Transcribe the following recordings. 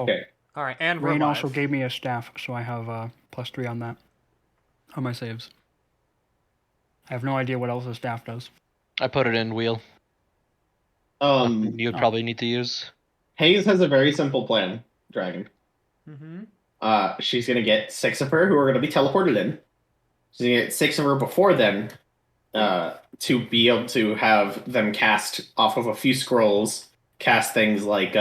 Okay. All right, and Rain revive. also gave me a staff, so I have +3 on that. On my saves. I have no idea what else the staff does. I put it in wheel. You'd Oh. probably need to use. Hayes has a very simple plan, Dragon. Mm-hmm. She's gonna get 6 of her who are gonna be teleported in. She's gonna get 6 of her before then, to be able to have them cast off of a few scrolls, cast things like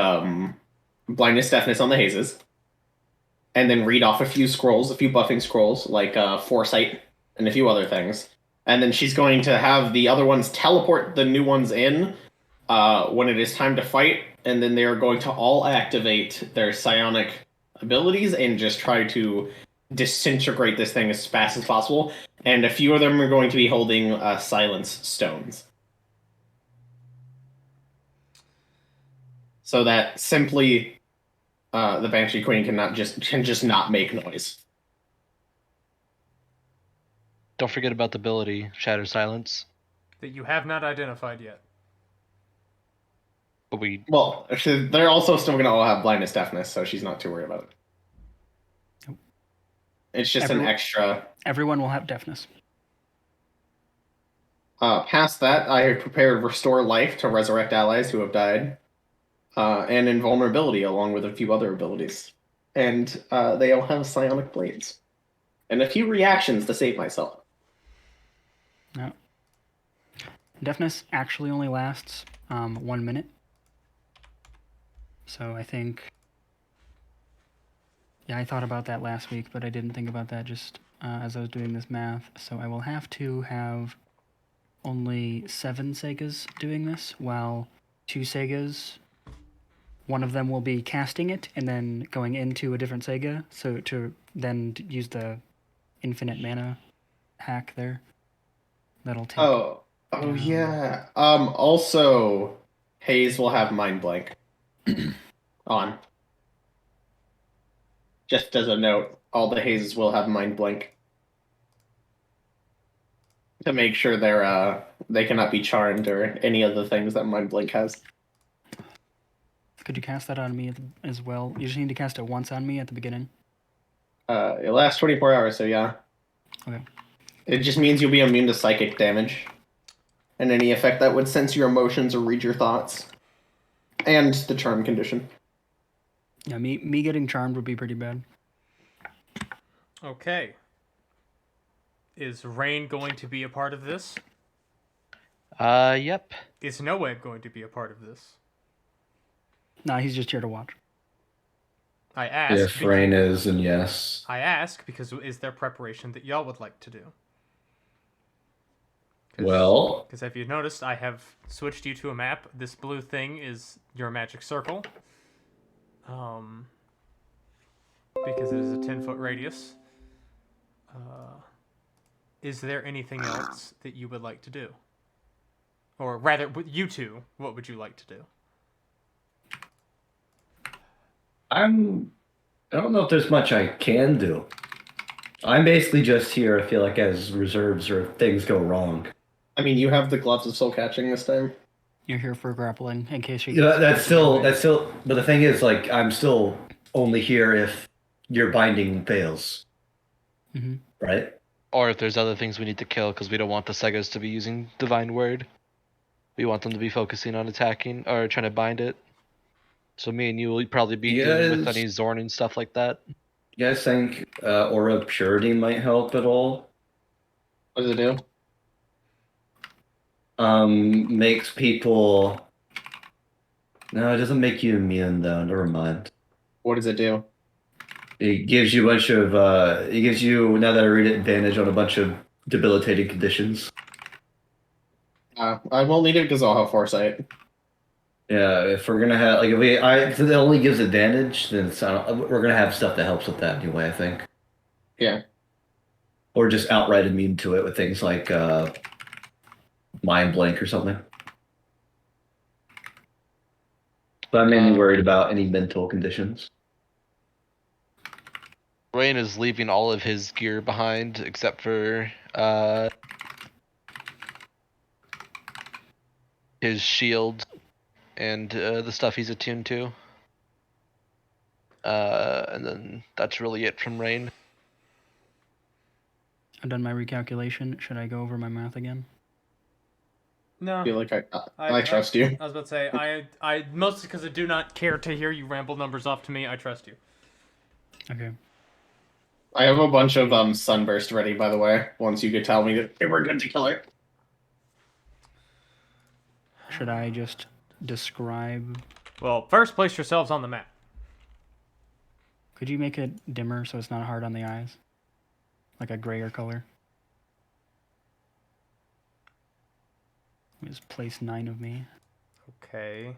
blindness, deafness on the hazes, and then read off a few scrolls, a few buffing scrolls like foresight and a few other things. And then she's going to have the other ones teleport the new ones in when it is time to fight, and then they are going to all activate their psionic abilities and just try to disintegrate this thing as fast as possible. And a few of them are going to be holding silence stones, so that simply the Banshee Queen can just not make noise. Don't forget about the ability Shatter Silence. That you have not identified yet. But Well, they're also still going to all have blindness, deafness, so she's not too worried about it. It's just an extra. Everyone will have deafness. Past that, I have prepared Restore Life to resurrect allies who have died, and Invulnerability along with a few other abilities. And they all have Psionic Blades. And a few reactions to save myself. No. Deafness actually only lasts 1 minute. So I think... Yeah, I thought about that last week, but I didn't think about that just as I was doing this math. So I will have to have only 7 Segas doing this, while 2 Segas, one of them will be casting it and then going into a different Sega, so to then use the infinite mana hack there. That'll take... Oh yeah. Also, Hayes will have Mind Blank on. Just as a note, all the Hazes will have Mind Blank to make sure they cannot be charmed or any of the things that Mind Blank has. Could you cast that on me as well? You just need to cast it once on me at the beginning. It lasts 24 hours, so yeah. Okay. It just means you'll be immune to psychic damage and any effect that would sense your emotions or read your thoughts, and the charm condition. Yeah, me getting charmed would be pretty bad. Okay. Is Rain going to be a part of this? Yep. Is Noeb going to be a part of this? Nah, he's just here to watch. I ask. If Rain is, and yes. I ask because is there preparation that y'all would like to do? Well, because if you've noticed, I have switched you to a map. This blue thing is your magic circle. Because it is a 10-foot radius. Is there anything else that you would like to do? Or rather, you two, what would you like to do? I don't know if there's much I can do. I'm basically just here, I feel like, as reserves or if things go wrong. I mean, you have the gloves of soul catching this time. You're here for grappling in case you... Yeah, that's still, but the thing is, like, I'm still only here if your binding fails. Mm-hmm. Right? Or if there's other things we need to kill because we don't want the Segas to be using Divine Word. We want them to be focusing on attacking or trying to bind it. So me and you will probably be dealing with any Zorn and stuff like that. You guys think Aura of Purity might help at all? What does it do? Makes people... No, it doesn't make you immune, though. Never mind. What does it do? It gives you a bunch of... it gives you, now that I read it, advantage on a bunch of debilitating conditions. I won't need it because I'll have foresight. Yeah, if we're gonna have if it only gives advantage, then we're gonna have stuff that helps with that anyway. I think. Yeah. Or just outright immune to it with things like Mind Blank or something. But I'm mainly worried about any mental conditions. Rain is leaving all of his gear behind except for his shield and the stuff he's attuned to. And then that's really it from Rain. I've done my recalculation. Should I go over my math again? No. I feel like I trust you. I was about to say, I mostly because I do not care to hear you ramble numbers off to me. I trust you. Okay. I have a bunch of sunburst ready, by the way. Once you could tell me that we're good to kill her. Should I just describe? Well, first place yourselves on the map. Could you make it dimmer so it's not hard on the eyes? Like a grayer color? Just place 9 of me. Okay.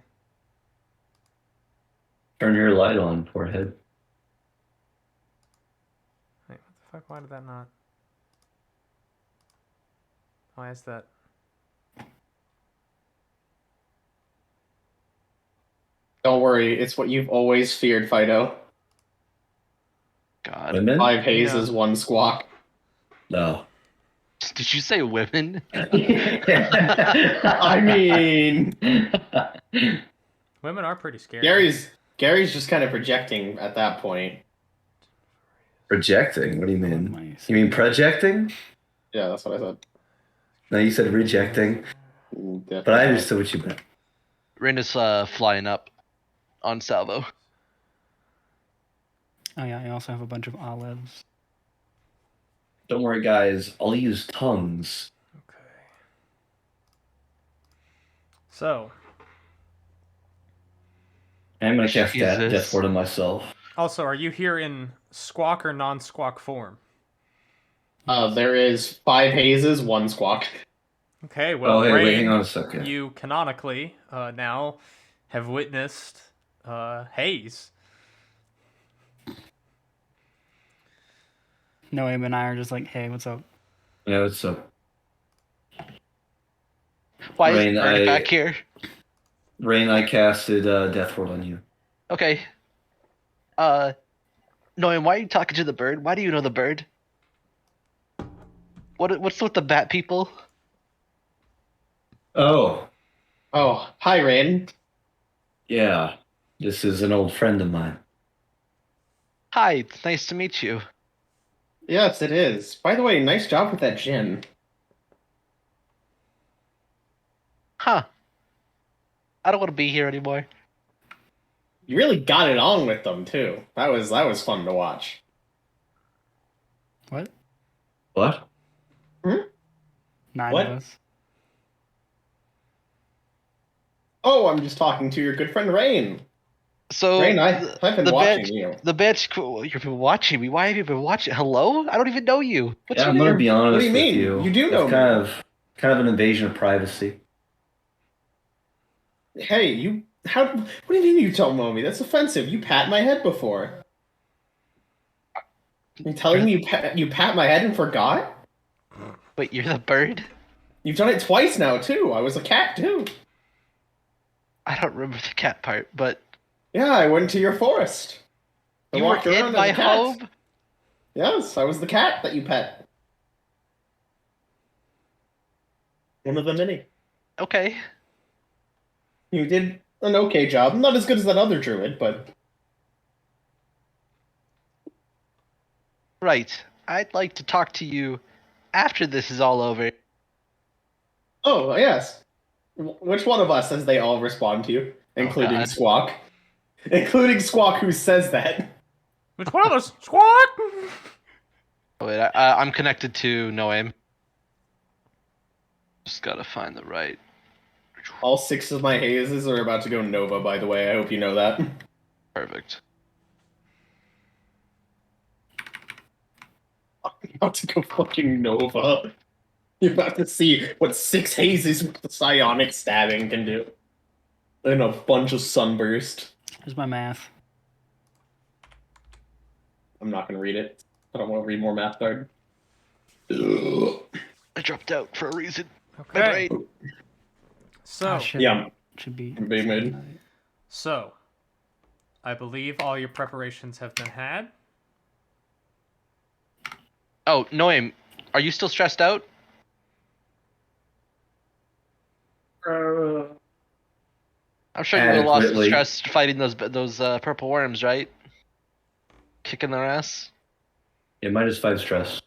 Turn your light on, forehead. Wait, what the fuck? Why did that not? Why is that? Don't worry, it's what you've always feared, Fido. God. Women? 5 hazes, No. 1 squawk. No. Did you say women? I mean, Women are pretty scary. Gary's just kind of projecting at that point. Projecting? What do you mean? My You mean projecting? Yeah, that's what I said. No, you said rejecting. But I understood what you meant. Rain is flying up on salvo. Oh yeah, I also have a bunch of olives. Don't worry, guys. I'll use tongues. Okay. So, I'm gonna cast Jesus. Death Ward on myself. also, are you here in squawk or non-squawk form? There is 5 hazes, 1 squawk. Okay, well, Oh, hey, Rain, wait, hang on a second. you canonically now have witnessed haze. Noam and I are just like, hey, what's up? Yeah, it's a Why is Rain, Bird I- back here? Rain. I casted Death Ward on you. Okay. Noam, why are you talking to the bird? Why do you know the bird? What's with the bat people? Oh, Oh, hi, Rain. yeah. This is an old friend of mine. Hi, it's nice to meet you. Yes, it is. By the way, nice job with that gin. Huh. I don't want to be here anymore. You really got it on with them too. That was fun to watch. What? What? 9 What? of us. Oh, I'm just talking to your good friend Rain. So Rain, I've been watching you. The bitch. You've been watching me. Why have you been watching? Hello? I don't even know you. What's Yeah, your I'm name? gonna be honest What do you mean? with you. You do know it's me. kind of an invasion of privacy. Hey, what do you mean you don't know me? That's offensive. You pat my head before. You telling me you pat my head and forgot? Wait, you're the bird? You've done it twice now too. I was a cat too. I don't remember the cat part, but Yeah, I went to your forest. I you were walked around in as my a cat. home. Yes, I was the cat that you pet. One of the many. Okay. You did an okay job. Not as good as that other druid, but Right. I'd like to talk to you after this is all over. oh yes. Which one of us, as they all respond to you, including God. Squawk, including Squawk, who says that? Which one of us? Squawk! Oh, wait, I'm connected to Noam. Just gotta find the right. All 6 of my hazes are about to go Nova. By the way, I hope you know that. Perfect. I'm about to go fucking Nova. You're about to see what 6 hazes with the psionic stabbing can do. And a bunch of sunburst. Here's my math. I'm not gonna read it. I don't want to read more math card. Ugh. I dropped out for a reason. Okay. Right. So, Shit. Yeah, Should be. Big mid. so, I believe all your preparations have been had. Oh, Noam, are you still stressed out? I'm sure you would have lost some Adequately. stress fighting those purple worms, right? kicking their ass. Yeah, -5 stress.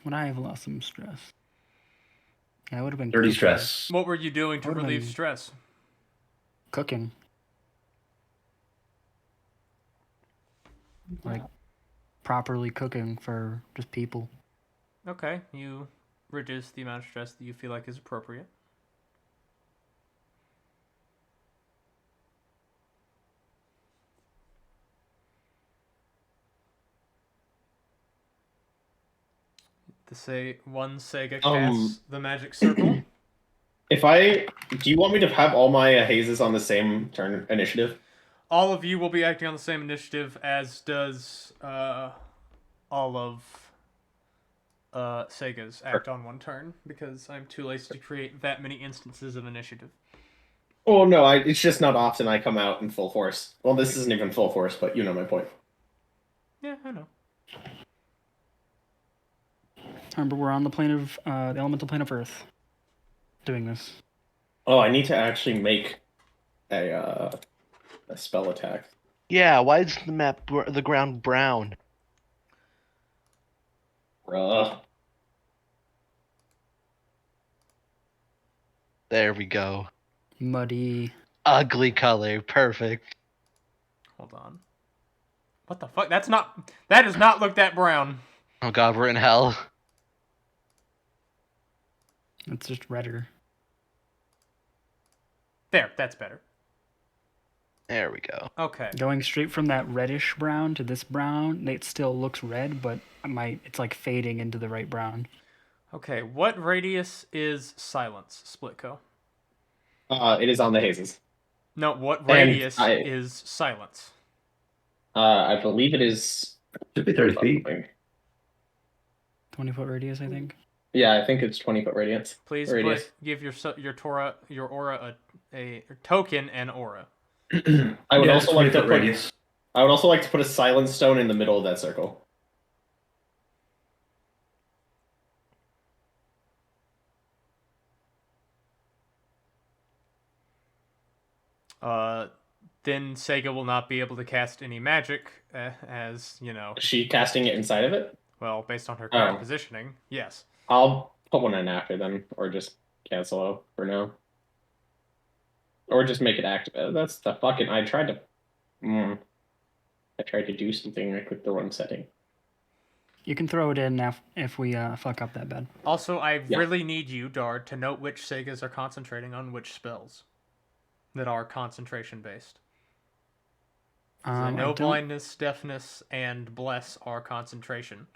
Would I have lost some stress? Yeah, I would have been 30 cooking. stress. What were you doing to Would've relieve been- stress? Cooking. Like, properly cooking for just people. Okay, you reduce the amount of stress that you feel like is appropriate. One Sega casts the magic circle. Do you want me to have all my hazes on the same turn initiative? All of you will be acting on the same initiative, as does all of Sega's act on one turn, because I'm too lazy to create that many instances of initiative. Oh no, it's just not often I come out in full force. Well, this isn't even full force, but you know my point. Yeah, I know. Remember, we're on the plane of the elemental plane of Earth, doing this. Oh, I need to actually make a spell attack. Yeah, why is the ground brown? Bruh. There we go. Muddy. Ugly color, perfect. Hold on. What the fuck? That does not look that brown. Oh god, we're in hell. It's just redder. There, that's better. There we go. Okay. Going straight from that reddish brown to this brown, it still looks red, but it's like fading into the right brown. Okay, what radius is silence, Splitco? It is on the hazes. No, what radius I- is silence? I believe it is. Should be 30 feet. 20-foot radius, I think. Yeah, I think it's 20-foot radius. Please Radius. give your aura a token and aura. I would Yeah, also like to 20-foot put. radius. I would also like to put a silence stone in the middle of that circle. Then Sega will not be able to cast any magic, as you know. Is she casting it inside of it? Well, based on her current Oh. positioning, yes. I'll put one in after then, or just cancel out for now. Or just make it active. That's the fucking. I tried to do something. I clicked the wrong setting. You can throw it in if we fuck up that bad. Also, I Yeah. really need you, Dard, to note which Segas are concentrating on which spells that are concentration based. I know blindness, deafness, and bless are concentration.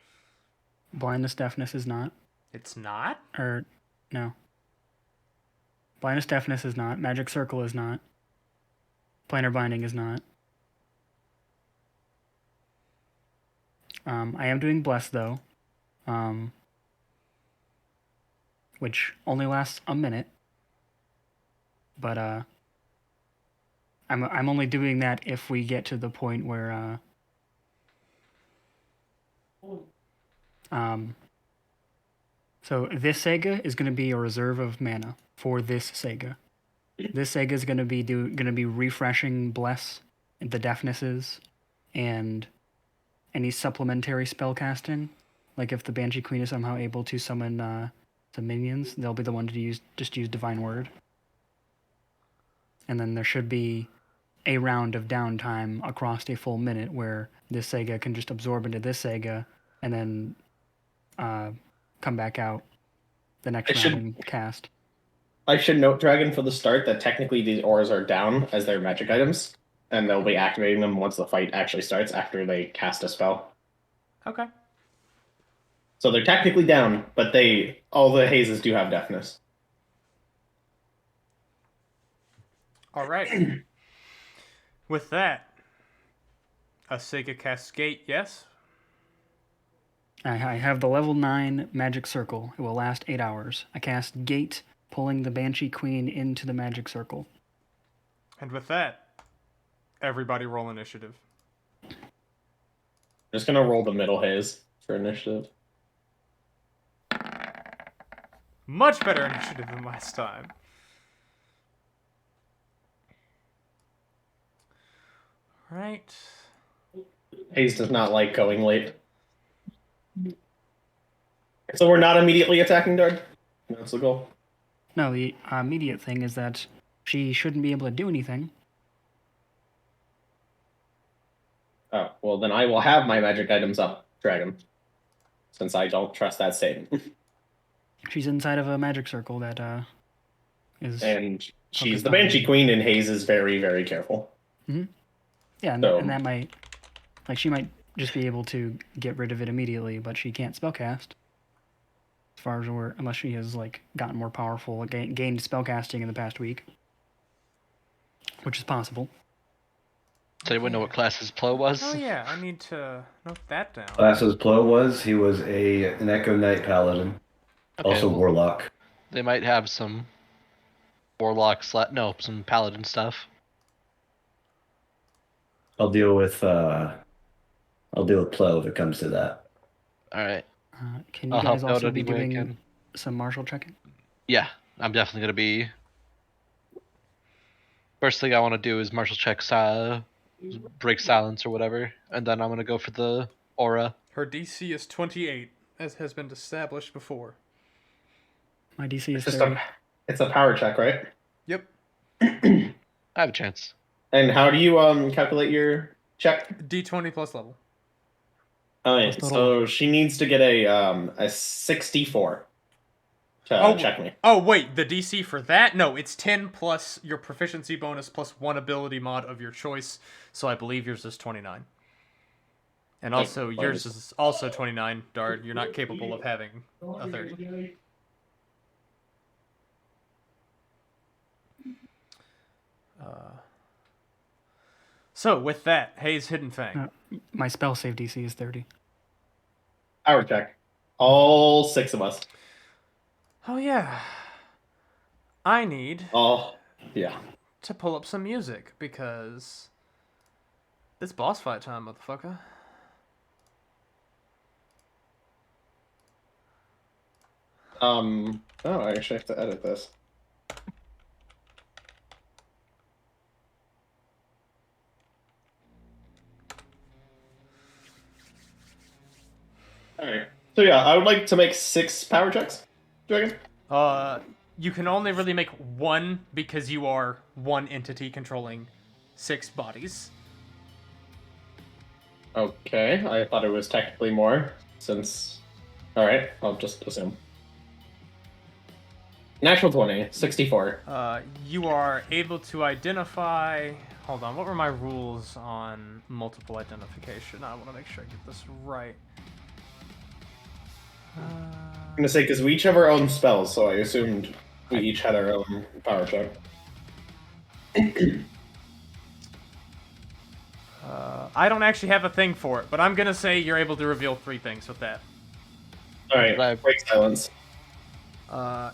Blindness, deafness is not. It's not? Or, no. Blindness, deafness is not. Magic circle is not. Planar binding is not. I am doing bless though, which only lasts a minute. But I'm only doing that if we get to the point where so this Sega is going to be a reserve of mana for this Sega. This Sega is going to be refreshing bless, the deafnesses, and any supplementary spell casting. Like if the Banshee Queen is somehow able to summon some minions, they'll be the one to use Divine Word. And then there should be a round of downtime across a full minute where this Sega can just absorb into this Sega and then come back out the next round and cast. I should note, Dragon, for the start that technically these auras are down as their magic items, and they'll be activating them once the fight actually starts after they cast a spell. Okay. So they're technically down, but all the hazes do have deafness. All right. With that, a Sega casts Gate, yes? I have the level 9 magic circle. It will last 8 hours. I cast Gate, pulling the Banshee Queen into the magic circle. And with that, everybody roll initiative. Just gonna roll the middle haze for initiative. Much better initiative than last time. Right. Hayes does not like going late. So we're not immediately attacking Dard? That's the goal. No, the immediate thing is that she shouldn't be able to do anything. Oh, well then I will have my magic items up, Dragon. Since I don't trust that statement. She's inside of a magic circle that is. And she's focused the on Banshee it. Queen, and Hayes is very, very careful. Yeah, and, So- and that might, like, she might just be able to get rid of it immediately, but she can't spellcast. As far as we're, unless she has like gotten more powerful, gained spellcasting in the past week, which is possible. So anyone know what class his Plo was? Oh yeah, I need to note that down. Classes Plo was, he was an Echo Knight Paladin. Okay, Also well, Warlock. They might have some Warlock some Paladin stuff. I'll deal with Plo if it comes to that. Alright. Can you I'll help guys out also be any way I doing can. some martial checking? Yeah, I'm definitely gonna be. First thing I want to do is martial check, break silence or whatever, and then I'm gonna go for the aura. Her DC is 28, as has been established before. My DC is It's just 30. it's a power check, right? Yep. I have a chance. And how do you calculate your check? D20 plus level. Oh, yeah. Plus total. So she needs to get a 64 to check me. Oh wait, the DC for that? No, it's 10 plus your proficiency bonus plus one ability mod of your choice. So I believe yours is 29. And also yours is also 29, Dard. You're not capable of having a 30. So with that, Hayes Hidden Fang. My spell save DC is 30. Power check. All 6 of us. Oh yeah. I need Oh, yeah. to pull up some music because it's boss fight time, motherfucker. Oh, I actually have to edit this. Alright. So yeah, I would like to make 6 power checks. Dragon? You can only really make one because you are one entity controlling 6 bodies. Okay, I thought it was technically more, since... Alright, I'll just assume. Natural 20, 64. You are able to identify... Hold on, what were my rules on multiple identification? I want to make sure I get this right. I'm gonna say, because we each have our own spells, so I assumed we each had our own power check. I don't actually have a thing for it, but I'm gonna say you're able to reveal 3 things with that. Alright, break silence.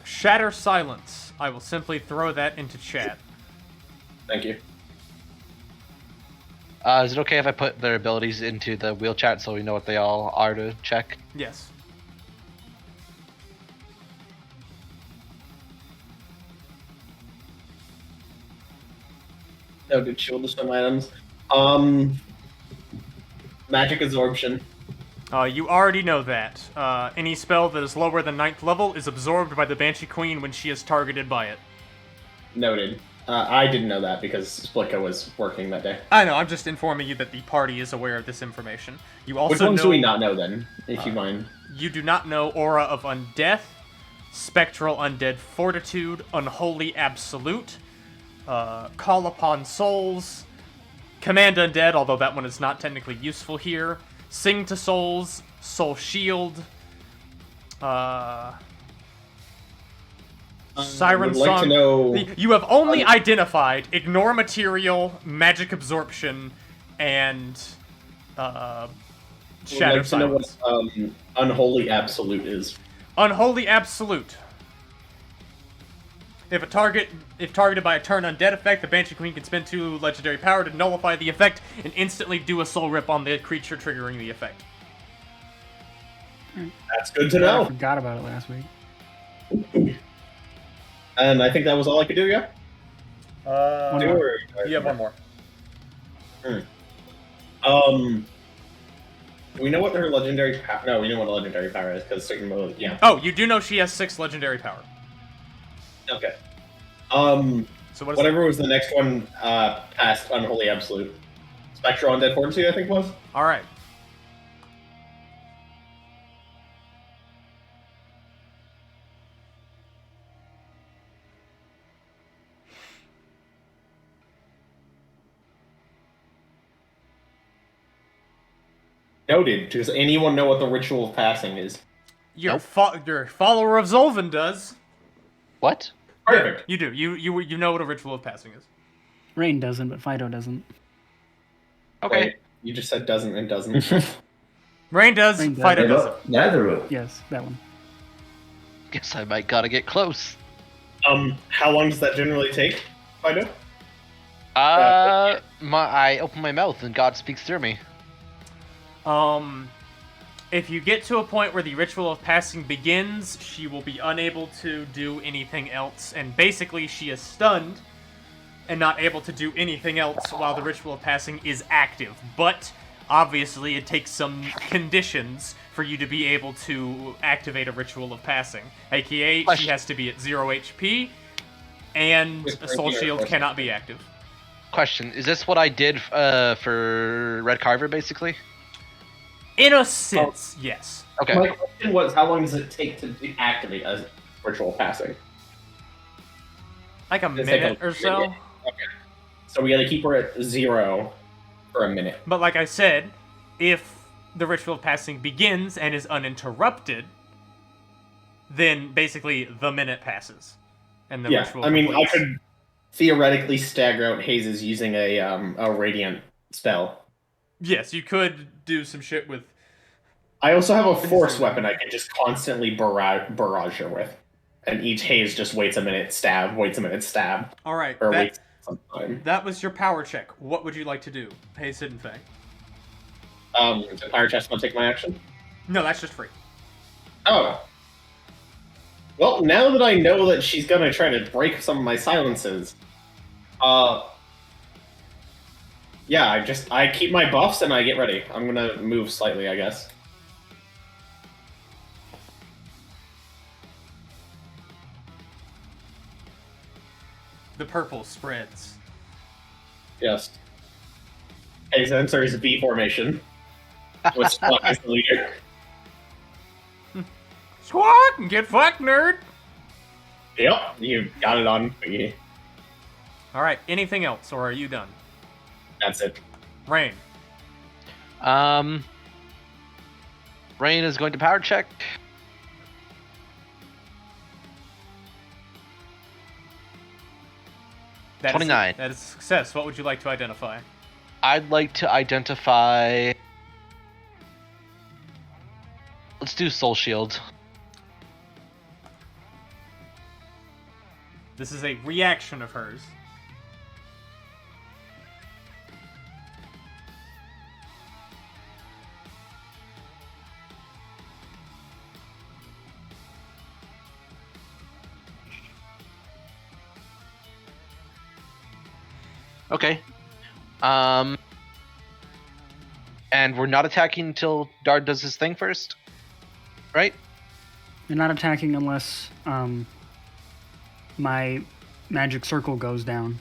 Shatter Silence. I will simply throw that into chat. Thank you. Is it okay if I put their abilities into the wheel chat so we know what they all are to check? Yes. Noted shield to some items. Magic absorption. You already know that. Any spell that is lower than 9th level is absorbed by the Banshee Queen when she is targeted by it. Noted. I didn't know that because Splitko was working that day. I know, I'm just informing you that the party is aware of this information. You also Which ones know, do we not know then, if you mind? You do not know Aura of Undeath, Spectral Undead Fortitude, Unholy Absolute, Call Upon Souls, Command Undead, although that one is not technically useful here, Sing to Souls, Soul Shield, Siren would like Song. to know- You have only identified Ignore Material, Magic Absorption, and Shatter I'd like to know Silence. what Unholy Absolute is. Unholy Absolute. If targeted by a turn undead effect, the Banshee Queen can spend 2 legendary power to nullify the effect and instantly do a soul rip on the creature triggering the effect. That's good to I know. forgot about it last week. And I think that was all I could do, yeah? One Do more. or- You have one more. Do we know what her legendary power? No, we know what a legendary power is because certain mode. Yeah. Oh, you do know she has 6 legendary power. Okay. So what is whatever was the next one past Unholy Absolute? Spectral Undead Fortitude, I think was. All right. Noted. Does anyone know what the Ritual of Passing is? Your follower of Zolvin does. What? Perfect. You do. You know what a ritual of passing is. Rain doesn't, but Fido doesn't. Okay. Wait, you just said doesn't and doesn't. Rain does. Rain does. Fido doesn't. Neither of them. Yes, that one. Guess I might gotta get close. How long does that generally take? Fido? I open my mouth and God speaks through me. If you get to a point where the ritual of passing begins, she will be unable to do anything else, and basically she is stunned and not able to do anything else while the ritual of passing is active. But obviously it takes some conditions for you to be able to activate a ritual of passing. AKA, she has to be at 0 HP, and a soul shield cannot be active. Question, is this what I did for Red Carver, basically? In a sense, yes. Okay. My question was, how long does it take to activate a Ritual of Passing? Like a minute or so. Okay. So we gotta keep her at 0 for a minute. But like I said, if the ritual of passing begins and is uninterrupted, then basically the minute passes. And the ritual completes. I could theoretically stagger out Hazes using a Radiant spell. Yes, you could do some shit with... I also have a Force weapon I can just constantly barrage her with. And each Haze just waits a minute, stab, waits a minute, stab. Alright, Or waits some time. that was your power check. What would you like to do? Haze, Sid, and Faye. The Fire Chest want to take my action? No, that's just free. Oh. Well, now that I know that she's gonna try to break some of my silences, yeah, I keep my buffs and I get ready. I'm gonna move slightly, I guess. The purple spreads. Yes. Haze enters V formation. With Squawk as the leader. Squawk and get fucked, nerd! Yep, you got it on. Alright, anything else, or are you done? That's it. Rain. Rain is going to power check. That 29. That is a success. What would you like to identify? I'd like to identify... Let's do Soul Shield. This is a reaction of hers. Okay. And we're not attacking until Dard does his thing first? Right? You're not attacking unless my magic circle goes down.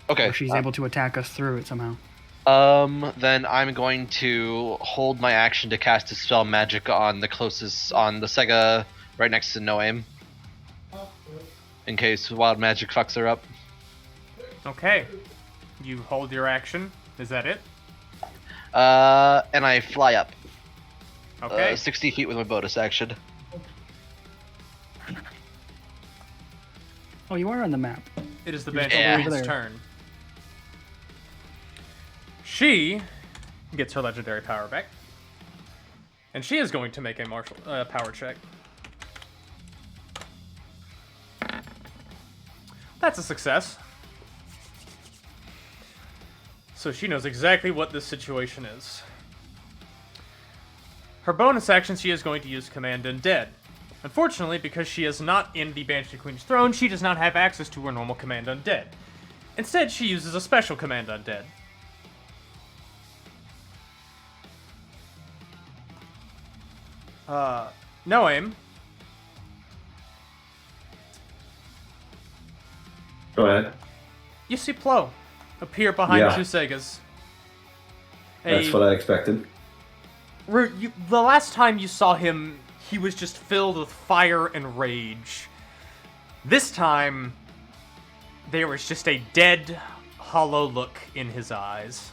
Okay. Or she's able to attack us through it somehow. Then I'm going to hold my action to cast a spell magic on the closest, on the Sega right next to No Aim. In case wild magic fucks her up. Okay. You hold your action. Is that it? And I fly up. Okay. 60 feet with my bonus action. Oh, you are on the map. It is the Yeah. Banshee's turn. She gets her legendary power back. And she is going to make a martial power check. That's a success. So she knows exactly what this situation is. Her bonus action, she is going to use Command Undead. Unfortunately, because she is not in the Banshee Queen's throne, she does not have access to her normal Command Undead. Instead, she uses a special Command Undead. No aim. Go ahead. You see Plo appear behind Yeah. two Segas. That's what I expected. The last time you saw him, he was just filled with fire and rage. This time, there was just a dead, hollow look in his eyes.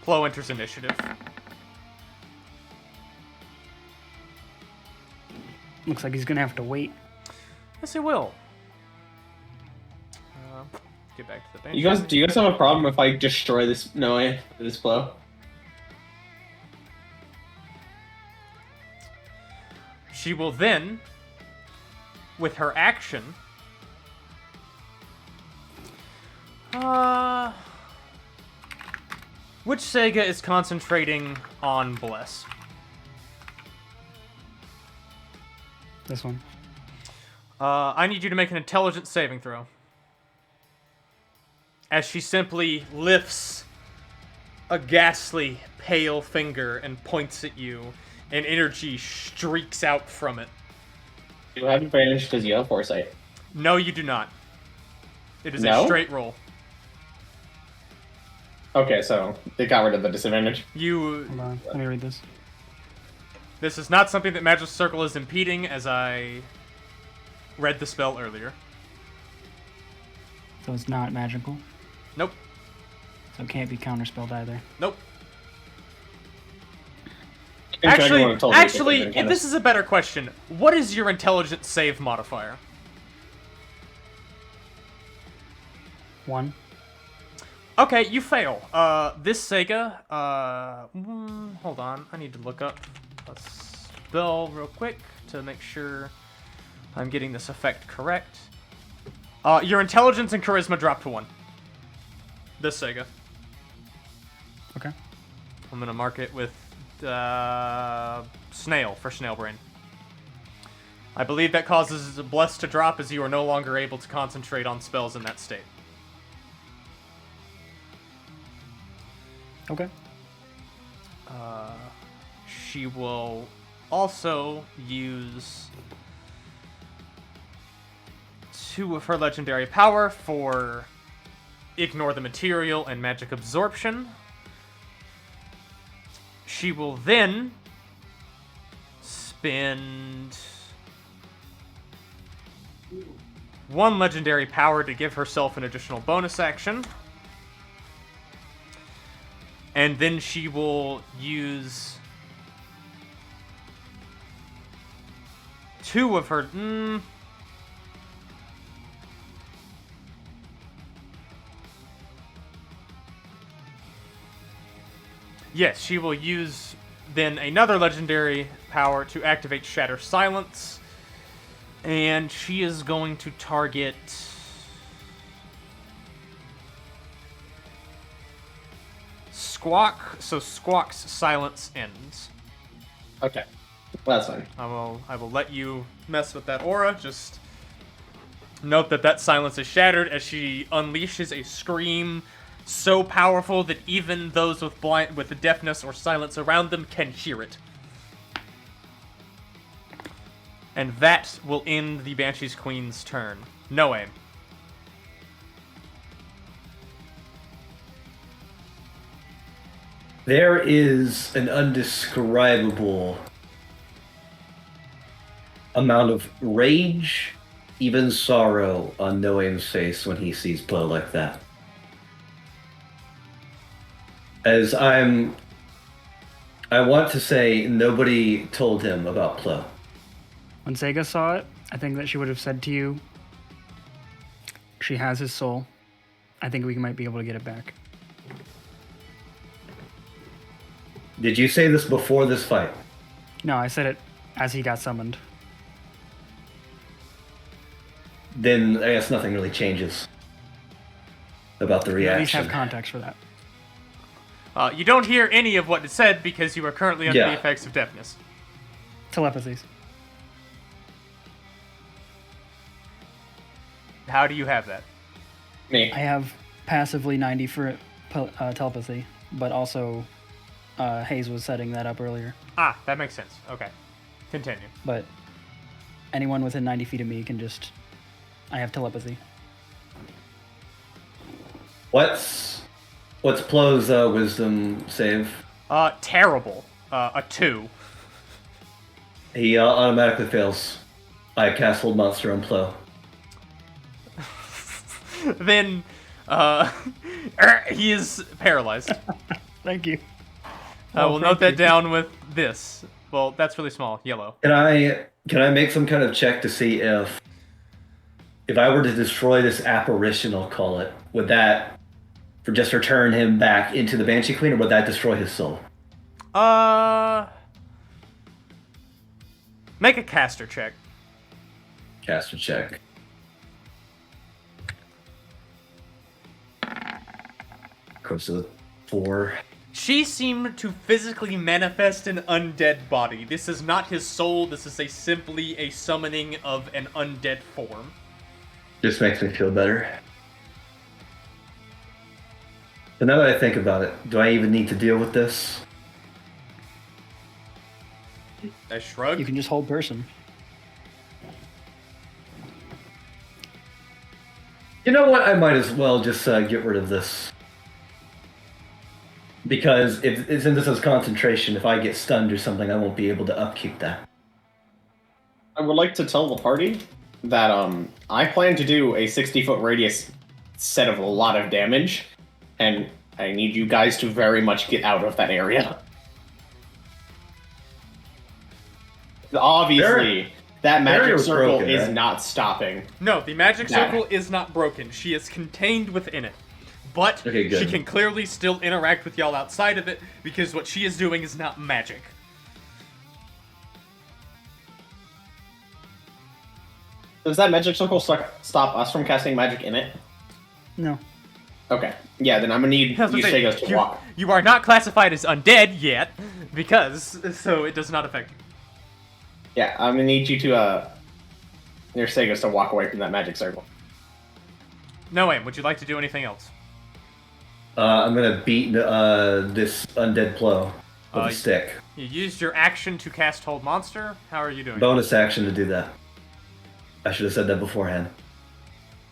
Plo enters initiative. Looks like he's gonna have to wait. Yes, he will. Get back to the bench. Do you guys have a problem if I destroy this Noe, this blow? She will then, with her action, which Sega is concentrating on Bless? This one. I need you to make an intelligence saving throw. As she simply lifts a ghastly, pale finger and points at you, and energy streaks out from it. Do you have advantage because you have foresight? No, you do not. It is No? a straight roll. Okay, so they got rid of the disadvantage. You. Hold on, let me read this. This is not something that Magic Circle is impeding, as I read the spell earlier. So it's not magical. Nope. So it can't be counterspelled either. Nope. Dragon Lord told me Actually, it was this is a better question. What is your intelligence save modifier? 1. Okay, you fail. This Sega, hold on. I need to look up a spell real quick to make sure I'm getting this effect correct. Your intelligence and charisma drop to 1. This Sega. Okay. I'm gonna mark it with snail for snail brain. I believe that causes Bless to drop as you are no longer able to concentrate on spells in that state. Okay. She will also use 2 of her legendary power for Ignore the Material and Magic Absorption. She will then spend 1 legendary power to give herself an additional bonus action. And then she will use 2 of her... Yes, she will use then another legendary power to activate Shatter Silence. And she is going to target... Squawk, so Squawk's silence ends. Okay, well, that's fine. I will let you mess with that aura. Just note that silence is shattered as she unleashes a scream so powerful that even those with the deafness or silence around them can hear it. And that will end the Banshee's Queen's turn. No aim. There is an undescribable amount of rage, even sorrow, on Noam's face when he sees Plo like that. As I want to say nobody told him about Plo. When Sega saw it, I think that she would have said to you, she has his soul. I think we might be able to get it back. Did you say this before this fight? No, I said it as he got summoned. Then I guess nothing really changes about the You at least reaction. have context for that. You don't hear any of what is said because you are currently under the effects of deafness. Telepathies. How do you have that? Me. I have passively 90 for telepathy, but also Hayes was setting that up earlier. Ah, that makes sense. Okay. Continue. But anyone within 90 feet of me can just... I have telepathy. What's Plo's wisdom save? Terrible. A 2. He automatically fails. I cast Hold Monster on Plo. Then, he is paralyzed. Thank you. We'll note that down with this. Well, that's really small. Yellow. Can I make some kind of check to see if I were to destroy this apparition, I'll call it, would that just return him back into the Banshee Queen, or would that destroy his soul? Make a caster check. Caster check. Goes to 4. She seemed to physically manifest an undead body. This is not his soul. This is simply a summoning of an undead form. Just makes me feel better. But now that I think about it, do I even need to deal with this? I shrug. You can just hold person. You know what? I might as well just get rid of this. Because since this is concentration, if I get stunned or something, I won't be able to upkeep that. I would like to tell the party that I plan to do a 60-foot radius set of a lot of damage, and I need you guys to very much get out of that area. Obviously, that magic circle broken, is right? not stopping. No, the magic circle is not broken. She is contained within it. But Okay, good. she can clearly still interact with y'all outside of it, because what she is doing is not magic. Does that magic circle stop us from casting magic in it? No. Okay. Yeah, then I'm gonna need you Segos to walk. You are not classified as undead yet, so it does not affect you. Yeah, I'm gonna need you to your Segos to walk away from that magic circle. Noam, would you like to do anything else? I'm gonna beat this undead Plo with a stick. You used your action to cast Hold Monster. How are you doing? Bonus action to do that. I should have said that beforehand.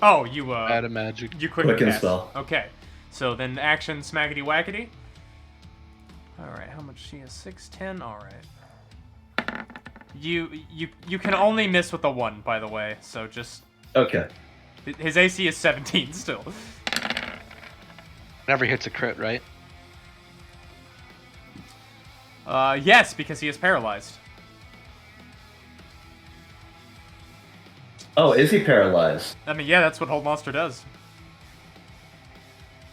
Oh, you Add a magic. You quicken Quicken cast. spell. Okay, so then action smackety wackety. All right, how much she is? 610. All right. You can only miss with a 1, by the way. So just Okay. his AC is 17 still. Never hits a crit, right? Yes, because he is paralyzed. Oh, is he paralyzed? I mean, yeah, that's what Hold Monster does.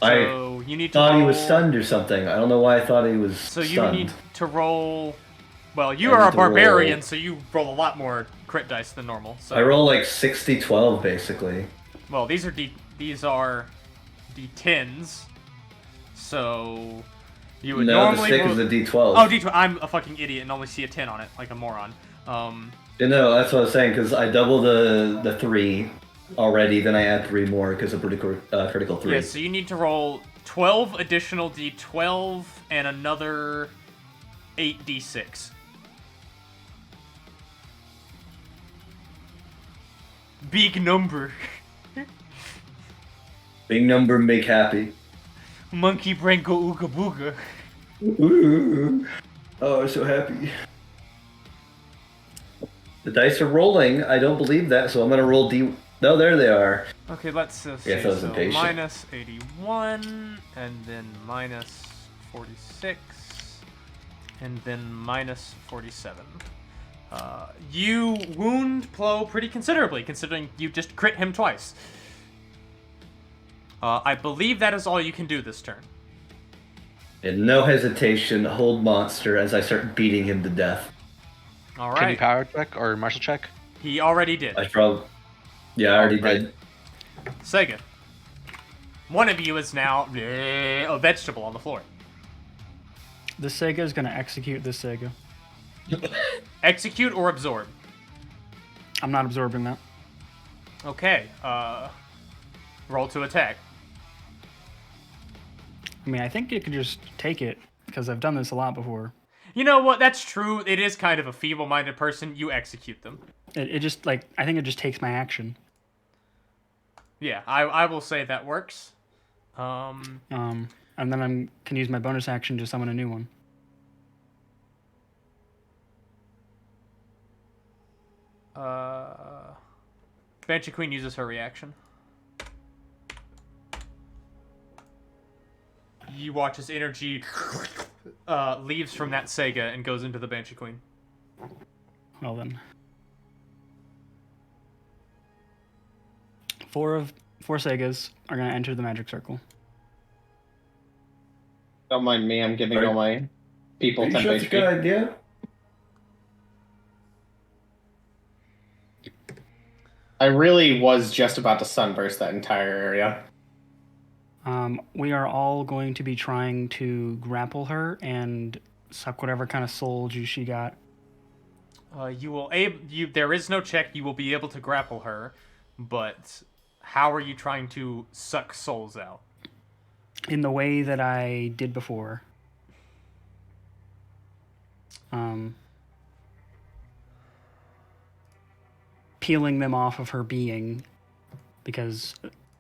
I So you need to thought roll... he was stunned or something. I don't know why I thought he was So you stunned. need to roll... Well, you I are need a to barbarian, roll- so you roll a lot more crit dice than normal. So. I roll like 60-12 basically. Well, these are D10s. So you would No, the normally stick roll... is a D12. Oh, D12. I'm a fucking idiot and only see a 10 on it, like a moron. No, that's what I was saying, because I double the 3 already, then I add 3 more because of critical 3. Yeah, so you need to roll 12 additional D12 and another 8D6. Big number. Big number make happy. Monkey brain go ooga booga. Ooh. Oh, I'm so happy. The dice are rolling. I don't believe that, so I'm gonna roll D. No, there they are. Okay, let's see. Yes, I was So impatient. minus 81, and then minus 46, and then minus 47. You wound Plo pretty considerably, considering you just crit him twice. I believe that is all you can do this turn. And no hesitation, hold monster as I start beating him to death. All Can you right. power check or martial check? He already did. I probably. Yeah, I already right. did. Sega. One of you is now a vegetable on the floor. This Sega is going to execute this Sega. Execute or absorb. I'm not absorbing that. Okay. Roll to attack. I mean, I think you can just take it because I've done this a lot before. You know what? That's true. It is kind of a feeble-minded person. You execute them. It just, like, I think it just takes my action. Yeah, I will say that works. And then I can use my bonus action to summon a new one. Banshee Queen uses her reaction. You watch as energy leaves from that Sega and goes into the Banshee Queen. Well then. 4 Segas are going to enter the magic circle. Don't mind me, I'm giving all my people Are you 10 sure it's a good idea? I really was just about to sunburst that entire area. We are all going to be trying to grapple her and suck whatever kind of soul juice she got. There is no check. You will be able to grapple her, but how are you trying to suck souls out? In the way that I did before. Peeling them off of her being, because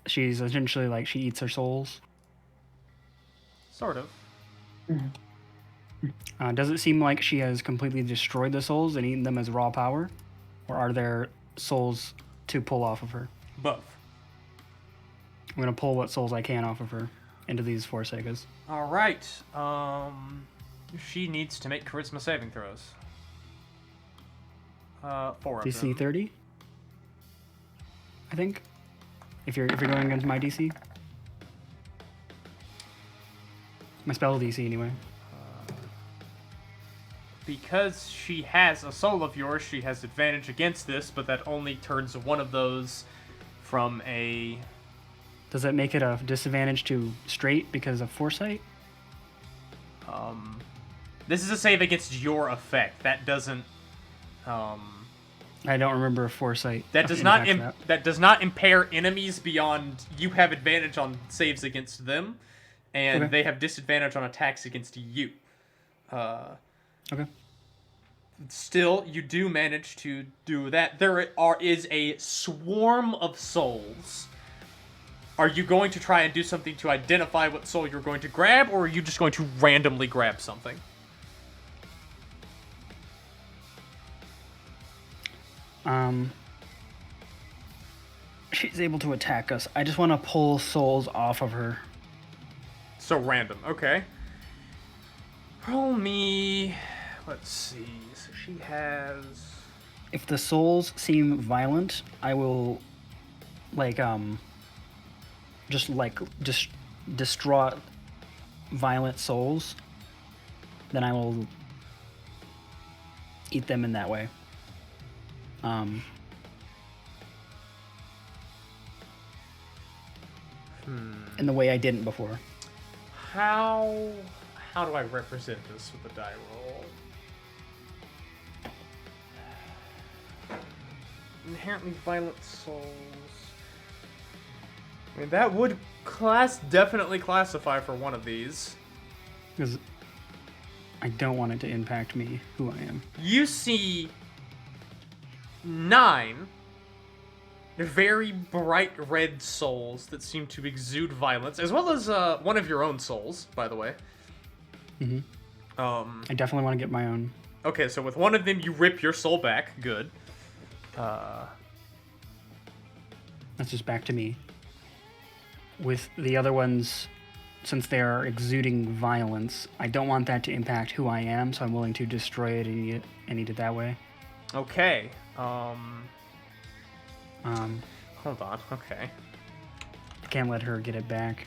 she's essentially like she eats her souls. Sort of. Does it seem like she has completely destroyed the souls and eaten them as raw power? Or are there souls to pull off of her? Both. I'm going to pull what souls I can off of her into these 4 Segas. Alright. She needs to make charisma saving throws. 4 of DC them. 30? I think. If you're going against my DC. My spell DC anyway. Because she has a soul of yours, she has advantage against this, but that only turns one of those from a... Does that make it a disadvantage to straight because of foresight? This is a save against your effect. That doesn't... I don't remember if foresight. That does not impair enemies beyond... You have advantage on saves against them, and Okay. they have disadvantage on attacks against you. Okay. Still, you do manage to do that. There is a swarm of souls. Are you going to try and do something to identify what soul you're going to grab, or are you just going to randomly grab something? She's able to attack us. I just want to pull souls off of her. So random, okay. Roll me... Let's see. So she has... If the souls seem violent, I will, just distraught violent souls. Then I will eat them in that way. In the way I didn't before. How do I represent this with a die roll? Inherently violent souls. I mean, that would definitely classify for one of these. Because I don't want it to impact me, who I am. You see 9 very bright red souls that seem to exude violence, as well as one of your own souls, by the way. Mm-hmm. I definitely want to get my own. Okay, so with one of them, you rip your soul back. Good. That's just back to me. With the other ones, since they are exuding violence, I don't want that to impact who I am, so I'm willing to destroy it and eat it that way. Okay. Hold on. Okay. I can't let her get it back.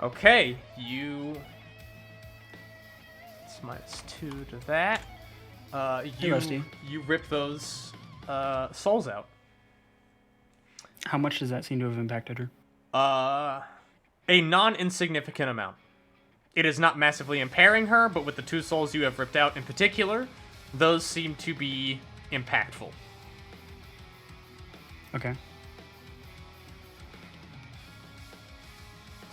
Okay, it's -2 to that. Rusty. You rip those souls out. How much does that seem to have impacted her? A non-insignificant amount. It is not massively impairing her, but with the 2 souls you have ripped out in particular, those seem to be impactful. Okay.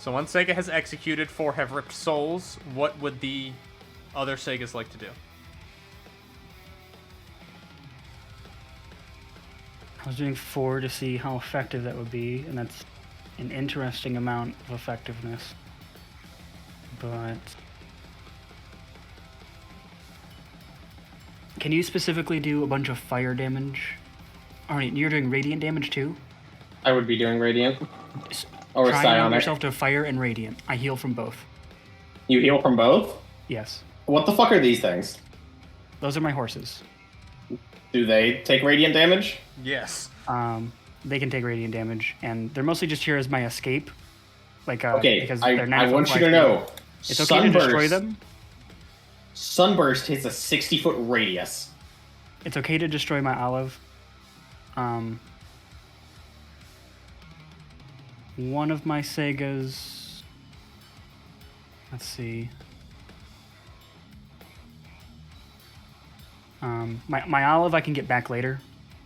So one Sega has executed, 4 have ripped souls. What would the other Segas like to do? I was doing 4 to see how effective that would be, and that's an interesting amount of effectiveness. But can you specifically do a bunch of fire damage? Alright, you're doing radiant damage too? I would be doing radiant. Or Try and limit psionic. yourself to fire and radiant. I heal from both. You heal from both? Yes. What the fuck are these things? Those are my horses. Do they take radiant damage? Yes. They can take radiant damage, and they're mostly just here as my escape. Like, Okay, because I they're 9 want foot you to wide. know. It's okay to destroy them. Sunburst hits a 60-foot radius. It's okay to destroy my olive. One of my Segas. Let's see. My olive I can get back later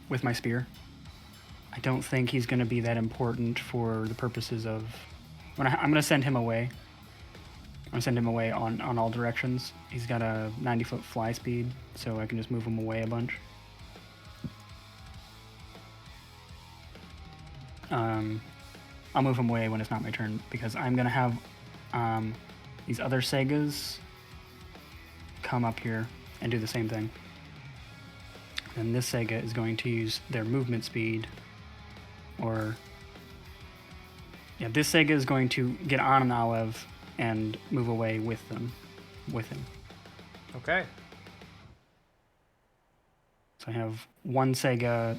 with my spear. I don't think he's going to be that important for the purposes of... I'm going to send him away. I'm going to send him away on all directions. He's got a 90-foot fly speed, so I can just move him away a bunch. I'll move him away when it's not my turn, because I'm going to have these other Segas come up here and do the same thing. And this Sega is going to use their movement speed, or... Yeah, this Sega is going to get on an olive and move away with him. Okay. So I have one Sega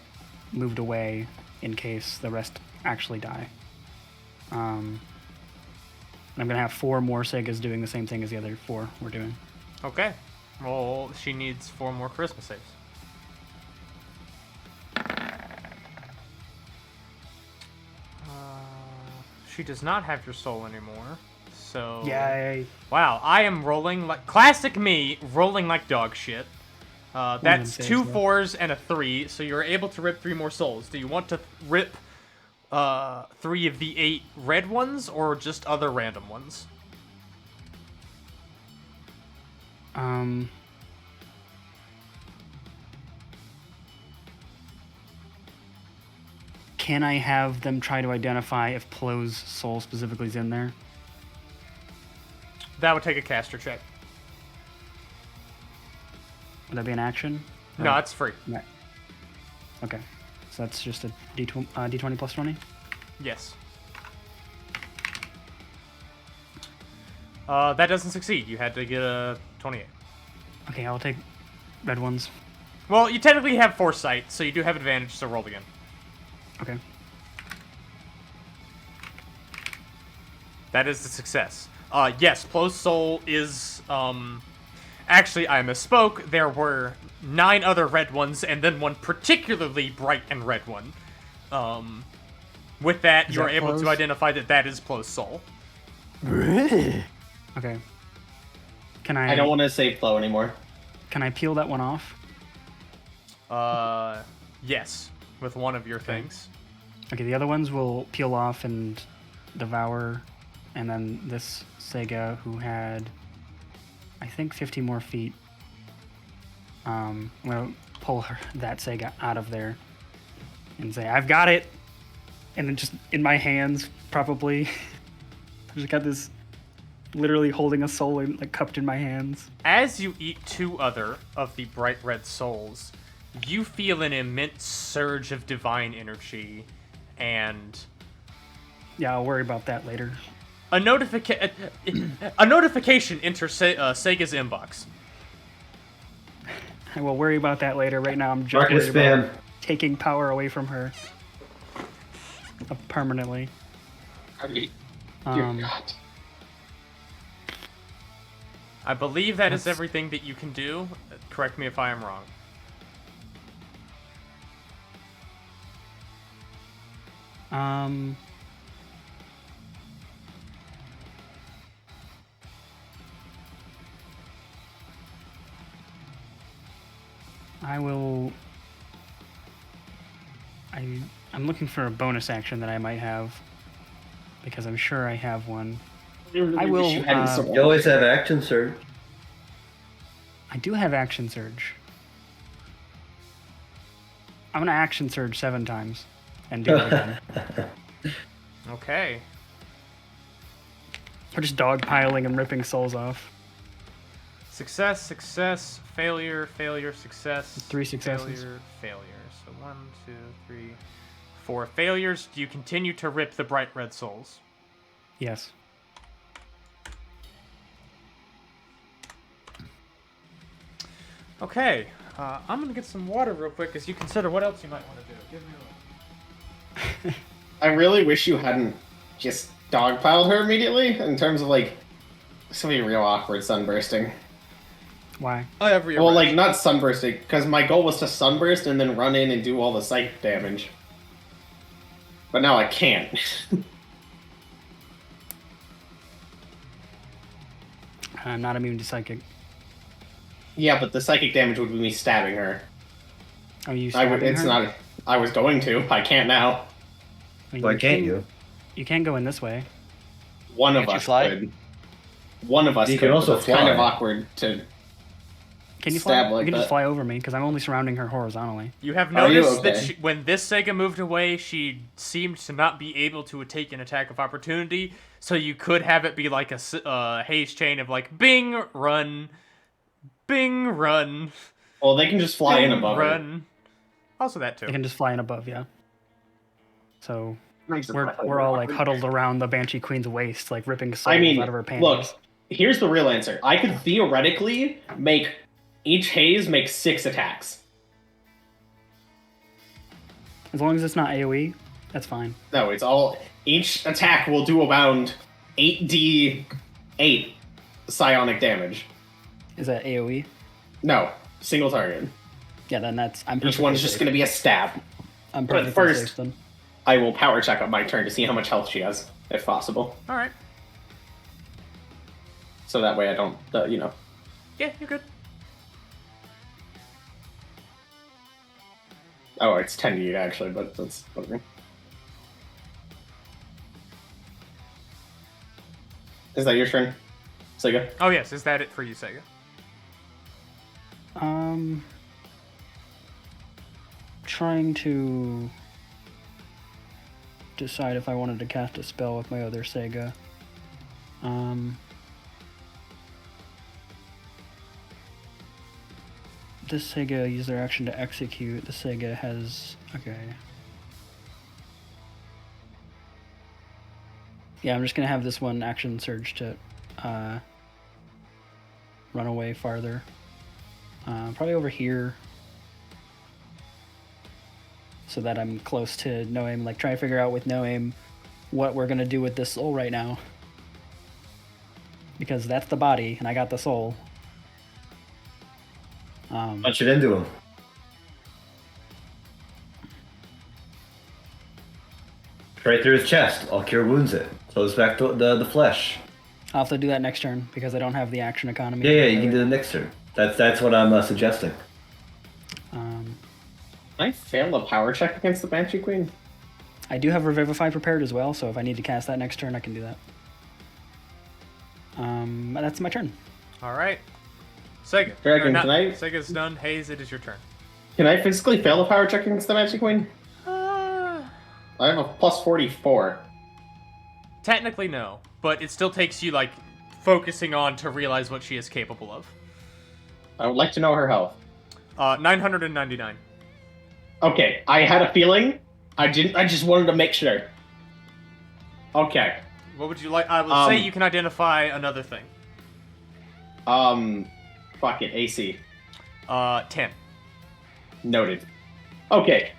moved away in case the rest actually die. And I'm going to have 4 more Segas doing the same thing as the other 4 were doing. Okay. Well, she needs 4 more charisma saves. She does not have your soul anymore, so... Yay! Wow, I am rolling like... Classic me, rolling like dog shit. That's saves, 2 though. 4s and a 3, so you're able to rip 3 more souls. Do you want to rip 3 of the 8 red ones, or just other random ones? Can I have them try to identify if Plo's soul specifically is in there? That would take a caster check. Would that be an action? No, Or- it's free. No. Okay. So that's just a D20 plus 20? Yes. That doesn't succeed. You had to get a 28. Okay, I'll take red ones. Well, you technically have foresight, so you do have advantage, so roll again. Okay. That is a success. Yes, Plo's soul is, actually, I misspoke. There were 9 other red ones, and then one particularly bright and red one. With that, Is you're that able Plo's? to identify that that is Plo's soul. Okay. Can I... I don't want to save Plo anymore. Can I peel that one off? Yes, with one of your things. Okay, the other ones will peel off and devour, and then this Sega, who had, I think, 50 more feet, I'm gonna pull that Sega out of there and say, I've got it! And then just in my hands, probably, I've just got this, literally holding a soul like cupped in my hands. As you eat 2 other of the bright red souls, you feel an immense surge of divine energy, and Yeah, I'll worry about that later. a notification enters Sega's inbox. I will worry about that later. Right now, I'm just Market worried about spam. taking power away from her permanently. Dear Um, God. I believe that is That's- everything that you can do. Correct me if I am wrong. I will. I'm looking for a bonus action that I might have. because I'm sure I have one. I will, wish you hadn't survived. You always have action surge. I do have action surge. I'm gonna action surge 7 times and do it again. Okay. We're just dogpiling and ripping souls off. Success, success, failure, failure, success. 3 successes. Failure, failure. So 1, 2, 3, 4 failures. Do you continue to rip the bright red souls? Yes. Okay. I'm gonna get some water real quick as you consider what else you might want to do. Give me I really wish you hadn't just dogpiled her immediately. In terms of like, it's gonna be real awkward sunbursting. Why? Well, like not sunbursting, because my goal was to sunburst and then run in and do all the psychic damage. But now I can't. I'm not immune to psychic. Yeah, but the psychic damage would be me stabbing her. Are you stabbing It's her? not. I was going to. I can't now. Why can't you? You can't go in this way. One of Can't you us fly? could. One of us You could. can also It's kind of fly. awkward to. Can you Stab fly? like you can just that. fly over me because I'm only surrounding her horizontally. You have Are you noticed that okay? when this Sega moved away, she seemed to not be able to take an attack of opportunity, so you could have it be like a haze chain of like, bing, run, bing, run, Well, they can just fly in bing, above her. run. Also that too. They can just fly in above, yeah. So Makes it we're really all like awkward. huddled around the Banshee Queen's waist, like ripping souls I mean, out of her panties. look. Here's the real answer. I could theoretically make each haze make 6 attacks. As long as it's not AOE, that's fine. No, it's all. Each attack will do around 8d8 psionic damage. Is that AOE? No, single target. Yeah, then that's I'm Each perfectly one's just safe. going to be a stab. I'm but perfectly first- safe then. I will power check on my turn to see how much health she has, if possible. All right. So that way I don't, Yeah, you're good. Oh, it's 10 to 8 actually, but that's whatever. Is that your turn, Sega? Oh yes, is that it for you, Sega? Trying to decide if I wanted to cast a spell with my other Sega. This Sega used their action to execute. The Sega has... Okay. Yeah, I'm just gonna have this one action surge to run away farther. Probably over here. So that I'm close to no aim. Like, try to figure out with no aim what we're gonna do with this soul right now. Because that's the body, and I got the soul. Punch it into him. Right through his chest. I'll cure wounds it. So it's back to the flesh. I'll have to do that next turn because I don't have the action economy. Yeah, you can do the next turn. That's what I'm suggesting. Um, Can I fail a power check against the Banshee Queen? I do have Revivify prepared as well, so if I need to cast that next turn, I can do that. That's my turn. All right. Sega. Dragon, or not, can I- Sega's done. Haze, it is your turn. Can I physically fail a power check against the Banshee Queen? I have a plus 44. Technically, no, but it still takes you like focusing on to realize what she is capable of. I would like to know her health. 999. Okay, I had a feeling. I just wanted to make sure. Okay. What would you like? I will say you can identify another thing. Fuck it, AC. 10. Noted. Okay.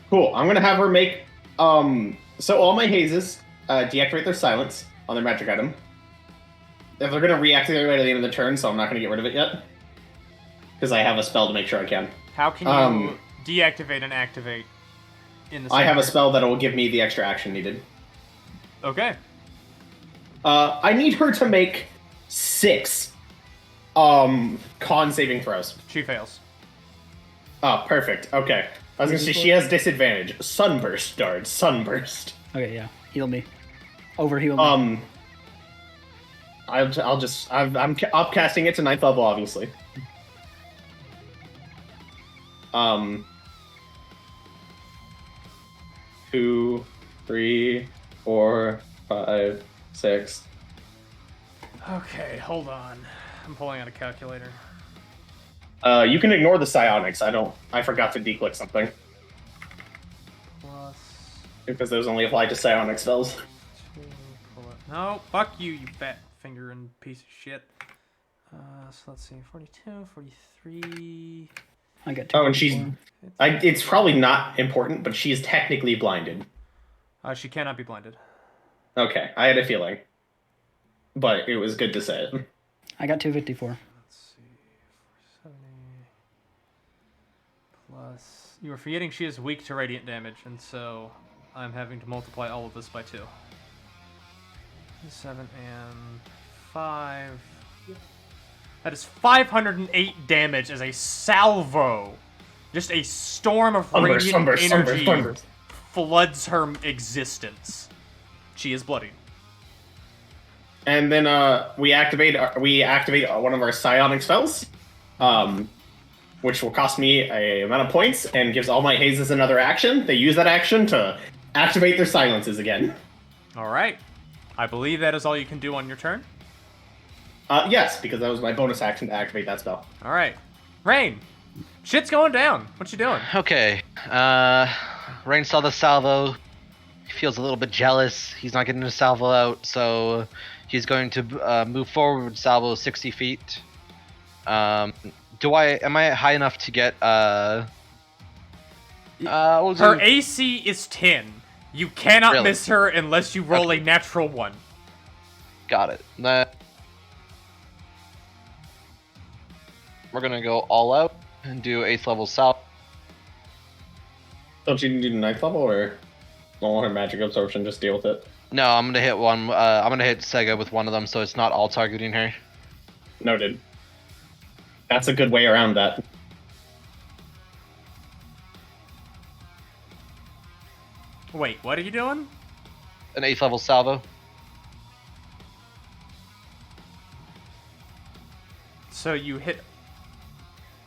Cool. I'm gonna have her make, so all my hazes, deactivate their silence on their magic item. If they're gonna reactivate it at the end of the turn, so I'm not gonna get rid of it yet. Because I have a spell to make sure I can. How can you deactivate and activate in the same I have a turn? spell that will give me the extra action needed. Okay. I need her to make 6 con saving throws. She fails. Oh, perfect. Okay. I was gonna say she has disadvantage. Sunburst, Dard. Sunburst. Okay, yeah. Heal me. Overheal. I'm upcasting it to 9th level, obviously. 2, 3, 4, 5, 6. Okay, hold on. I'm pulling out a calculator. You can ignore the psionics. I forgot to declick something. Plus Because those only apply to psionic spells. 2. No, fuck you, you fat finger and piece of shit. So let's see, 42, 43. I got 2. Oh, and it's probably not important, but she is technically blinded. She cannot be blinded. Okay, I had a feeling. But it was good to say it. I got 254. Let's see, 470. Plus, you were forgetting she is weak to radiant damage, and so I'm having to multiply all of this by 2. 7 and 5. That is 508 damage as a salvo. Just a storm of radiant energy floods her existence. She is bloodied. And then we activate one of our psionic spells, which will cost me a amount of points and gives all my hazes another action. They use that action to activate their silences again. All right. I believe that is all you can do on your turn. Yes, because that was my bonus action to activate that spell. All right. Rain, shit's going down. What you doing? Okay. Rain saw the salvo. He feels a little bit jealous. He's not getting his salvo out, so he's going to move forward with salvo 60 feet. Am I high enough to get Her AC is 10. You cannot Really? miss her unless you roll a natural 1. Got it. We're gonna go all out and do 8th level salvo. Don't you do 9th level, or don't want her magic absorption, just deal with it? No, I'm gonna hit one. I'm gonna hit Sega with one of them, so it's not all targeting her. Noted. That's a good way around that. Wait, what are you doing? An 8th level salvo. So you hit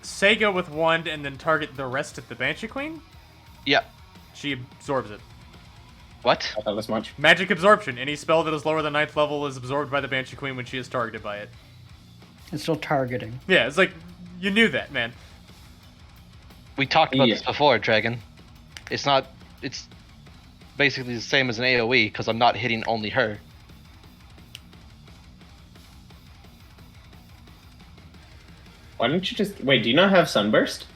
Sega with 1 and then target the rest of the Banshee Queen? Yeah. She absorbs it. What? I thought as much. Magic absorption. Any spell that is lower than 9th level is absorbed by the Banshee Queen when she is targeted by it. It's still targeting. Yeah, it's like, you knew that, man. We talked about this before, Dragon. It's basically the same as an AoE, because I'm not hitting only her. Why don't you just... Wait, do you not have Sunburst?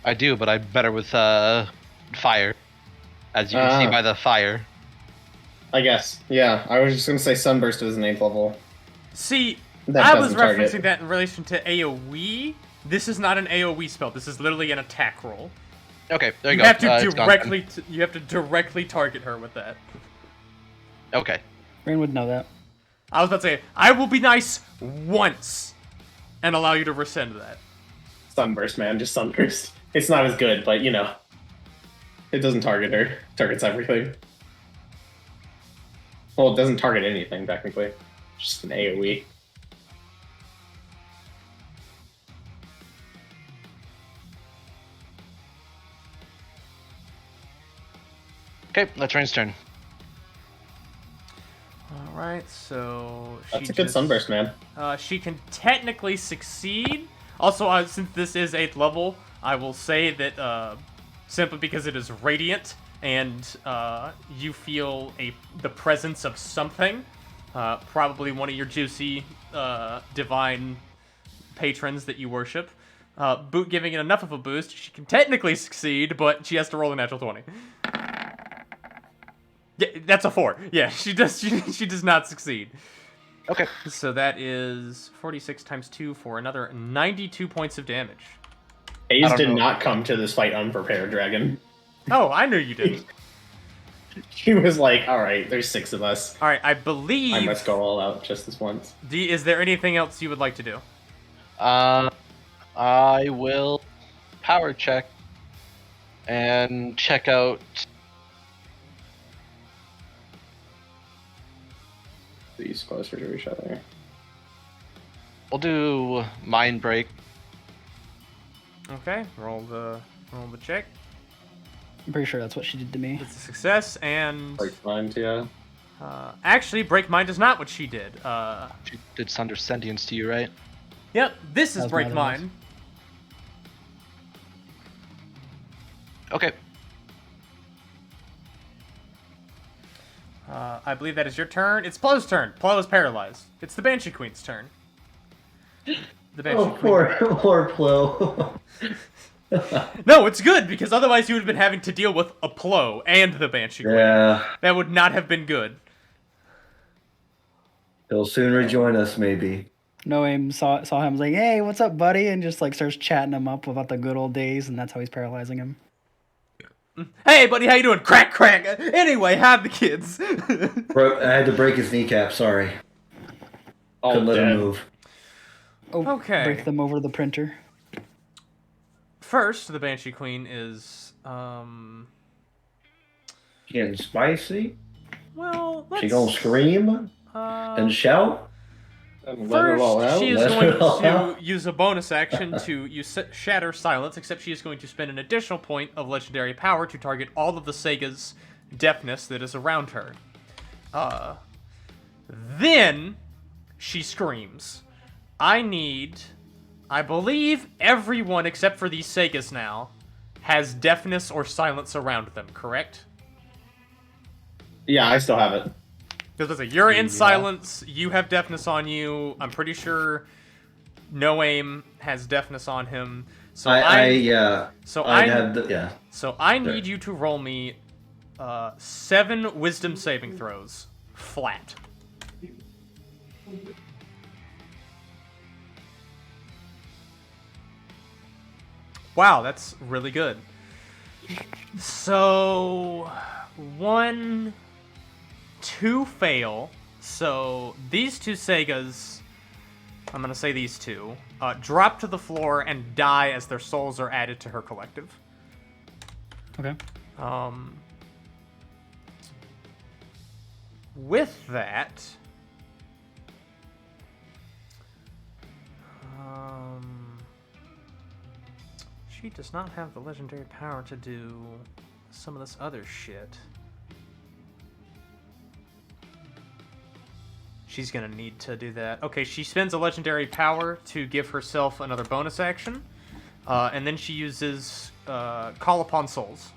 I do, but I'm better with fire. As you can see by the fire. I guess. Yeah, I was just going to say Sunburst was an 8th level. See, That I was doesn't target. referencing that in relation to AoE. This is not an AoE spell. This is literally an attack roll. Okay, there you You go. have to It's gone. you have to directly target her with that. Okay. Rain would know that. I was about to say, I will be nice once and allow you to rescind that. Sunburst, man, just Sunburst. It's not as good, but you know. It doesn't target her. It targets everything. Well, it doesn't target anything, technically. Just an AoE. Okay, that's Rain's turn. Alright, so That's a good Sunburst, man. She can technically succeed. Also, since this is 8th level, I will say that simply because it is radiant and you feel the presence of something, probably one of your juicy divine patrons that you worship, giving it enough of a boost, she can technically succeed, but she has to roll a natural 20. Yeah, that's a 4. Yeah, she does not succeed. Okay. So that is 46 times 2 for another 92 points of damage. Hayes did not come to this fight unprepared, Dragon. Oh, I knew you didn't. He was like, alright, there's 6 of us. Alright, I believe... I must go all out just this once. Is there anything else you would like to do? I will power check and check out these closer to each other. We'll do Mind Break. Okay, roll the check. I'm pretty sure that's what she did to me. It's a success, and Break mind, yeah. actually, Break Mind is not what she did. She did Sunder Sentience to you, right? Yep, this is That was Break my other Mind. Okay. I believe that is your turn. It's Plo's turn. Plo is paralyzed. It's the Banshee Queen's turn. The Banshee Queen. Poor Plo. No, it's good, because otherwise you would have been having to deal with a Plo and the Banshee Queen. Yeah. That would not have been good. He'll soon rejoin us, maybe. Noam saw him, was like, "Hey, what's up, buddy?" And just like starts chatting him up about the good old days, and that's how he's paralyzing him. Hey, buddy, how you doing? Crack, crack. Anyway, have the kids. Bro, I had to break his kneecap, sorry. All Couldn't let him dead. move. Oh, Okay. break them over the printer. First, the Banshee Queen is, Getting spicy? well, let's... She gonna scream and shout? And let it all First, out. she is Let going it all to out. use a bonus action to use Shatter Silence, except she is going to spend an additional point of legendary power to target all of the Sega's deafness that is around her. Then she screams. I believe everyone except for these Segas now has deafness or silence around them, correct? Yeah, I still have it. Because you're in silence, you have deafness on you. I'm pretty sure No Aim has deafness on him. So Yeah. So I'd I have the, yeah. so I need you to roll me 7 wisdom saving throws flat. Wow, that's really good. So 1, 2 fail. So these 2 Segas, I'm gonna say these 2, drop to the floor and die as their souls are added to her collective. Okay. With that, she does not have the legendary power to do some of this other shit. She's gonna need to do that. Okay, she spends a legendary power to give herself another bonus action, and then she uses Call Upon Souls.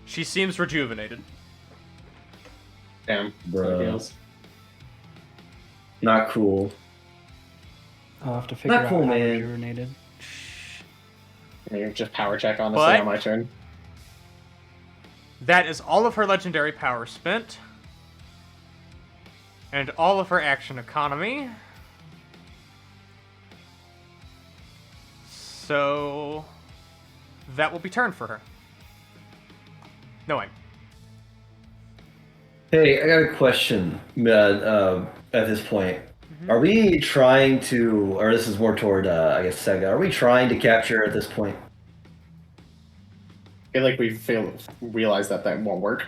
She seems rejuvenated. Damn. Bruh. Not cool. I'll have to figure out cool, how man. rejuvenated. Just power check, honestly, But- on my turn. That is all of her legendary power spent. And all of her action economy. So that will be turn for her. No aim. Hey, I got a question at this point. Are we trying to, or this is more toward, I guess, Sega, are we trying to capture her at this point? I feel like we realized that won't work.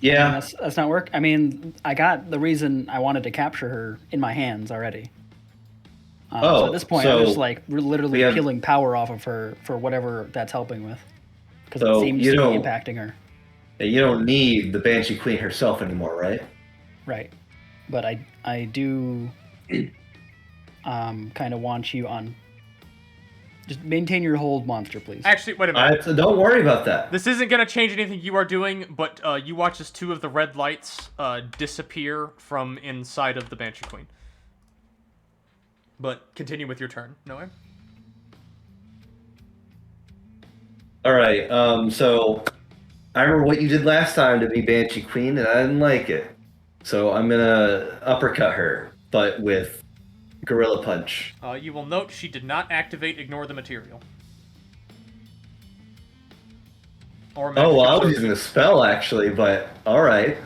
Yeah. That's not work. I mean, I got the reason I wanted to capture her in my hands already. So at this point, I'm just like literally peeling power off of her for whatever that's helping with, because it seems to be impacting her. You don't need the Banshee Queen herself anymore, right? Right, but I do kind of want you on. Just maintain your hold, monster, please. Actually, wait a minute. Don't worry about that. This isn't going to change anything you are doing, but you watch as 2 of the red lights disappear from inside of the Banshee Queen. But continue with your turn, Noah. All right. So I remember what you did last time to be Banshee Queen, and I didn't like it. So I'm gonna uppercut her, but with Gorilla Punch. You will note she did not activate Ignore the Material. Or Magic Oh, well, I was Absorption. using a spell actually, but all right.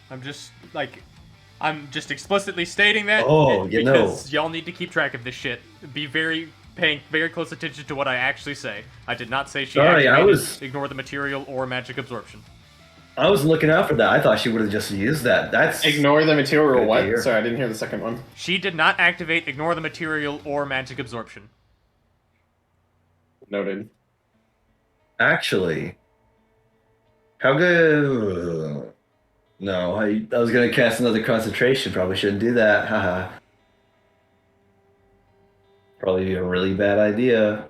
I'm just explicitly stating that you know. because y'all need to keep track of this shit. Be paying very close attention to what I actually say. I did not say she Sorry, activated I was- Ignore the Material or Magic Absorption. I was looking out for that. I thought she would have just used that. That's Ignore the material or Good to what? hear. Sorry, I didn't hear the second one. She did not activate Ignore the Material or Magic Absorption. Noted. actually. How good? No, I was gonna cast another concentration. Probably shouldn't do that. Haha. Probably a really bad idea.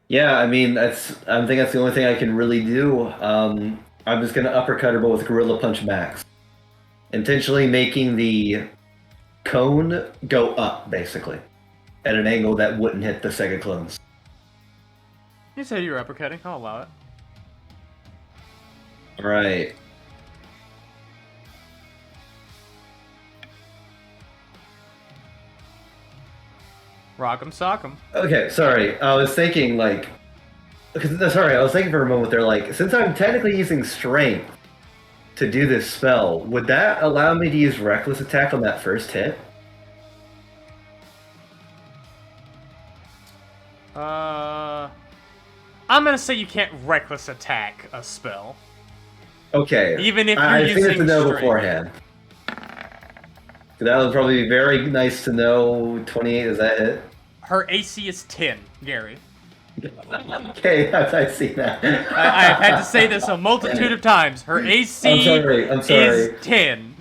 Yeah, I mean I think that's the only thing I can really do. I'm just gonna uppercut her but with Gorilla Punch Max, intentionally making the cone go up basically at an angle that wouldn't hit the Sega clones. You said you were uppercutting. I'll allow it. All right. Rock'em sock'em. Okay, sorry. I was thinking like, sorry, I was thinking for a moment there. Like, since I'm technically using strength to do this spell, would that allow me to use reckless attack on that first hit? I'm gonna say you can't reckless attack a spell. Okay. Even if you're I think it's using to know strength. beforehand. That would probably be very nice to know. 28, does that hit? Her AC is 10, Gary. Okay, I see that. I've had to say this a multitude of times. Her AC I'm sorry. is 10.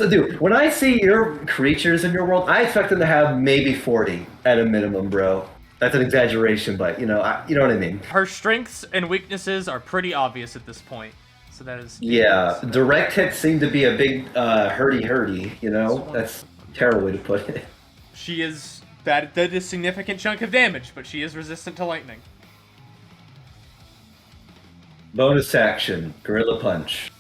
Dude, when I see your creatures in your world, I expect them to have maybe 40 at a minimum, bro. That's an exaggeration, but you know what I mean. Her strengths and weaknesses are pretty obvious at this point. So that is... Yeah, direct hits seem to be a big hurdy, you know? That's a terrible way to put it. She is... That is a significant chunk of damage, but she is resistant to lightning. Bonus action, Gorilla Punch.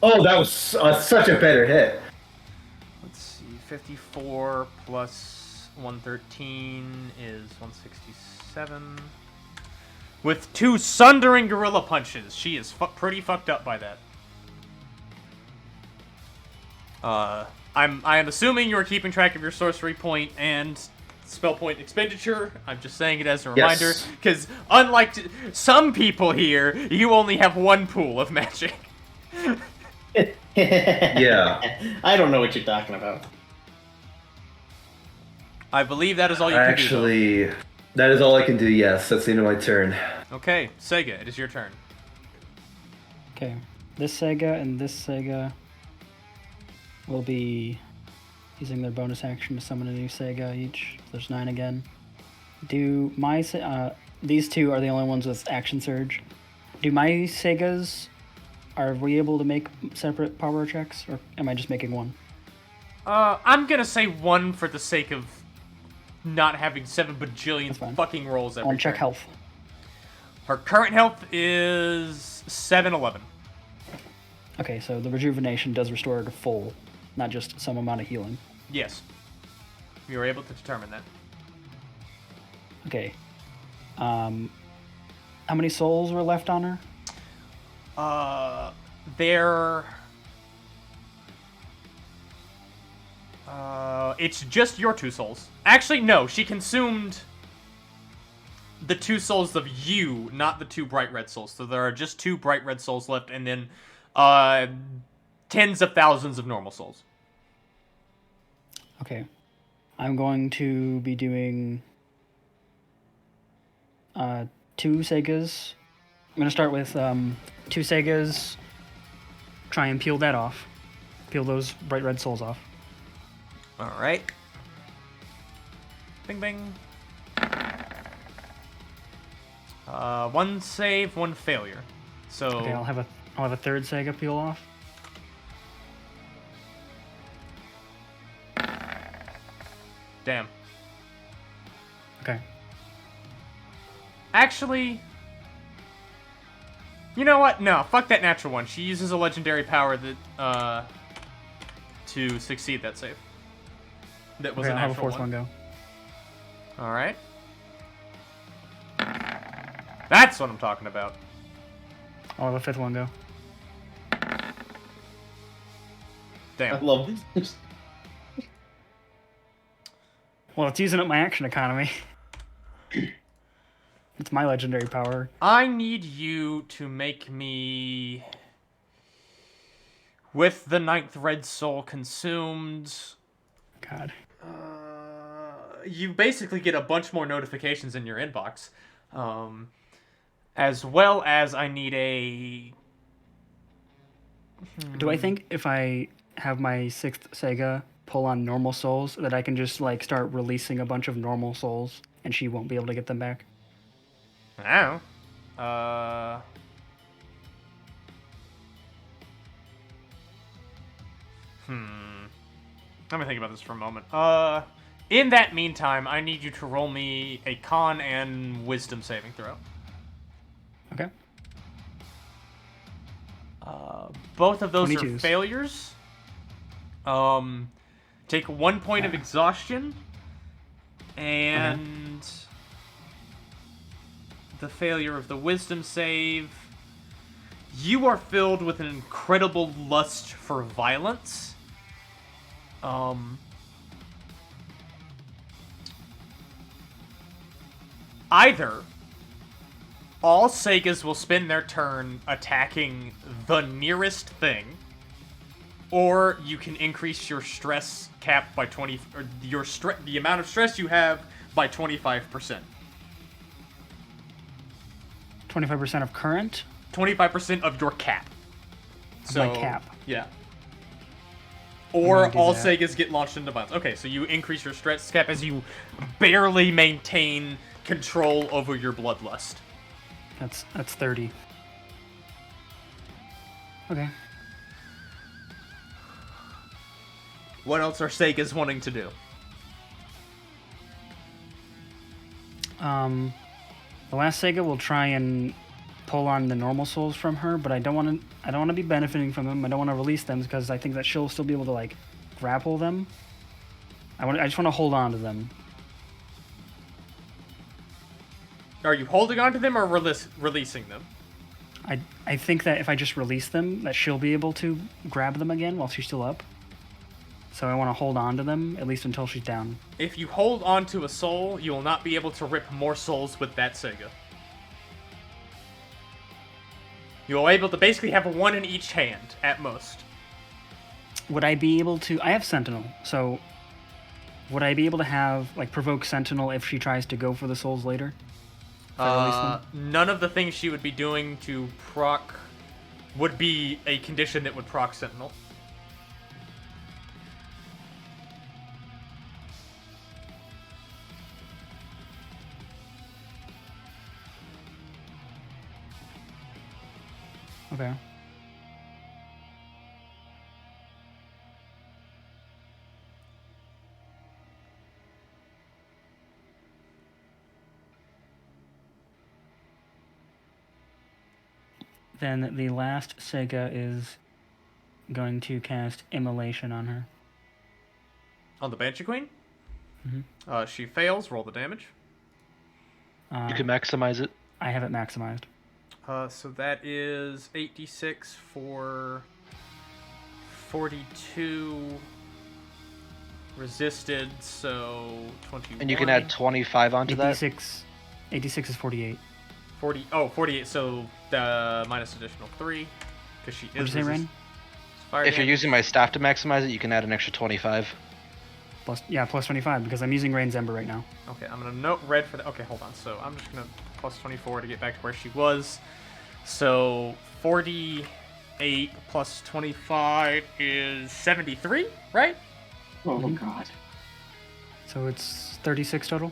Oh, that was such a better hit. Let's see, 54 plus 113 is 167. With 2 sundering gorilla punches, she is pretty fucked up by that. I am assuming you are keeping track of your sorcery point and spell point expenditure. I'm just saying it as a reminder, because unlike some people here, you only have 1 pool of magic. Yeah. I don't know what you're talking about. I believe that is all you can do. Actually, that is all I can do, yes. That's the end of my turn. Okay, Sega, it is your turn. Okay, this Sega and this Sega will be using their bonus action to summon a new Sega each. There's 9 again. Do my these 2 are the only ones with action surge. Do my Segas, are we able to make separate power checks, or am I just making 1? I'm gonna say 1 for the sake of not having 7 bajillion That's fine. fucking rolls every I'll check turn. health. Her current health is 711. Okay, so the rejuvenation does restore her to full, not just some amount of healing. Yes. You were able to determine that. Okay. How many souls were left on her? It's just your 2 souls. Actually, no, she consumed the 2 souls of you, not the 2 bright red souls. So there are just 2 bright red souls left, and then, tens of thousands of normal souls. Okay. I'm going to be doing 2 Segas. I'm going to start with 2 Segas. Try and peel that off. Peel those bright red souls off. Alright. Bing bing. 1 save, 1 failure. So Okay, I'll have a 3rd Sega peel off. damn. Okay. Actually, you know what? No, fuck that natural 1. She uses a legendary power that to succeed that save. That was Okay, a I'll have a natural 4th one go. All right. That's what I'm talking about. I'll have a 5th one go. I Damn. love this. Well, it's using up my action economy. It's my legendary power. I need you to make me... With the 9th red soul consumed... God. You basically get a bunch more notifications in your inbox. As well as I need a... Do I think if I have my 6th Sega pull on normal souls, that I can just, like, start releasing a bunch of normal souls, and she won't be able to get them back? I don't Let me think about this for a moment. In that meantime, I need you to roll me a con and wisdom saving throw. Okay. Both of those 22s. are failures. Take 1 point of exhaustion. And the failure of the wisdom save. You are filled with an incredible lust for violence. Either all Segas will spend their turn attacking the nearest thing, or you can increase your stress cap by 20, or the amount of stress you have by 25%. 25% of current? 25% of your cap. My cap. Yeah. Or gonna do all that. Segas get launched into violence. Okay, so you increase your stress cap as you barely maintain control over your bloodlust. That's 30. Okay. What else are Segas wanting to do? The last Sega will try and pull on the normal souls from her, but I don't want to be benefiting from them. I don't want to release them because I think that she'll still be able to, like, grapple them. I just want to hold on to them. Are you holding on to them or releasing them? I think that if I just release them, that she'll be able to grab them again while she's still up. So I want to hold on to them, at least until she's down. If you hold on to a soul, you will not be able to rip more souls with that Sega. You'll be able to basically have one in each hand, at most. Would I be able to... I have Sentinel, so... Would I be able to have, like, provoke Sentinel if she tries to go for the souls later? If I release them? None of the things she would be doing to proc would be a condition that would proc Sentinel. Okay. Then the last Sega is going to cast Immolation on her. On the Banshee Queen? Mm-hmm. She fails, roll the damage. You can maximize it. I have it maximized. So that is 8d6 for 42 resisted, so 21. And you can add 25 onto that. 86 is 48. 48, so minus additional 3, because she is What'd you say, Rain? If you're using my staff to maximize it, you can add an extra 25. Plus 25, because I'm using Rain's Ember right now. Okay, I'm going to note red for that. Okay, hold on. So I'm just going to plus 24 to get back to where she was. So 48 plus 25 is 73, right? Oh, God. So it's 36 total?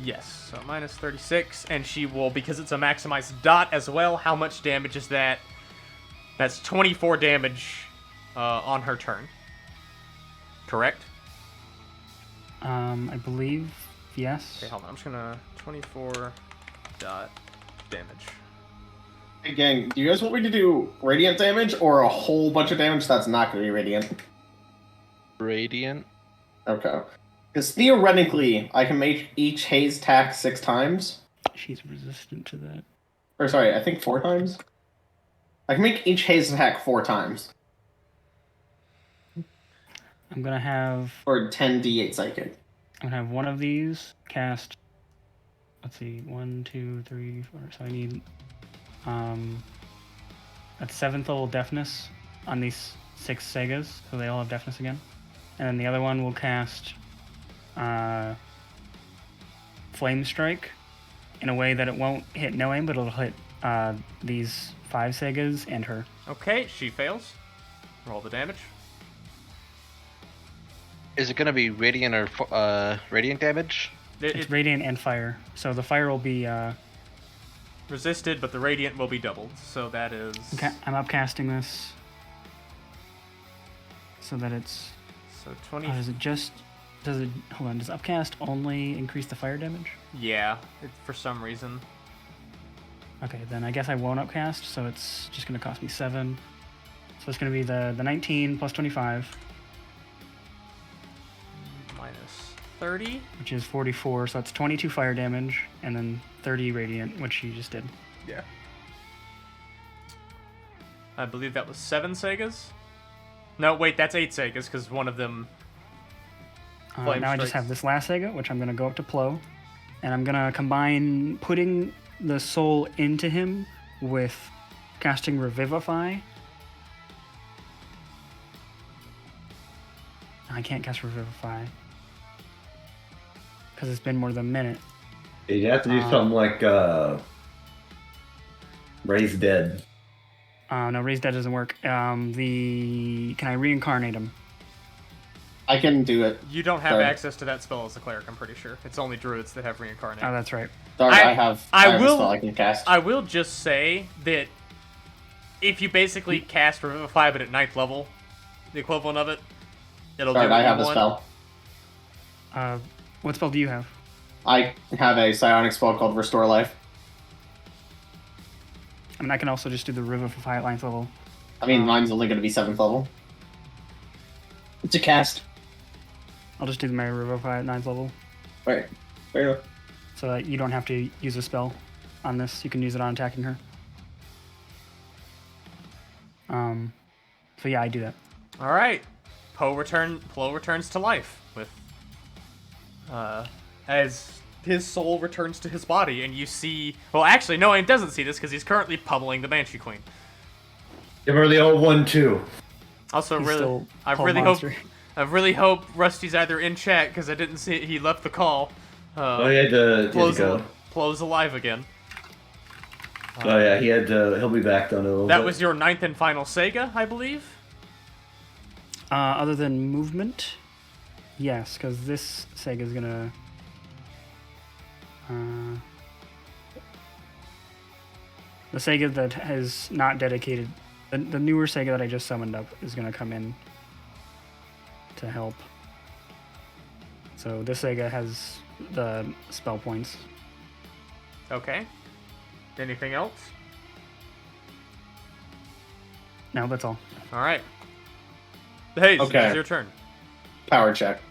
Yes, so minus 36, and she will, because it's a maximized dot as well, how much damage is that? That's 24 damage on her turn. Correct? I believe, yes. Okay, hold on. I'm just gonna 24 dot damage. Hey, gang, do you guys want me to do radiant damage or a whole bunch of damage that's not going to be radiant? Radiant. Okay. Because theoretically, I can make each haze attack 6 times. She's resistant to that. Or sorry, I think 4 times. I can make each haze attack 4 times. I'm going to have... Or 10d8 psychic. I'm going to have one of these cast let's see, 1, 2, 3, 4. So I need that's 7th level deafness on these 6 Segas, so they all have deafness again. And then the other one will cast Flame Strike in a way that it won't hit no aim, but it'll hit these 5 Segas and her. Okay, she fails. Roll the damage. Is it gonna be radiant or radiant damage? It's radiant and fire, so the fire will be resisted, but the radiant will be doubled. So that is. Okay, I'm upcasting this so that it's. So 20. Does it? Hold on. Does upcast only increase the fire damage? Yeah, for some reason. Okay, then I guess I won't upcast, so it's just gonna cost me 7. So it's gonna be the 19 plus 25, Minus 30. which is 44. So that's 22 fire damage, and then 30 radiant, which you just did. Yeah. I believe that was 7 Segas. No, wait, that's 8 Segas because one of them. Flame Now I just strikes. have this last Sega, which I'm gonna go up to Plo, and I'm gonna combine putting the soul into him with casting Revivify. I can't cast Revivify because it's been more than a minute. You have to do something like Raise Dead. No, Raise Dead doesn't work. Can I reincarnate him? I can do it. You don't have Sorry. access to that spell as a cleric, I'm pretty sure. It's only druids that have reincarnate. Oh, that's right. Sorry, I I have a will- spell I can cast. I will just say that if you basically cast Revivify but at 9th level, the equivalent of it, it'll Sorry, do I what you have a want. spell. What spell do you have? I have a psionic spell called Restore Life. I mean, I can also just do the Revivify at 9th level. I mean, mine's only going to be 7th level. It's a cast. I'll just do my Revivify at 9th level, Right. There you go. so that you don't have to use a spell on this. You can use it on attacking her. So yeah, I do that. All right, Plo returns to life with, as his soul returns to his body, and you see. Well, actually, no, he doesn't see this because he's currently pummeling the Banshee Queen. Give her the old one too. Also, He's really, still I Paul really Monster. hope Rusty's either in chat because I didn't see he left the call. Oh, he had to go. Plo's alive again. Oh yeah, he'll be back though in a little That bit. was your 9th and final Sega, I believe. Other than movement, yes, because this Sega's gonna. The Sega that has not dedicated, the newer Sega that I just summoned up is gonna come in to help. So this Sega has the spell points. Okay. Anything else? No, that's all. All right. Hey, Okay. it's your turn. Power check.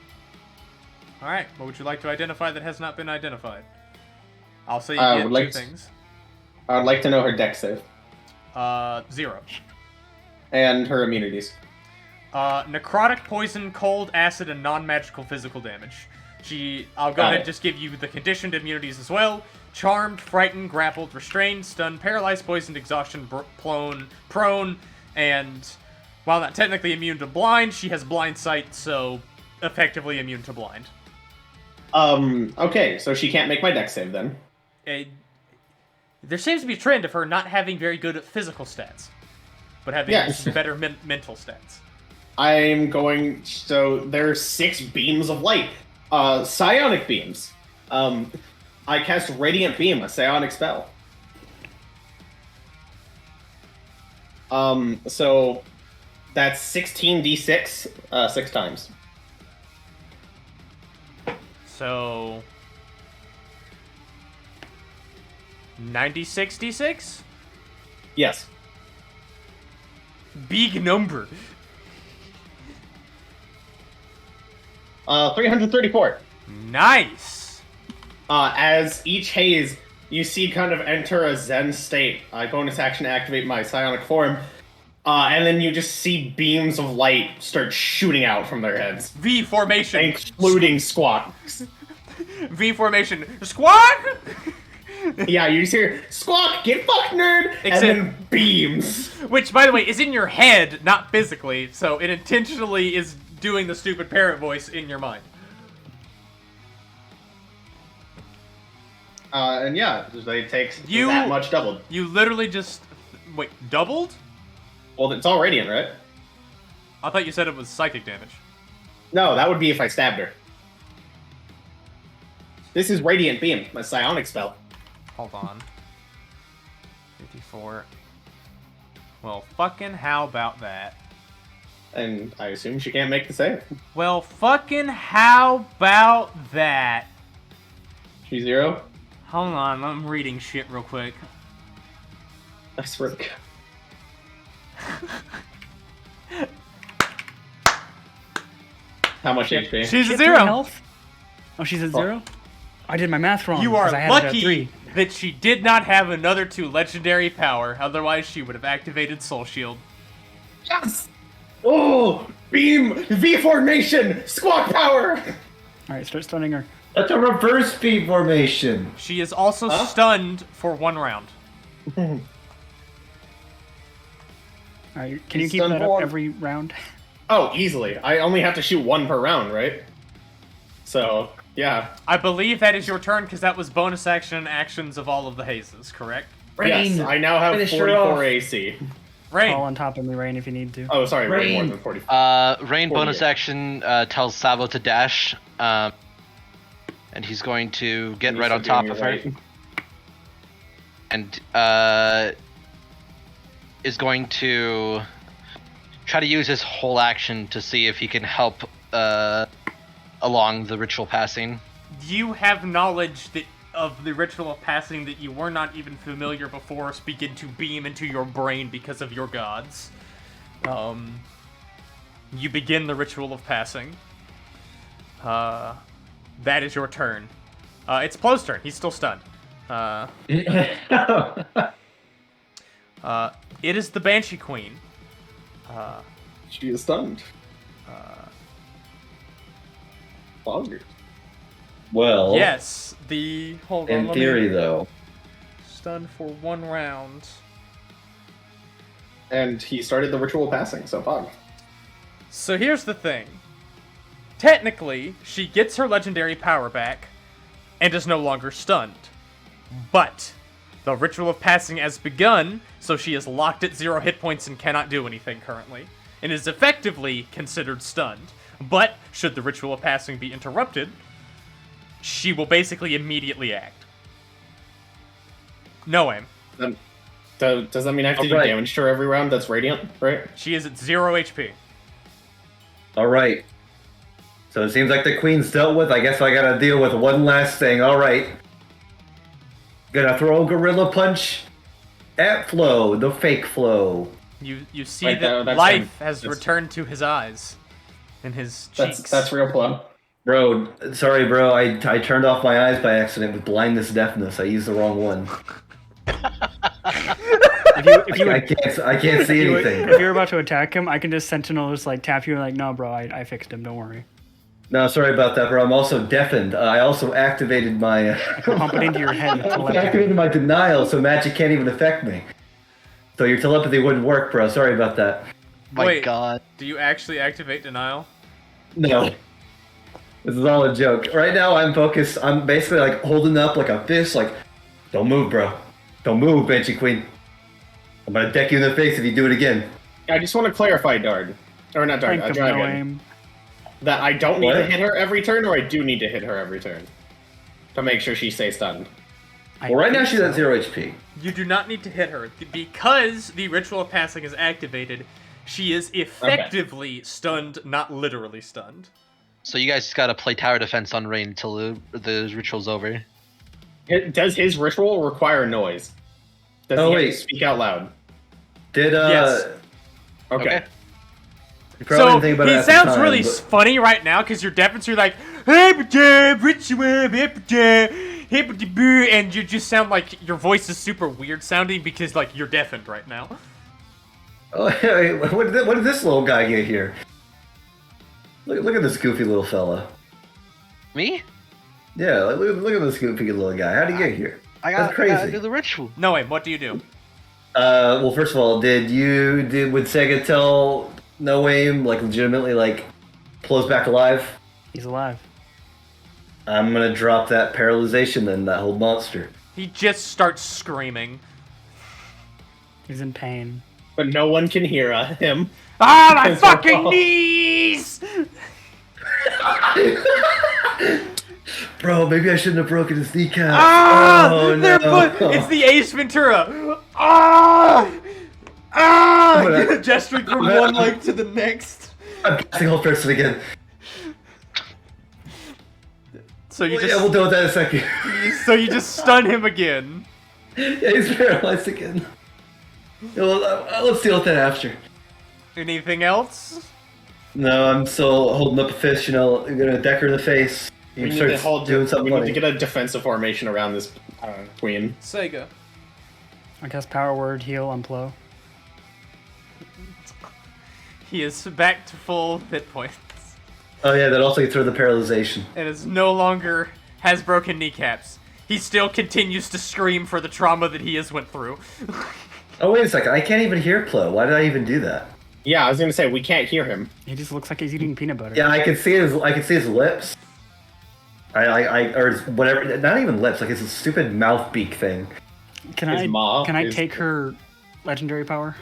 All right. What would you like to identify that has not been identified? I'll say you I get would two like to- things. I would like to know her dex save 0. and her immunities. Necrotic, poison, cold, acid, and non-magical physical damage. I'll go Got ahead it. and just give you the conditioned immunities as well. Charmed, frightened, grappled, restrained, stunned, paralyzed, poisoned, exhaustion, prone, and while not technically immune to blind, she has blind sight, so effectively immune to blind. Okay, so she can't make my dex save then. There seems to be a trend of her not having very good physical stats, but having Yes. better mental stats. I'm going. So there's 6 beams of light. Psionic beams. I cast Radiant Beam, a psionic spell. So that's 16d6, 6 times. So 96d6? Yes. Big number. 334. Nice. As each haze, you see kind of enter a Zen state. I bonus action to activate my psionic form. And then you just see beams of light start shooting out from their heads, V formation. including squawks. V formation. Squawk! Yeah, you just hear squawk, get fucked, nerd, and then beams. Which, by the way, is in your head, not physically, so it intentionally is doing the stupid parrot voice in your mind. And yeah, it takes that much doubled. You literally just... Wait, doubled? Well, it's all radiant, right? I thought you said it was psychic damage. No, that would be if I stabbed her. This is Radiant Beam, my psionic spell. Hold on. 54. Well, fucking how about that? And I assume she can't make the save. Well, fucking how about that? She's 0? Hold on, I'm reading shit real quick. I swear to God. How much HP? She's She at had 3 0. health? Oh, she's at 0? I did my math wrong. You are 'cause I had it at lucky 3. that she did not have another 2 legendary power, otherwise she would have activated Soul Shield. Yes! Oh! Beam! V formation! Squawk power! Alright, start stunning her. That's a reverse speed formation. She is also stunned for 1 round. Alright, can you She's keep stunned that for up 1. every round? Oh, easily. I only have to shoot 1 per round, right? So, yeah. I believe that is your turn, because that was bonus action and actions of all of the hazes, correct? Yes, I now have Finish her 44 off. AC. Rain. Fall on top of me, Rain, if you need to. Oh, sorry, way more Rain. than 44. Rain bonus 48. action tells Savo to dash, and he's going to get You right on said top doing of it her, right. and is going to try to use his whole action to see if he can help along the ritual passing. You have knowledge that of the ritual of passing that you were not even familiar before begin to beam into your brain because of your gods. You begin the ritual of passing. That is your turn. It's Plo's turn. He's still stunned. It is the Banshee Queen. She is stunned. Longer. Well, Yes, the... Hold on, in let me- theory, though. Stunned for 1 round. And he started the ritual passing, so fine. So here's the thing. Technically, she gets her legendary power back and is no longer stunned. But the ritual of passing has begun, so she is locked at 0 hit points and cannot do anything currently, and is effectively considered stunned. But should the ritual of passing be interrupted, she will basically immediately act. No aim. Does that mean I have to do Alright. damage to her every round that's radiant, right? She is at 0 HP. All right. So it seems like the queen's dealt with. I guess I gotta deal with one last thing. All right. Gonna throw a gorilla punch at Flo, the fake Flo. You see Right, that that's life him. has That's- returned to his eyes and his cheeks. That's real flow. Bro, sorry, bro. I turned off my eyes by accident with blindness deafness. I used the wrong one. If you I would, can't see anything. if you're about to attack him, I can just Sentinel just like tap you and like, no, bro, I fixed him. Don't worry. No, sorry about that, bro. I'm also deafened. I also activated my. Pump it into your head. with I telepathy. activated my denial, so magic can't even affect me. So your telepathy wouldn't work, bro. Sorry about that. My Wait. God. Do you actually activate denial? No. This is all a joke. Right now, I'm focused. I'm basically like holding up like a fist, like, don't move, bro. Don't move, Banshee Queen. I'm gonna deck you in the face if you do it again. I just want to clarify, Dard. Or not Dard, Think of Dragon. no aim. That I don't need to What? hit her every turn, or I do need to hit her every turn. To make sure she stays stunned. Well, right now think she's at so. 0 HP. You do not need to hit her. Because the ritual of passing is activated, she is effectively stunned, not literally stunned. So you guys just gotta play tower defense on Rain until the ritual's over. Does his ritual require noise? Does Oh, he have wait. to speak out loud? Did Yes. Okay. You probably So didn't think about it he at the sounds time, really but- funny right now because you're deaf and so you're like, and you just sound like your voice is super weird sounding because like you're deafened right now. Oh, hey, what did this little guy get here? Look at this goofy little fella. Me? Yeah, like, look at this goofy little guy. How'd he get here? I That's gotta crazy. do the ritual. No, wait, what do you do? Well, first of all, would Sega tell No Aim like legitimately like Plo's back alive? He's alive. I'm gonna drop that paralyzation then, that whole monster. He just starts screaming. He's in pain. But no one can hear him. Ah, my Because we're fucking all- knees! Bro, maybe I shouldn't have broken his kneecap. Ah! Oh, They're no. it's the Ace Ventura. Ah! Ah! gonna- Gesturing from one leg to the next. I'm casting Hold Person again. So you Yeah, just we'll deal with that in a second. you just stun him again. Yeah, he's paralyzed again. Well, let's deal with that after. Anything else? No, I'm still holding up a fist, you know, I'm gonna deck her in the face. We You need start to hold. doing something We need funny. to get a defensive formation around this queen. Sega. I cast Power Word Heal on Plo. He is back to full hit points Oh yeah, that also gets rid of the paralyzation. and is no longer has broken kneecaps. He still continues to scream for the trauma that he has went through. Oh wait a second, I can't even hear Plo. Why did I even do that? Yeah, I was gonna say we can't hear him. He just looks like he's eating peanut butter. Yeah, I can see his lips. Or his whatever, not even lips, like his stupid mouth beak thing. Can His maw I is- take her legendary power?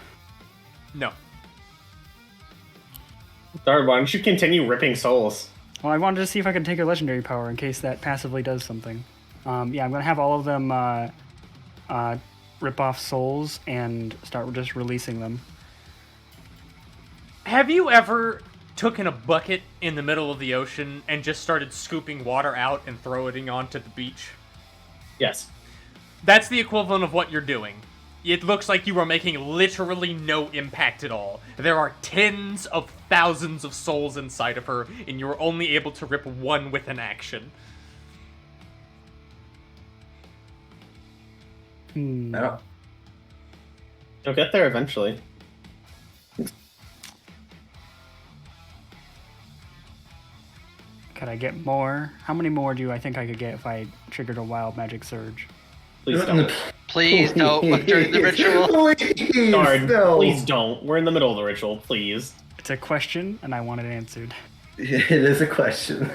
No. Third, why don't you continue ripping souls? Well, I wanted to see if I could take her legendary power in case that passively does something. Yeah, I'm gonna have all of them rip off souls and start just releasing them. Have you ever taken a bucket in the middle of the ocean and just started scooping water out and throwing it onto the beach? Yes. That's the equivalent of what you're doing. It looks like you are making literally no impact at all. There are tens of thousands of souls inside of her, and you're only able to rip one with an action. Oh. You'll get there eventually. Could I get more? How many more do I think I could get if I triggered a wild magic surge? Please don't. Please don't during the ritual. Please, Darn, no. please don't. We're in the middle of the ritual, please. It's a question, and I want it answered. It is a question.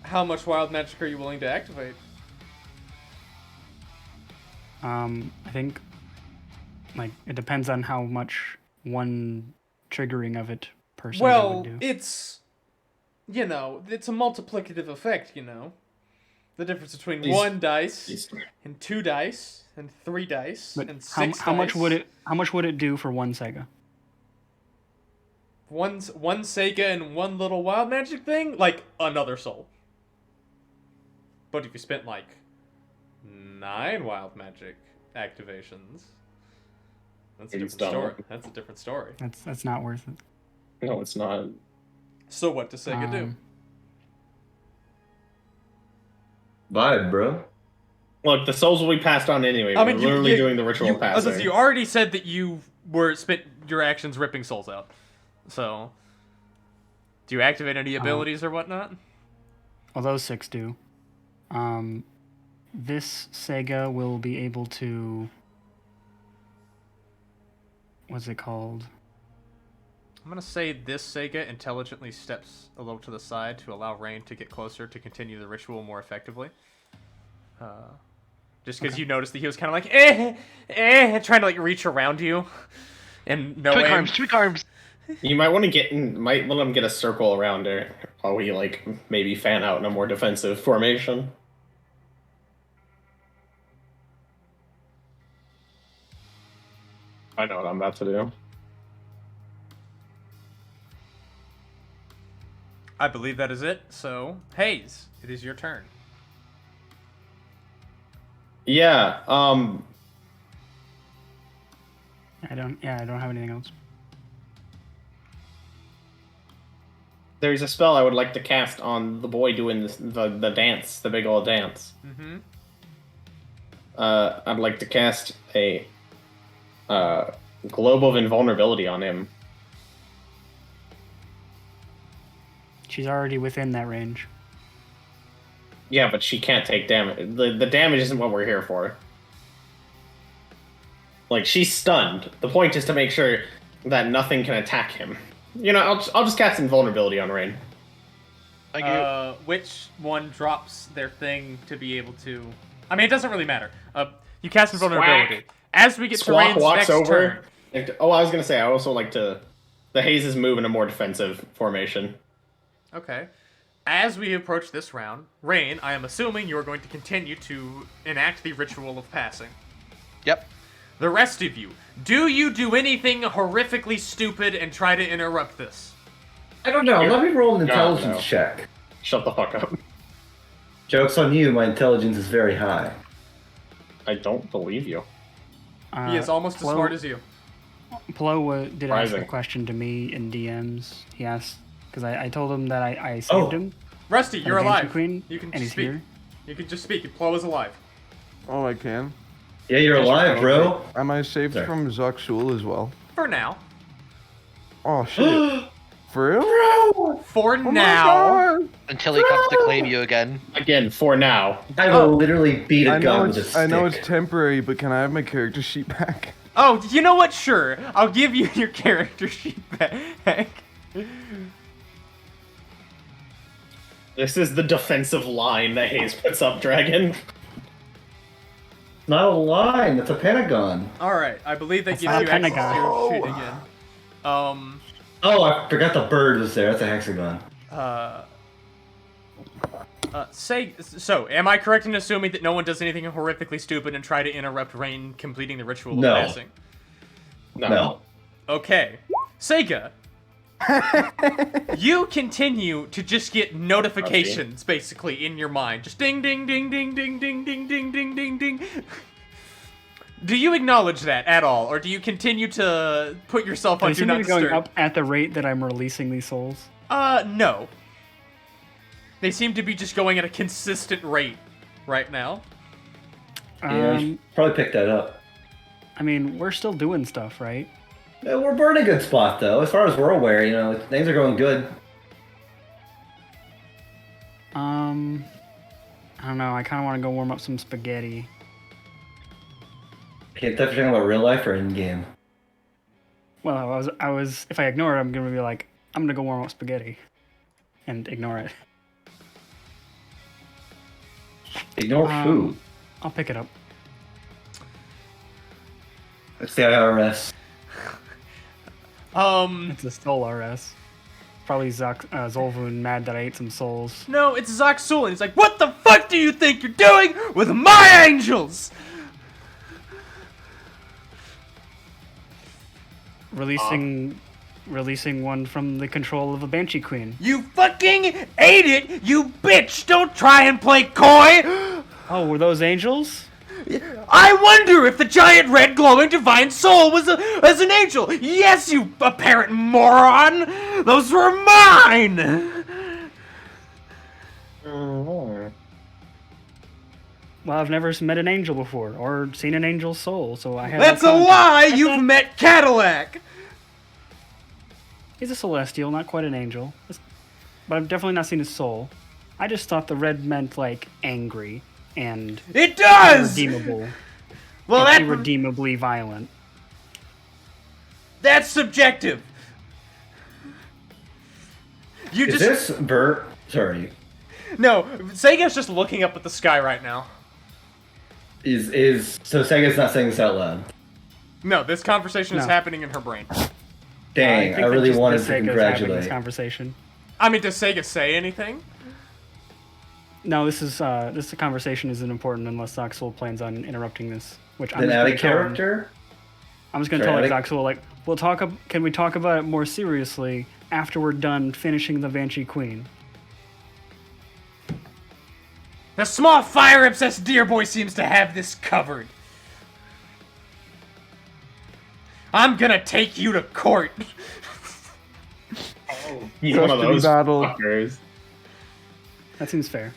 How much wild magic are you willing to activate? I think, like, it depends on how much one triggering of it per se Well, would do. it's, it's a multiplicative effect, The difference between Please- one dice Please. and 2 dice and 3 dice But and 6 how much dice. would it? How much would it do for one Sega? One Sega and one little wild magic thing? Like, another soul. But if you spent, 9 wild magic activations, that's a Please different don't. story. That's a different story. That's not worth it. No, it's not. So what does Sega do? Vibe, bro. Look, the souls will be passed on anyway. I mean, We're literally doing the ritual passing. You already said that you were spent your actions ripping souls out. So, do you activate any abilities or whatnot? Well, those 6 do. This Sega will be able to. What's it called? I'm gonna say this Sega intelligently steps a little to the side to allow Rain to get closer to continue the ritual more effectively. Just because you noticed that he was kind of like, trying to reach around you, and no Twig aim. arms, twig arms. You might want to might let him get a circle around her while we maybe fan out in a more defensive formation. I know what I'm about to do. I believe that is it. So, Hayes, it is your turn. Yeah. I don't have anything else. There's a spell I would like to cast on the boy doing the dance, the big old dance. Mm-hmm. I'd like to cast a globe of invulnerability on him. She's already within that range. Yeah, but she can't take damage. The damage isn't what we're here for. Like, she's stunned. The point is to make sure that nothing can attack him. You know, I'll just cast Invulnerability on Rain. Thank you. Which one drops their thing to be able to... I mean, it doesn't really matter. You cast Invulnerability. As we get to Squawk Rain's walks next over. turn... Oh, I was going to say, I also like to... The hazes move in a more defensive formation. Okay. As we approach this round, Rain, I am assuming you are going to continue to enact the ritual of passing. Yep. The rest of you, do you do anything horrifically stupid and try to interrupt this? I don't know. Let me roll an intelligence no. check. Shut the fuck up. Joke's on you, my intelligence is very high. I don't believe you. He is almost as smart as you. Plo did ask a Rising. question to me in DMs. He asked, because I told him that I saved him. Rusty, you're the Banshee alive. Queen, You can and just he's speak. here. You can just speak. Plo is alive. Oh, I can. Yeah, you're alive, bro. Am I saved Sorry. from Zakshul as well? For now. Oh shit. For real? For Oh my now. God. Until he comes to claim you again. Again, for now. I will literally beat a I know gun with a it's stick. I know it's temporary, but can I have my character sheet back? Oh, you know what? Sure. I'll give you your character sheet back. This is the defensive line that Hayes puts up, Dragon. Not a line, it's a pentagon. Alright, I believe that That's gives not you a access to pentagon. your sheet again. Oh, I forgot the bird was there. That's a hexagon. So, am I correct in assuming that no one does anything horrifically stupid and try to interrupt Rain completing the ritual No. of passing? No. Okay. Sega. You continue to just get notifications, basically, in your mind. Just ding, ding, ding, ding, ding, ding, ding, ding, ding, ding, ding. Do you acknowledge that at all, or do you continue to put yourself on They Do seem to Not be going Disturb? up at the rate that I'm releasing these souls. No. They seem to be just going at a consistent rate right now. Yeah, I should probably pick that up. I mean, we're still doing stuff, right? Yeah, we're in a good spot, though. As far as we're aware, you know, things are going good. I don't know. I kind of want to go warm up some spaghetti. Can't touch anything about real life or in game. Well, I was. If I ignore it, I'm gonna be like, I'm gonna go warm up spaghetti, and ignore it. Ignore food. I'll pick it up. It's the IRS. It's a Soul RS. Probably Zolvun mad that I ate some souls. No, it's Zaksul, and he's like, what the fuck do you think you're doing with my angels? Releasing one from the control of a Banshee Queen. You fucking ate it, you bitch! Don't try and play coy! Oh, were those angels? I wonder if the giant red glowing divine soul was as an angel! Yes, you apparent moron! Those were mine! Well, I've never met an angel before, or seen an angel's soul, so I have. That's no a context. lie! You've met Cadillac! He's a celestial, not quite an angel. But I've definitely not seen his soul. I just thought the red meant, like, angry and It does! irredeemable. Well, and that, irredeemably violent. that's subjective. You Is just... this Bert? Sorry. No, Sega's just looking up at the sky right now. So Sega's not saying this out loud? No, this conversation is No. happening in her brain. Dang, I think that really just wanted the to Sega's having congratulate. this conversation. I mean, does Sega say anything? No, this conversation isn't important unless Zoxul plans on interrupting this. Which I'm Then just add gonna a tell him. character? I'm just gonna Sorry, tell add a- Zoxul, like, can we talk about it more seriously after we're done finishing the Banshee Queen? The small fire-obsessed deer boy seems to have this covered. I'm gonna take you to court. He's one of Custody those battle. fuckers. That seems fair.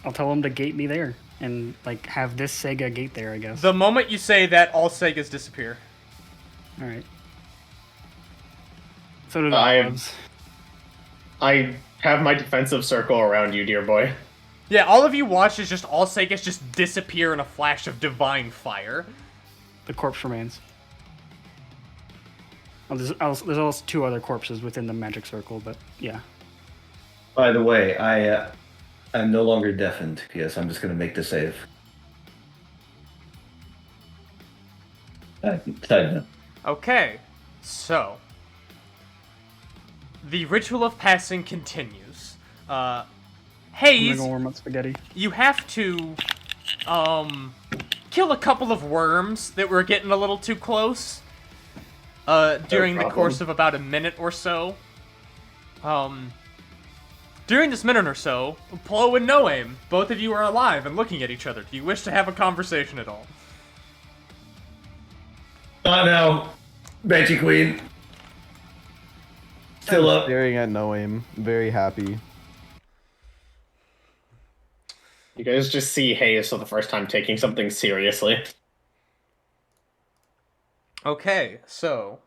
I'll tell him to gate me there. and like have this Sega gate there, I guess. The moment you say that, all Segas disappear. All right. So do the I- olives. I have my defensive circle around you, dear boy. Yeah, all of you watch as just all Segas just disappear in a flash of divine fire. The corpse remains. Oh, there's also 2 other corpses within the magic circle, but yeah. By the way, I'm no longer deafened. Yes, I'm just going to make the save. Side note. Okay, so the ritual of passing continues. I'm Haze, gonna go warm up spaghetti. you have to kill a couple of worms that were getting a little too close during the course of about a minute or so. During this minute or so, Plo and Noaim, both of you are alive and looking at each other. Do you wish to have a conversation at all? Oh no, Banshee Queen. Still up. Staring at no aim, very happy. You guys just see Hayes for the first time taking something seriously. Okay, so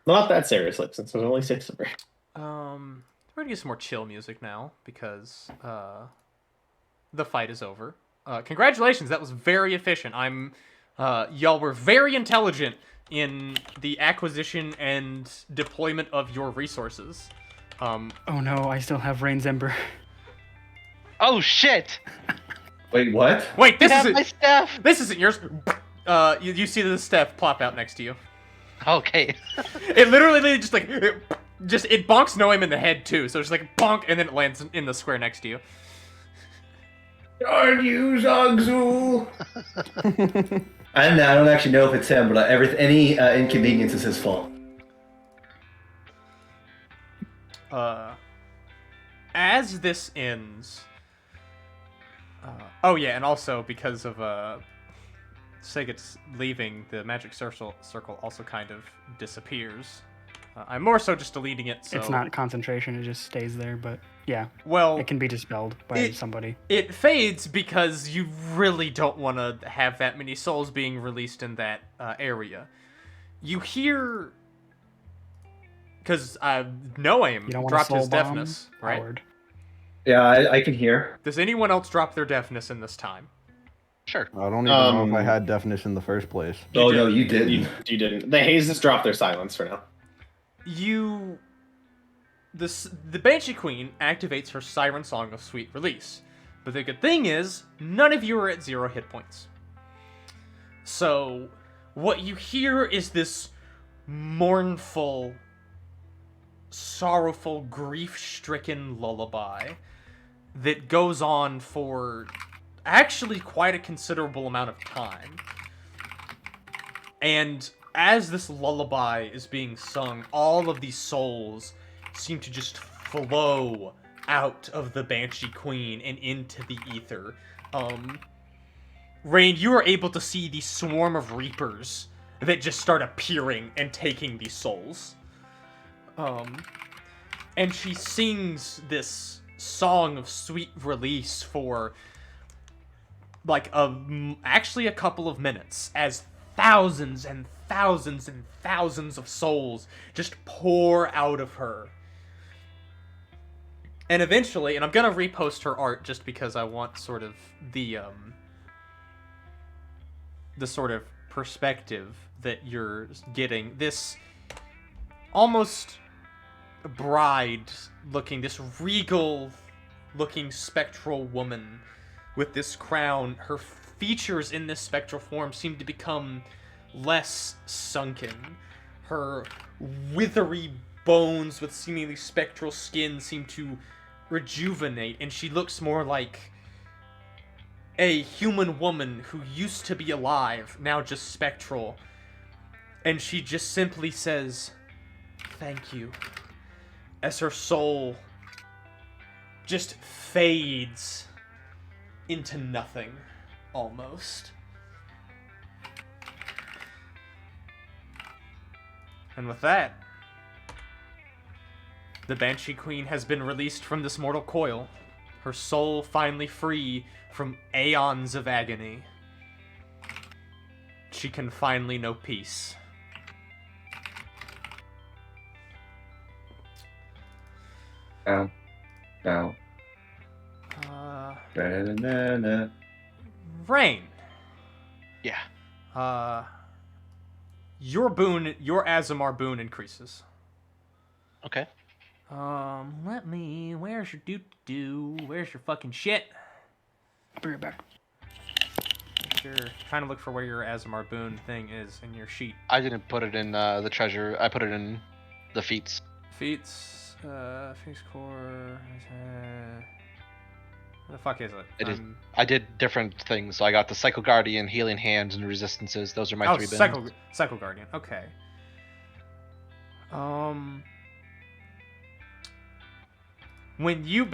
Not that seriously, since there's only 6 of her. we're gonna get some more chill music now because the fight is over. Congratulations, that was very efficient. Y'all were very intelligent in the acquisition and deployment of your resources. Oh no, I still have Rain's Ember. Oh shit! Wait, what? Wait, this Have my isn't staff. this isn't yours. You see the staff plop out next to you. Okay. It literally just like it bonks Noam in the head too. So it's like bonk, and then it lands in the square next to you. Darn you, Zogzu! I don't actually know if it's him, but any inconvenience is his fault. As this ends. Oh yeah, and also because of Sagat's leaving, the magic circle also kind of disappears. I'm more so just deleting it. So It's not concentration; it just stays there. But yeah, well. it can be dispelled by somebody. It fades because you really don't want to have that many souls being released in that area. You hear, because Noam You don't want dropped soul his bomb, deafness, right? Howard. Yeah, I can hear. Does anyone else drop their deafness in this time? Sure. I don't even know if I had definition in the first place. Oh no, you didn't. You didn't. The Hazes dropped their silence for now. The Banshee Queen activates her Siren Song of Sweet Release. But the good thing is, none of you are at 0 hit points. So, what you hear is this mournful, sorrowful, grief-stricken lullaby that goes on for actually quite a considerable amount of time. And as this lullaby is being sung, all of these souls seem to just flow out of the Banshee Queen and into the ether. Rain, you are able to see the swarm of Reapers that just start appearing and taking these souls. And she sings this song of sweet release for like actually a couple of minutes as thousands and thousands and thousands of souls just pour out of her. And eventually, and I'm gonna repost her art just because I want sort of the sort of perspective that you're getting. This almost bride looking, this regal looking spectral woman with this crown. Her features in this spectral form seem to become less sunken. Her withery bones with seemingly spectral skin seem to rejuvenate, and she looks more like a human woman who used to be alive, now just spectral. And she just simply says, "Thank you," as her soul just fades into nothing, almost. And with that, the Banshee Queen has been released from this mortal coil, her soul finally free from aeons of agony. She can finally know peace. Down. Rain. Yeah. Your Azamar boon increases. Okay. Where's your doo-doo? Where's your fucking shit? I'll be right back. You're trying to look for where your Azamar boon thing is in your sheet. I didn't put it in the treasure. I put it in the feats. Feats core. Where the fuck is it? I did different things. So I got the Cycle Guardian, Healing Hands, and Resistances. Those are my 3 bins. Cycle Guardian. Okay. When you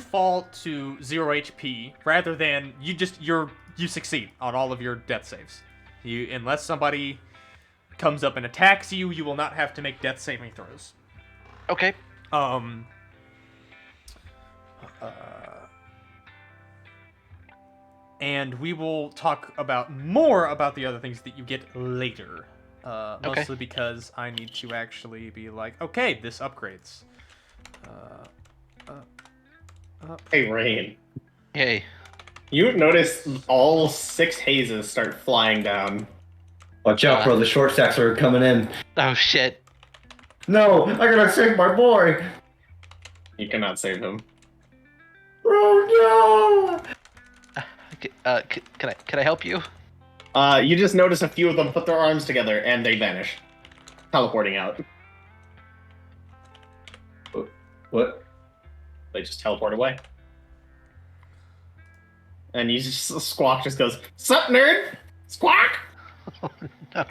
fall to 0 HP, rather than you succeed on all of your death saves. Unless somebody comes up and attacks you, you will not have to make death saving throws. Okay. And we will talk more about the other things that you get later. Mostly because I need to actually be like, okay, this upgrades. Hey, Rain. Hey. You notice all 6 hazes start flying down. Watch out, bro. The short stacks are coming in. Oh, shit. No, I gotta save my boy. You cannot save him. Oh, no. Can I help you? You just notice a few of them put their arms together and they vanish. Teleporting out. What? They just teleport away. And Squawk just goes, "Sup, nerd? Squawk!" Oh, no.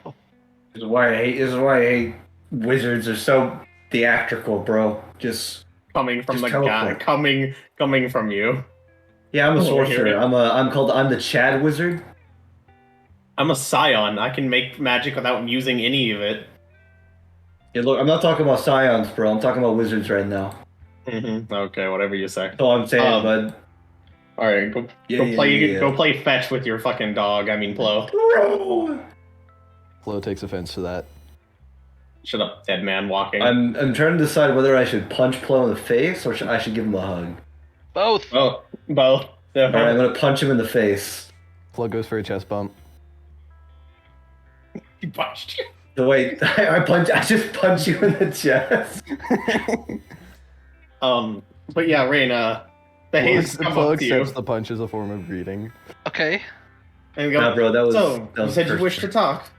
This is why I hate wizards. Are so theatrical, bro. Just coming from just the guy, coming from you. Yeah, I'm a Oh, sorcerer. here. I'm the Chad Wizard. I'm a scion. I can make magic without using any of it. Yeah, look, I'm not talking about scions, bro. I'm talking about wizards right now. Mm-hmm. Okay, whatever you say. That's all I'm saying, bud. All right, go play fetch with your fucking dog. I mean, Plo. Flo takes offense to that. Shut up, dead man walking. I'm trying to decide whether I should punch Plo in the face or I should give him a hug. Both. Oh, both. All right, I'm gonna punch him in the face. Flo goes for a chest bump. He punched you. So wait, I just punch you in the chest. But yeah, Rain, the haze come Flo up to you. accepts the punch as a form of greeting. Okay. And go, Nah, bro, that was. so, that you was said you first wish to turn. talk.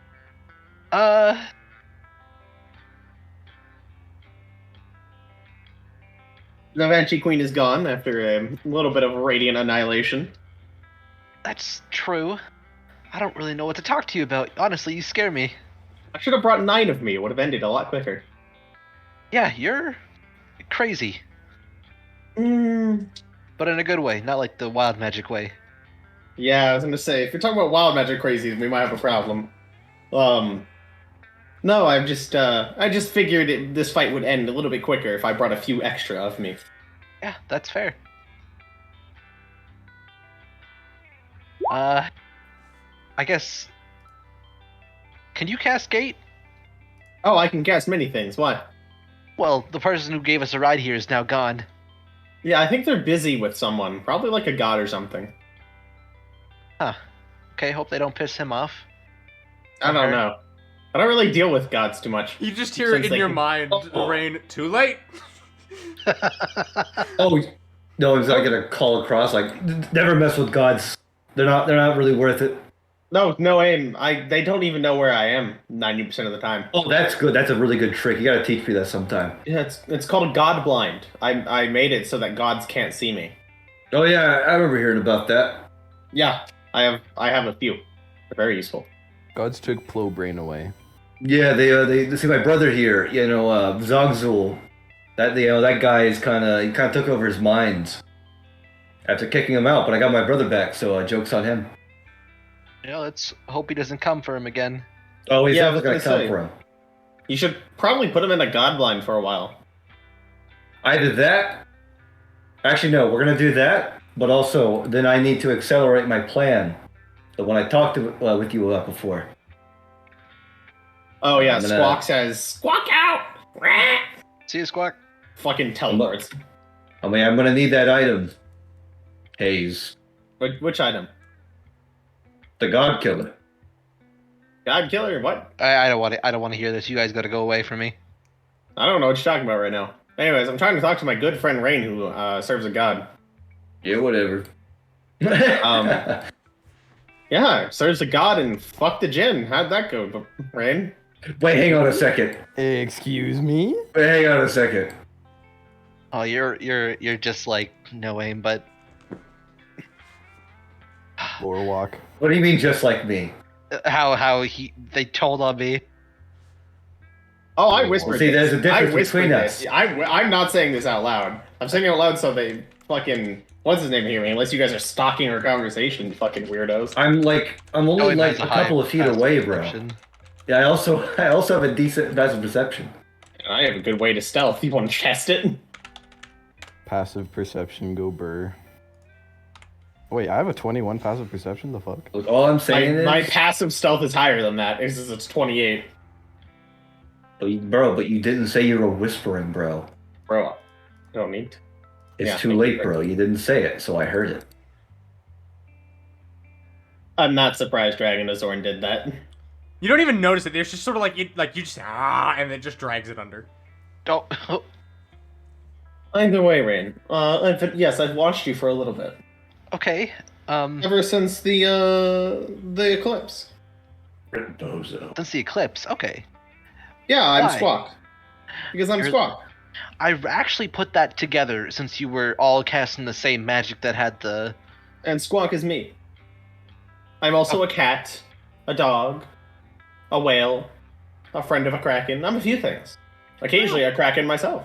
The Banshee Queen is gone after a little bit of radiant annihilation. That's true. I don't really know what to talk to you about. Honestly, you scare me. I should have brought 9 of me. It would have ended a lot quicker. Yeah, you're crazy. But in a good way, not like the wild magic way. Yeah, I was gonna say, if you're talking about wild magic crazy, we might have a problem. No, I just figured this fight would end a little bit quicker if I brought a few extra of me. Yeah, that's fair. I guess... Can you cast Gate? Oh, I can cast many things. Why? Well, the person who gave us a ride here is now gone. Yeah, I think they're busy with someone. Probably like a god or something. Huh. Okay, hope they don't piss him off. I don't know. I don't really deal with gods too much. You just hear it in your mind, Rain, too late. Oh, no, he's not gonna call across like, never mess with gods. They're not really worth it. No aim. They don't even know where I am 90% of the time. Oh, that's good. That's a really good trick. You gotta teach me that sometime. Yeah, it's called God blind. I made it so that gods can't see me. Oh yeah, I remember hearing about that. Yeah, I have a few. They're very useful. Gods took Flo brain away. Yeah, they see my brother here. You know, Zogzul. That guy is kind of took over his mind after kicking him out. But I got my brother back, so joke's on him. Yeah, let's hope he doesn't come for him again. Oh, he's Yeah, never gonna come for him. You should probably put him in a god blind for a while. Either that, Actually, no, we're gonna do that, but also then I need to accelerate my plan. The one I talked with you about before. Oh yeah, I'm gonna- Squawk says, "Squawk out!" Rah! See you, Squawk. Fucking teleports. I mean, I'm gonna need that item. Haze, Which item? the God Killer. God Killer? What? I don't want to. I don't want to hear this. You guys got to go away from me. I don't know what you're talking about right now. Anyways, I'm trying to talk to my good friend Rain, who serves a god. Yeah, whatever. Yeah, serves a god and fuck the djinn. How'd that go, Rain? Wait, hang on a second. Excuse me? Wait, hang on a second. Oh, you're just like no aim, but Floor walk. What do you mean, just like me? how they told on me. Oh, I whispered. See, there's a this. difference I whispered between this. us. I'm not saying this out loud. I'm saying it out loud so they fucking what's his name hear me. Unless you guys are stalking our conversation, you fucking weirdos. I'm only Knowing like has a high couple of feet passive away, bro. perception. Yeah, I also have a decent passive perception. I have a good way to stealth. You want to test it? Passive perception, go burr. Wait, I have a 21 passive perception? The fuck? Look, all I'm saying is, My passive stealth is higher than that. It's 28. bro, but you didn't say you were whispering, bro. Bro, I don't need to. It's Yeah, too thank late, you. bro. You didn't say it, so I heard it. I'm not surprised Dragon Azorn did that. You don't even notice it. There's just sort of like you just and it just drags it under. Don't. Either way, Rain. Yes, I've watched you for a little bit. Okay. Ever since the eclipse. Bozo. Since the eclipse. Okay. Yeah, I'm Why? Squawk. Because I'm You're- Squawk. I actually put that together since you were all casting the same magic that had the. And Squawk is me. I'm also a cat, a dog, a whale, a friend of a kraken. I'm a few things. Occasionally a kraken myself.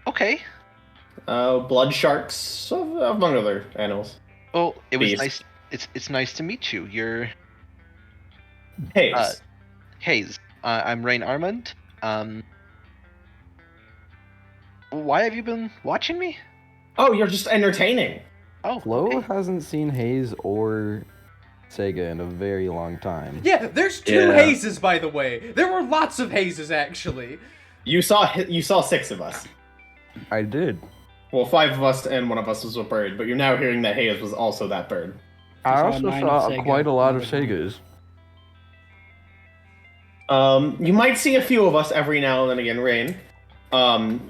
Okay. Blood sharks, among other animals. Oh, it was Beast. nice. It's nice to meet you. You're Hey, Hayes. I'm Rain Armand. Why have you been watching me? oh, you're just entertaining. Oh, Flo okay. hasn't seen Haze or Sega in a very long time. Yeah, there's two Yeah. hazes, by the way. There were lots of hazes, actually. You saw 6 of us. I did. Well, 5 of us and one of us was a bird, but you're now hearing that Hayes was also that bird. I saw also 9 of saw Sega. quite a lot of Segas. You might see a few of us every now and then again, Rain.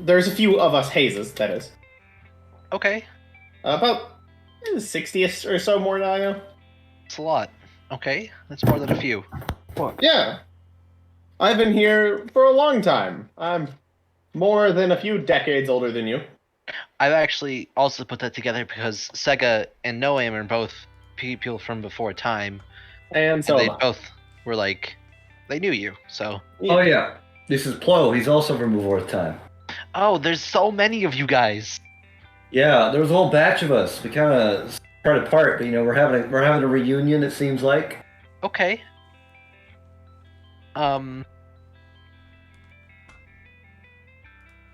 There's a few of us Hazes, that is. Okay. About 60 or so more than I know. It's a lot. Okay, that's more than a few. Yeah. I've been here for a long time. I'm more than a few decades older than you. I've actually also put that together because Sega and No Aim are both people from before time, And so and they am I. both were like, they knew you. So, Oh yeah, this is Plo. He's also from before time. oh, there's so many of you guys. Yeah, there was a whole batch of us. We kind of spread apart, but we're having a reunion. It seems like. Okay.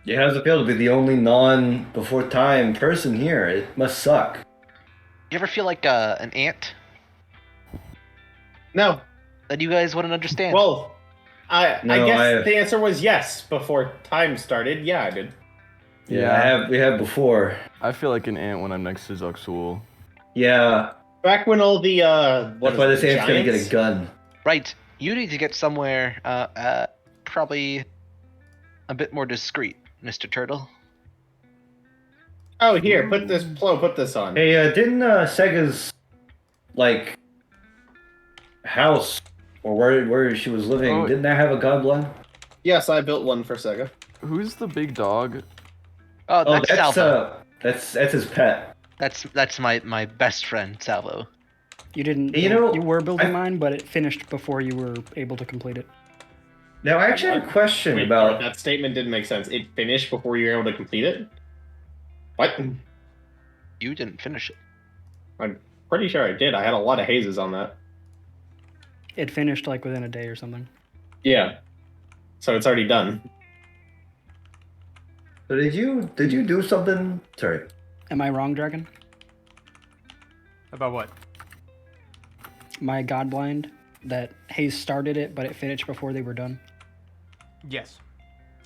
Yeah, how's it feel to be the only non-before time person here? It must suck. You ever feel like an ant No. that you guys wouldn't understand? Well, I No, guess the answer was yes before time started. Yeah, I did. Yeah, we have before. I feel like an ant when I'm next to Zuxul. Yeah, Back when all the that's why this ant's gonna get a giants- gun. right. You need to get somewhere probably a bit more discreet, Mr. Turtle. Oh, here, put this on. Hey, didn't Sega's like house or where she was living? Oh. Didn't that have a godblind? Yes, I built one for Sega. Who's the big dog? Oh, Oh, that's Salvo. that's his pet. That's my best friend, Salvo. You didn't. You know, you were building I- mine, but it finished before you were able to complete it. Now, I actually have a question Wait, about. that statement didn't make sense. It finished before you were able to complete it? What? You didn't finish it. I'm pretty sure I did. I had a lot of hazes on that. It finished like within a day or something. Yeah. So it's already done. So did you do something? Sorry. Am I wrong, Dragon? About what? My Godblind, that Hayes started it, but it finished before they were done. Yes.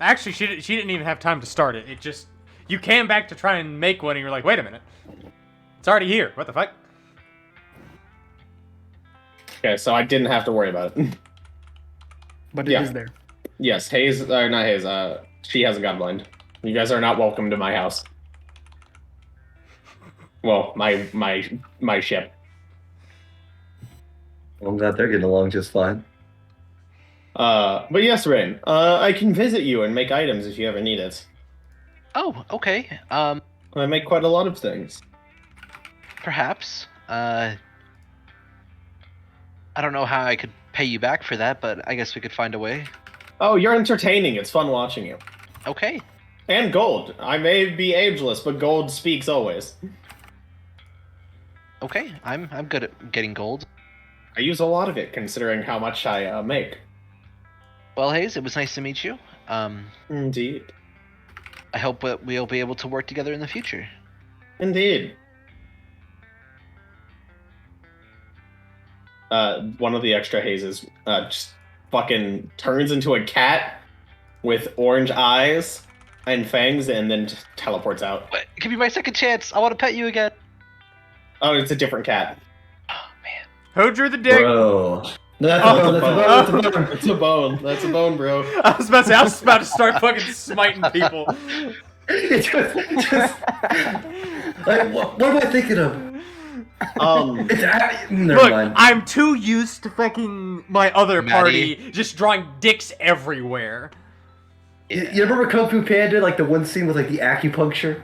Actually, she didn't even have time to start it. It just... You came back to try and make one, and you're like, wait a minute. It's already here. What the fuck? Okay, so I didn't have to worry about it. But it is there. Yes, Hayes, not Hayes, she has a godblind. You guys are not welcome to my house. Well, my ship. Well, I'm glad they're getting along just fine. But yes, Rain, I can visit you and make items if you ever need it. Oh, okay. I make quite a lot of things. Perhaps. I don't know how I could pay you back for that, but I guess we could find a way. Oh, you're entertaining. It's fun watching you. Okay. And gold. I may be ageless, but gold speaks always. Okay, I'm good at getting gold. I use a lot of it, considering how much I make. Well, Hayes, it was nice to meet you. Indeed. I hope that we'll be able to work together in the future. Indeed. One of the extra hazes just fucking turns into a cat with orange eyes and fangs and then just teleports out. What? Give me my second chance. I want to pet you again. Oh, it's a different cat. Oh, man. Who drew the dick? Bro. That's a bone. It's a bone. That's a bone, bro. I was about to start fucking smiting people. It's just like, what am I thinking of? Never Look, mind. I'm too used to fucking my other Maddie. party just drawing dicks everywhere. You remember Kung Fu Panda, like the one scene with like the acupuncture?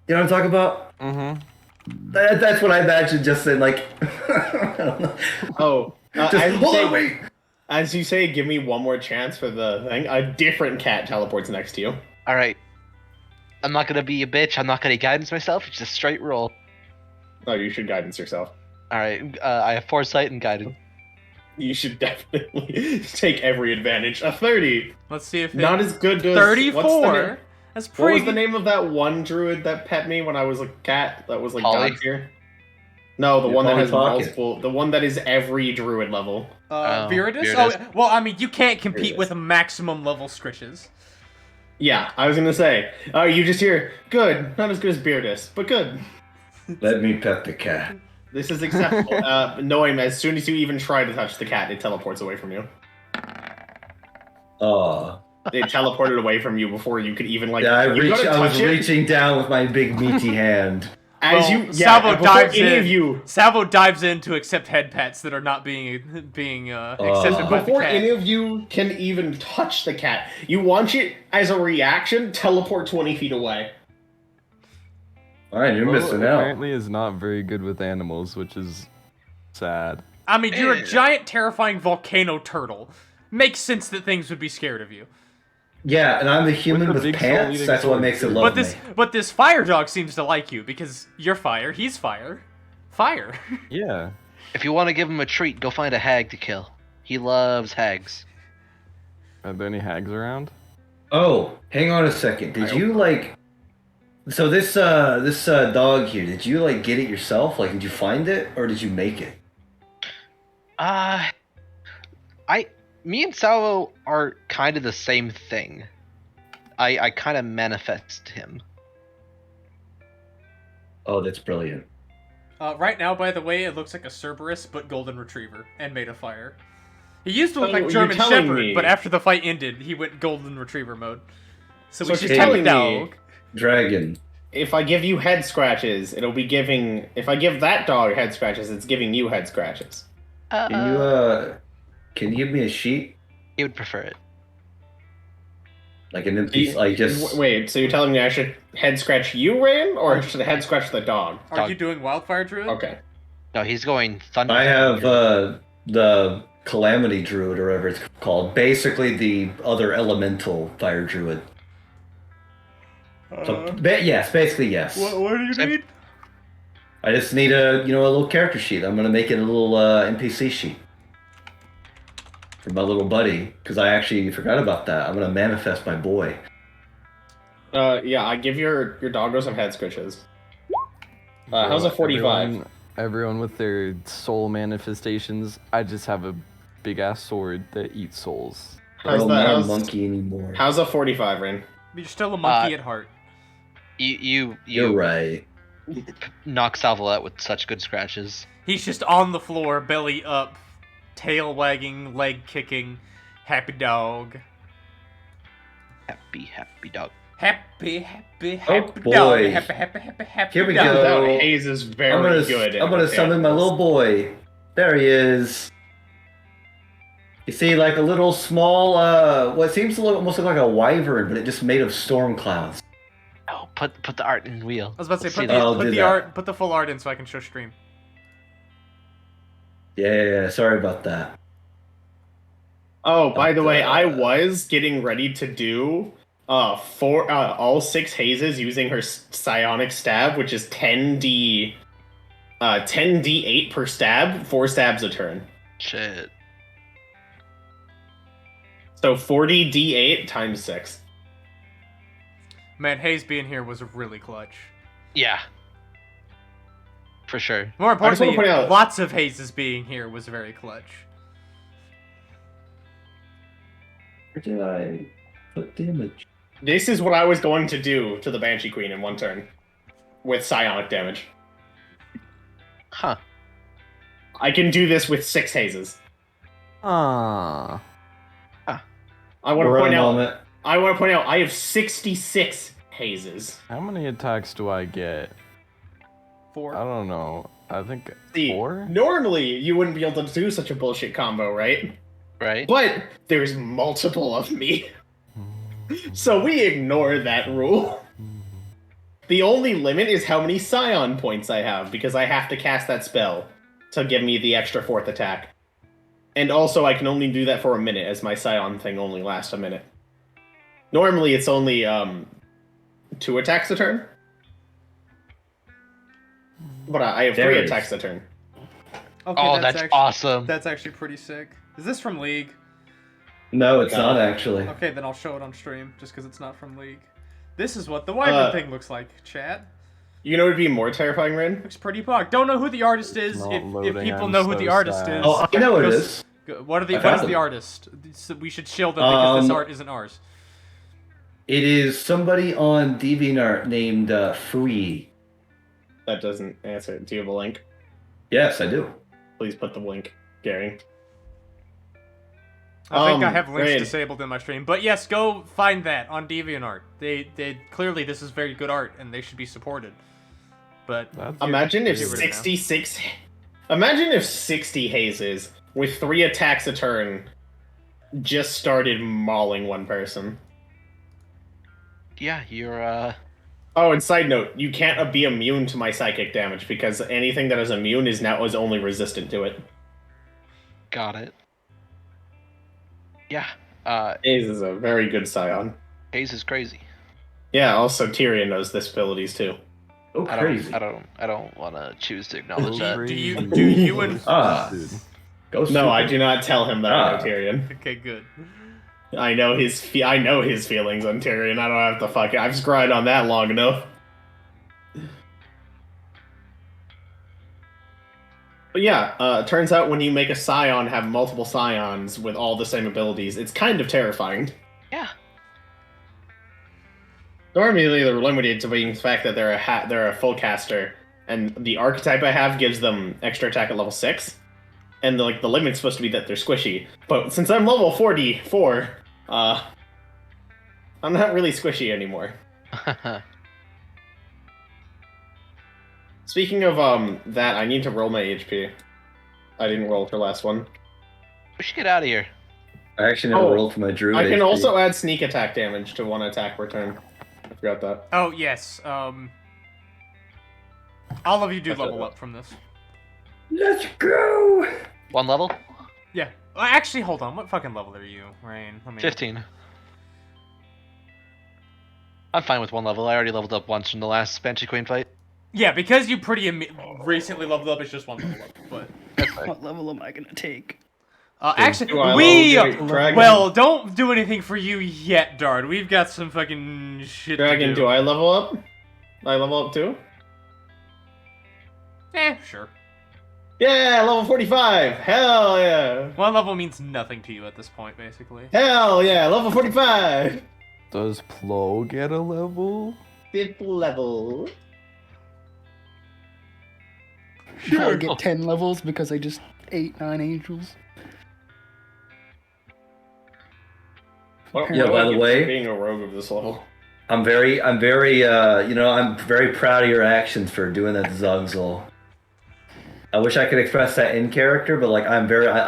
You know what I'm talking about? Mm-hmm. That's what I imagine. Just saying, like, I don't know. Oh, Just, hold on, wait. as you say, give me one more chance for the thing. A different cat teleports next to you. All right. I'm not gonna be a bitch. I'm not gonna guidance myself. It's just a straight roll. Oh, you should guidance yourself. All right. I have foresight and guidance. You should definitely take every advantage. A 30. Let's see if Not as good as 34. That's What pretty. was the name of that one druid that pet me when I was a cat? That was like Polly? God tier. No, the Yeah, one that Polly has Pocket. multiple. The one that is every druid level. Viridus? Viridus. Oh, well, I mean, you can't compete Viridus. with maximum level scritches. Yeah, I was gonna say. Oh, you just hear good. Not as good as Beardus, but good. Let me pet the cat. This is acceptable. Knowing as soon as you even try to touch the cat, it teleports away from you. Oh. It teleported away from you before you could even like. Yeah, I you gotta was touch it. reaching down with my big meaty hand. As Well, you, yeah, Salvo before dives any in. of you, Salvo dives in to accept head pats that are not being accepted by the before cat. any of you can even touch the cat, you watch it as a reaction teleport 20 feet away. Alright, you're missing out. Apparently is not very good with animals, which is sad. I mean, you're a giant, terrifying volcano turtle. Makes sense that things would be scared of you. Yeah, and I'm a human With with the big pants. soul-eating That's what sword. makes it love me. But this fire dog seems to like you because you're fire, he's fire. Fire. Yeah. If you want to give him a treat, go find a hag to kill. He loves hags. Are there any hags around? Oh, hang on a second. Did you like? So this dog here, did you like get it yourself? Like, did you find it or did you make it? Me and Salvo are kind of the same thing. I kind of manifest him. Oh, that's brilliant. Right now, by the way, it looks like a Cerberus, but golden retriever, and made of fire. He used to look Oh, like you're German telling Shepherd, me- but after the fight ended, he went golden retriever mode. So we So just she's have a telling me- dog. Dragon. If I give you head scratches, it'll be giving. If I give that dog head scratches, it's giving you head scratches. Can you give me a sheet? He would prefer it. Like an empty, like just. Wait. So you're telling me I should head scratch you, Rain, or should I head scratch the dog? Are Dog. you doing Wildfire Druid? Okay. No, he's going thunder. I have the Calamity Druid, or whatever it's called. Basically, the other elemental fire druid. So, yes, basically yes. What do you Same. need? I just need a little character sheet. I'm gonna make it a little NPC sheet for my little buddy because I actually forgot about that. I'm gonna manifest my boy. Yeah, I give your doggo some head squishes. How's a 45? Everyone with their soul manifestations. I just have a big ass sword that eats souls. How's I'm that? not a How's, monkey anymore. how's a 45, Rain? You're still a monkey at heart. You You're right. knock Salvo out with such good scratches. He's just on the floor, belly up, tail wagging, leg kicking, happy dog. Happy dog. Happy boy. dog. Happy Here we dog. go. That haze is very good. I'm gonna summon my little boy. There he is. You see, like a little small, what seems to almost look like a wyvern, but it just made of storm clouds. Oh, put the art in the wheel. I was about to Let's say, see put that. the art, put the full art in so I can show stream. Yeah, sorry about that. Oh, by the way, I was getting ready to do all 6 hazes using her psionic stab, which is 10d8 per stab, 4 stabs a turn. Shit. So 40d8 times 6. Man, Hayes being here was really clutch. Yeah. For sure. More I just wanna importantly, point out- lots of Hayes being here was very clutch. Where did I put the image? This is what I was going to do to the Banshee Queen in 1 turn. With psionic damage. Huh. I can do this with 6 hazes. Ah. I want to We're point on out. moment. I want to point out. I have 66 hazes. How many attacks do I get? 4. I don't know. I think See, 4? normally you wouldn't be able to do such a bullshit combo, right? Right? But there's multiple of me, so we ignore that rule. The only limit is how many Scion points I have, because I have to cast that spell to give me the extra 4th attack. And also, I can only do that for a minute, as my Scion thing only lasts a minute. Normally, it's only 2 attacks a turn. But I have 3 There it is. attacks a turn. Okay, Oh, that's actually, awesome. That's actually pretty sick. Is this from League? No, it's No. not actually. Okay, then I'll show it on stream, just because it's not from League. This is what the wyvern thing looks like, chat. You know what would be more terrifying, Rin? Looks pretty pog. Don't know who the artist is. Not If loading, people I'm know who so the artist sad. is, Oh, I know what it go is. What I is found the him. artist? So we should shield them because this art isn't ours. It is somebody on DeviantArt named Free. That doesn't answer. Do you have a link? Yes, I do. Please put the link, Gary. I think I have links Rain. disabled in my stream, but yes, go find that on DeviantArt. They clearly this is very good art and they should be supported. But That's Imagine if get rid of it now. 66. Imagine if 60 hazes with 3 attacks a turn just started mauling one person. Yeah, you're Oh, and side note, you can't be immune to my psychic damage because anything that is immune is only resistant to it. got it. Yeah. Haze is a very good scion. Haze is crazy. Yeah, also Tyrion knows this abilities too. Oh, crazy. I don't want to choose to acknowledge that. do you and Dude. Ghost No, I Trooper. do not tell him that I know Tyrion. okay, good. I know his feelings on Tyrion. I don't have to fuck it. I've cried on that long enough. But yeah, turns out when you make a scion have multiple scions with all the same abilities, it's kind of terrifying. Yeah. Normally they're limited to being the fact that they're a full caster, and the archetype I have gives them extra attack at level 6. And the limit's supposed to be that they're squishy. But since I'm level 44, I'm not really squishy anymore. Speaking of that, I need to roll my HP. I didn't roll for last one. We should get out of here. I actually never rolled for my druid. I can HP. also add sneak attack damage to 1 attack per turn. I forgot that. Oh yes. All of you do level up from this. Let's go! 1 level? Yeah. Actually, hold on. What fucking level are you, Rain? Let me... 15. I'm fine with 1 level. I already leveled up once from the last Banshee Queen fight. Yeah, because you pretty recently leveled up, it's just 1 level up. But That's fine. What level am I gonna take? Actually, Do I we level up Dragon? well, don't do anything for you yet, Dard. We've got some fucking shit Dragon, to do I level up? I level up too? Sure. Yeah, level 45. Hell yeah. One level means nothing to you at this point, basically. Hell yeah, level 45. Does Plo get a level? 5th level. I get 10 levels because I just ate 9 angels. Yeah, by the way- being a rogue of this level. I'm very, I'm very proud of your actions for doing that to Zugzul. I wish I could express that in character, but like I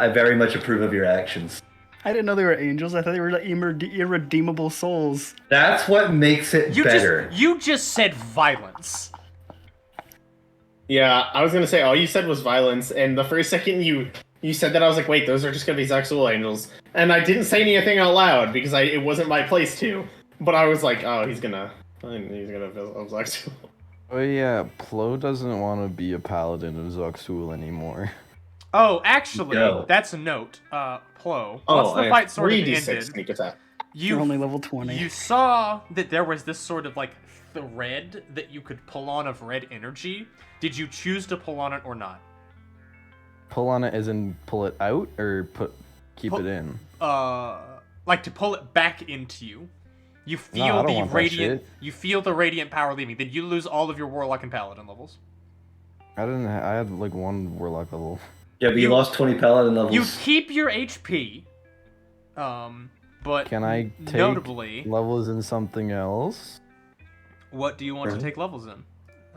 very much approve of your actions. I didn't know they were angels. I thought they were like irredeemable souls. That's what makes it better. You just said violence. Yeah, I was gonna say all you said was violence, and the first second you said that, I was like, wait, those are just gonna be Zaxul angels, and I didn't say anything out loud because it wasn't my place to. But I was like, oh, he's gonna visit Zaxul. Oh yeah, Plo doesn't want to be a paladin of Zoxul anymore. Oh, actually, No. that's a note. Plo. Oh, Once the fight sort of 3d6 ended, sneak attack. You're only level 20. You saw that there was this sort of like thread that you could pull on of red energy. Did you choose to pull on it or not? Pull on it as in pull it out or keep Pull- it in? Like to pull it back into you. You I feel don't the want that radiant. shit. You feel the radiant power leaving. Then you lose all of your warlock and paladin levels. I had like 1 warlock level. Yeah, but you lost 20 paladin levels. You keep your HP. But Can I take notably, levels in something else? what do you want to take levels in?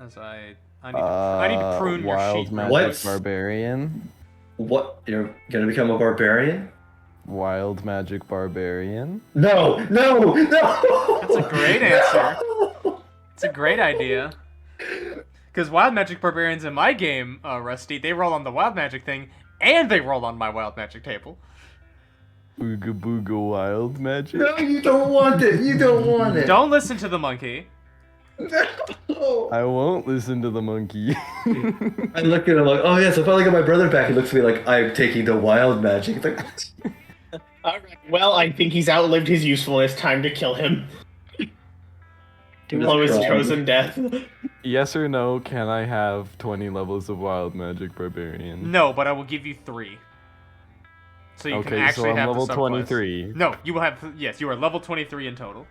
As I need to prune your Wild sheet. magic What's- barbarian. What? You're gonna become a barbarian? Wild magic barbarian. No! That's a great answer. It's a great idea. Because wild magic barbarians in my game, Rusty, they roll on the wild magic thing, and they roll on my wild magic table. Booga booga wild magic. No, you don't want it. You don't want it. Don't listen to the monkey. No. I won't listen to the monkey. I look at him like, oh yes, I finally got my brother back. He looks at me like, I'm taking the wild magic. It's like, Alright, well, I think he's outlived his usefulness. Time to kill him. Blow his chosen death. Yes or no, can I have 20 levels of wild magic barbarian? No, but I will give you 3. So you can Okay, actually so I'm have level the subclass. 23. No, you will have. Yes, you are level 23 in total.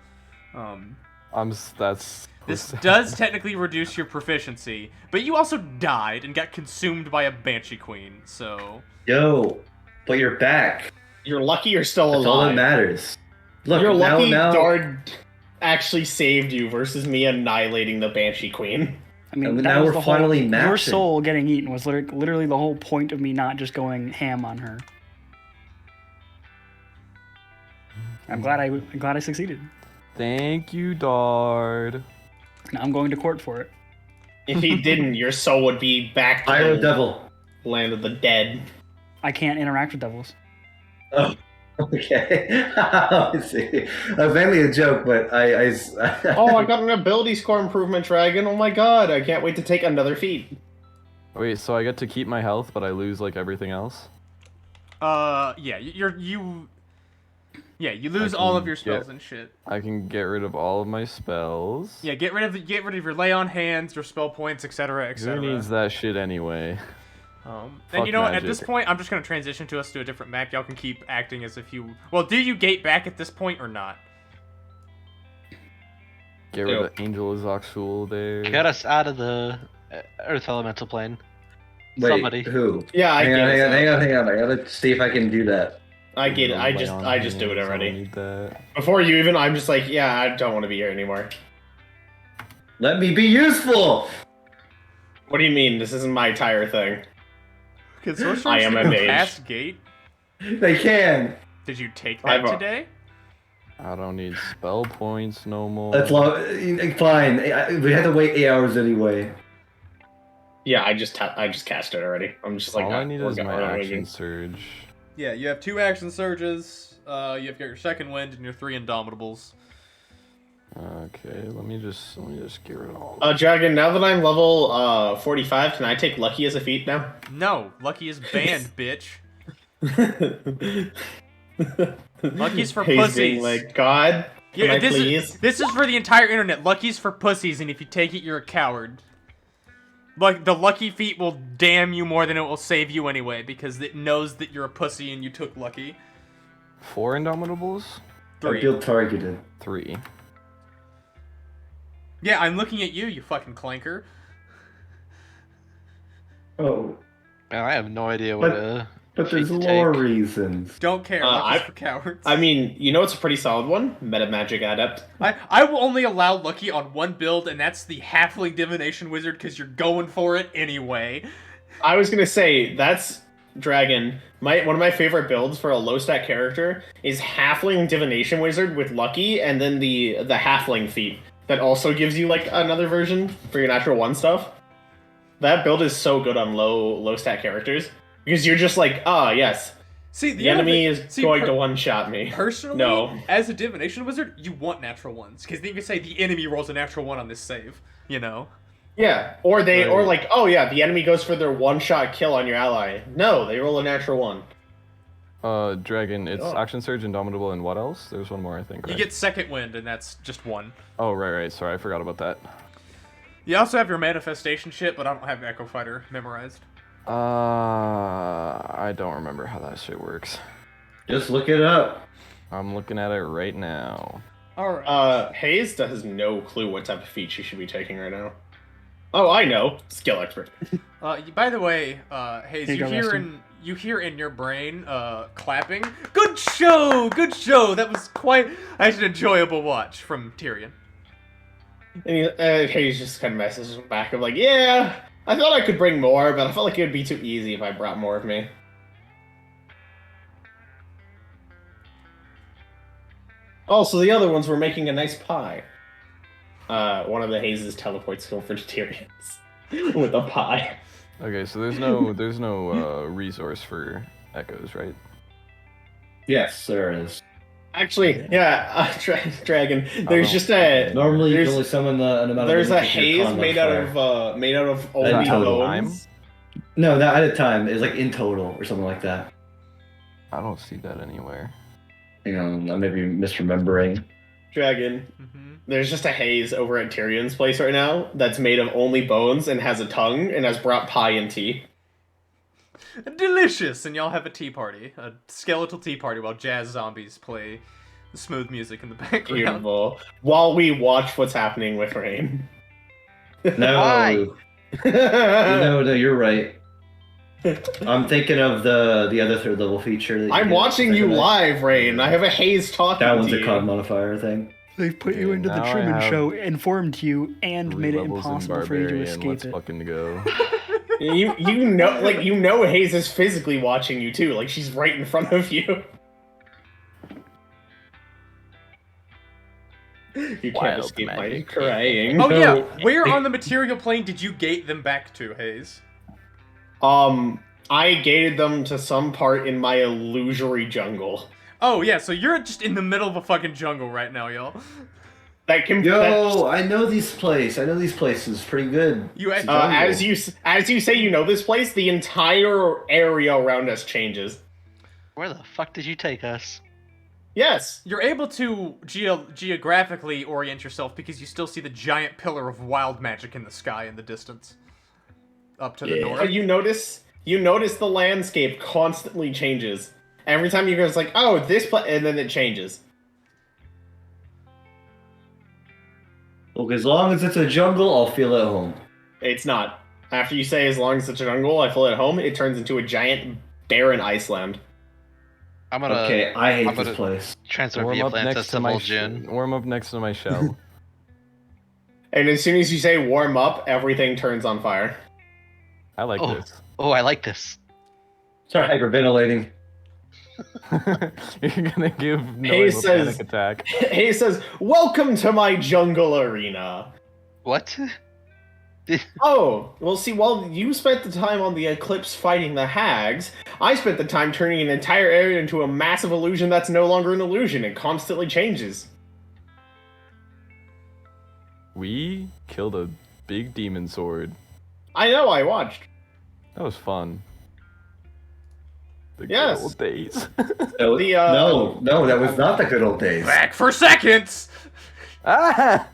That's This does technically reduce your proficiency, but you also died and got consumed by a Banshee Queen, so... yo, but you're back. You're lucky you're still That's all that alive. matters. Look, You're lucky now, Dard actually saved you versus me annihilating the Banshee Queen. I mean, And that now was we're the whole, finally your matching. soul getting eaten was literally the whole point of me not just going ham on her. I'm glad I succeeded. Thank you, Dard. Now I'm going to court for it. If he didn't, your soul would be back to Iron the Devil. land of the dead. I can't interact with devils. Oh, okay. I see. That's mainly a joke, but Oh, I got an ability score improvement, Dragon. Oh my god, I can't wait to take another feat. Wait, so I get to keep my health, but I lose like everything else? Yeah, you lose all of your spells and shit. I can get rid of all of my spells. Yeah, get rid of your lay on hands, your spell points, etc., Who etc. needs that shit anyway? And Fuck you know what? At this magic. point, I'm just gonna transition to us to a different map. Y'all can keep acting as if you. Well, do you gate back at this point or not? Get rid of Angel Zoxul there. Get us out of the Earth Elemental Plane. Wait, Somebody. who? Yeah, I hang get on, it. hang on. I gotta see if I can do that. I get it. I just do it already. Before you even, I'm just like, yeah, I don't want to be here anymore. Let me be useful. What do you mean? This isn't my entire thing. Can sorcerers I am a mage. pass gate? They can. Did you take that today? I don't need spell points no more. That's long. Fine. We had to wait 8 hours anyway. Yeah, I just cast it already. I'm just like, All I need we're is gonna my run action again. surge. Yeah, you have 2 action surges. You've got your second wind and your 3 indomitables. Okay, let me just get rid of all. Dragon. Now that I'm level 45, can I take Lucky as a feat now? No, Lucky is banned, bitch. Lucky's for Hayes pussies. being like, God, can I please? This is for the entire internet. Lucky's for pussies, and if you take it, you're a coward. Like, the lucky feat will damn you more than it will save you anyway, because it knows that you're a pussy and you took lucky. 4 Indomitables? I 3. feel targeted. 3. Yeah, I'm looking at you, you fucking clanker. Oh, Man, I have no idea what but there's feat to lore take. reasons. Don't care, Lucky's for cowards. I mean, you know it's a pretty solid one? Meta Magic Adept. I will only allow Lucky on one build, and that's the Halfling Divination Wizard, because you're going for it anyway. I was gonna say, that's Dragon. One of my favorite builds for a low stat character is Halfling Divination Wizard with Lucky, and then the Halfling feat that also gives you like another version for your natural 1 stuff. That build is so good on low stat characters because you're just like, yes, See, the enemy is going to one-shot me. Personally, No. as a Divination Wizard, you want natural 1s, because you can say the enemy rolls a natural 1 on this save, you know? Yeah, or Right. or like, the enemy goes for their one-shot kill on your ally. No, they roll a natural 1. Dragon, it's Oh. Action Surge, Indomitable, and what else? There's one more, I think, right? You get Second Wind, and that's just 1. Oh, right. Sorry, I forgot about that. You also have your Manifestation shit, but I don't have Echo Fighter memorized. I don't remember how that shit works. Just look it up. I'm looking at it right now. Alright. Hayes has no clue what type of feat she should be taking right now. Oh, I know. Skill expert. By the way, Hayes, Here you go, Rustin. you hear in your brain, clapping. Good show! Good show! That was quite an enjoyable watch from Tyrion. And Hayes just kind of messages him back of like, yeah, I thought I could bring more, but I felt like it would be too easy if I brought more of me. Also, the other ones were making a nice pie. One of the Hayes' teleport skill for Tyrions with a pie. Okay, so there's no resource for echoes, right? Yes, there is. Actually, yeah, Dragon. There's just a Normally, you there's- can only summon an amount of. there's a damage if your haze con made modifier. out of At only total bones. No, not at a time. It's like in total or something like that. I don't see that anywhere. Hang on, I may be misremembering. Dragon. Mm-hmm. There's just a haze over at Tyrion's place right now that's made of only bones and has a tongue and has brought pie and tea. Delicious! And y'all have a tea party. A skeletal tea party while jazz zombies play smooth music in the background. Beautiful. While we watch what's happening with Rain. No, Why? no, you're right. I'm thinking of the other 3rd level feature. That I'm get watching you second live, Rain. I have a haze talking That one's to a you. con modifier thing. They've put you Okay, into the now I Truman have Show, informed you, and 3 made it levels in impossible for you to Barbarian. escape Let's it. fucking go. You know Haze is physically watching you too, like she's right in front of you. You can't Wild escape my magic. crying. Oh No. yeah, where on the material plane did you gate them back to, Hayes? I gated them to some part in my illusory jungle. Oh yeah, so you're just in the middle of a fucking jungle right now, y'all. That can Yo, I know these places pretty good. You It's a as jungle. you say you know this place, the entire area around us changes. Where the fuck did you take us? Yes. You're able to geographically orient yourself because you still see the giant pillar of wild magic in the sky in the distance. Up to the Yeah. north. You notice the landscape constantly changes. Every time you go, it's like, oh, this place, and then it changes. Look, as long as it's a jungle, I'll feel at home. It's not. After you say as long as it's a jungle, I feel at home, it turns into a giant barren Iceland. I'm gonna Okay, I hate I'm this gonna- place. transfer Warm via up Atlantis next to to my Vol'jin. warm up next to my shell. And as soon as you say warm up, everything turns on fire. I like Oh. this. Oh, I like this. Start hyperventilating. You're gonna give no Hey, a says- panic attack. He says, welcome to my jungle arena. What? Oh, well, see, while you spent the time on the Eclipse fighting the hags, I spent the time turning an entire area into a massive illusion that's no longer an illusion. It constantly changes. We killed a big demon sword. I know, I watched. That was fun. The Yes. good old days. No, The, no, that was not the good old days. Back for seconds. Ah!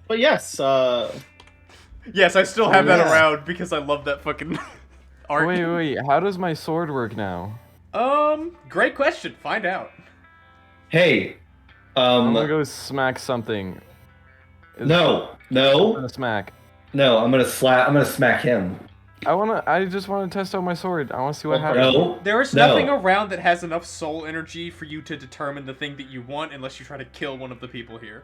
But yes, Yes, I still have that yeah. around because I love that fucking art. Wait, how does my sword work now? Great question. Find out. Hey, I'm gonna go smack something. no, I'm no, gonna smack. no. I'm gonna smack him. I just wanna test out my sword. I wanna see what happens. No, There's no. nothing around that has enough soul energy for you to determine the thing that you want unless you try to kill one of the people here.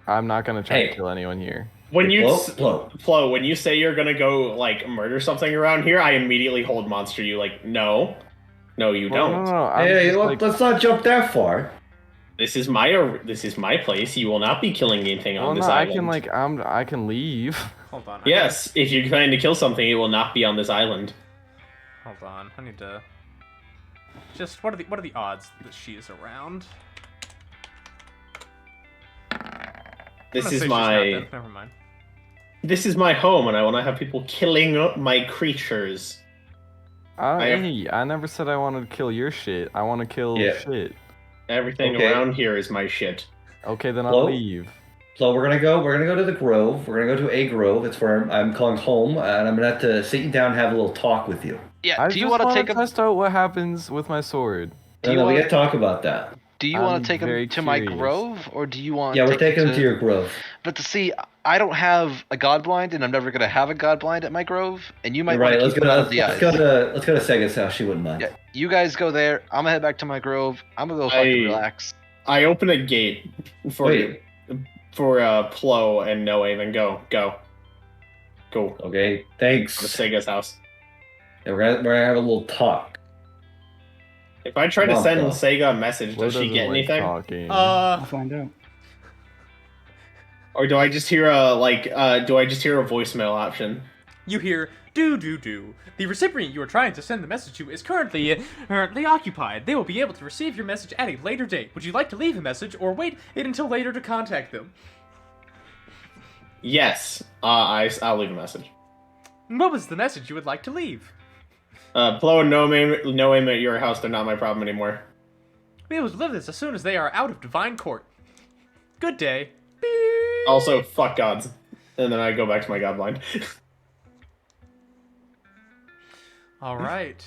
I'm not gonna try Hey. to kill anyone here. when you Flo. when you say you're gonna go like murder something around here, I immediately hold monster you. Like, no, you don't. No. I'm Hey, just, like, let's not jump that far. This is my place. You will not be killing anything on this I island. can I can leave. Hold on. Yes, if you're trying to kill something, it will not be on this island. Hold on. I need to. Just what are the odds that she is around? This I'm gonna say is she's my not dead. Never mind. this is my home, and I want to have people killing my creatures. I never said I wanted to kill your shit. I want to kill shit. Everything Okay. around here is my shit. Okay, then Flo? I'll leave. So we're gonna go to the grove. We're gonna go to a grove. It's where I'm calling home, and I'm gonna have to sit you down and have a little talk with you. Yeah. I Do you just want to take to him? test out what happens with my sword. Do you No, we wanna- gotta talk about that. Do you I'm want to take very him to my curious. grove, or do you want? Yeah, we're take taking him to your grove. But to see, I don't have a god blind, and I'm never gonna have a god blind at my grove. And you might You're want right. to Let's keep go. him out of the Let's eyes. go to Sega's house. She wouldn't mind. Yeah, you guys go there. I'm gonna head back to my grove. I'm gonna go fucking relax. I open a gate for Wait. Plo and Noe, and go. Okay. To Thanks. Sega's house. Yeah, we're gonna have a little talk. If I try Come to on, send Flo. Sega a message, Flo does she doesn't get like anything? talking. I'll find out. Or do I just hear a voicemail option? You hear do. The recipient you are trying to send the message to is currently occupied. They will be able to receive your message at a later date. Would you like to leave a message or wait until later to contact them? Yes. I'll leave a message. What was the message you would like to leave? Plo and Noe at your house, they're not my problem anymore. Be able to live this as soon as they are out of Divine Court. Good day. Also, fuck gods. And then I go back to my godblind. All right.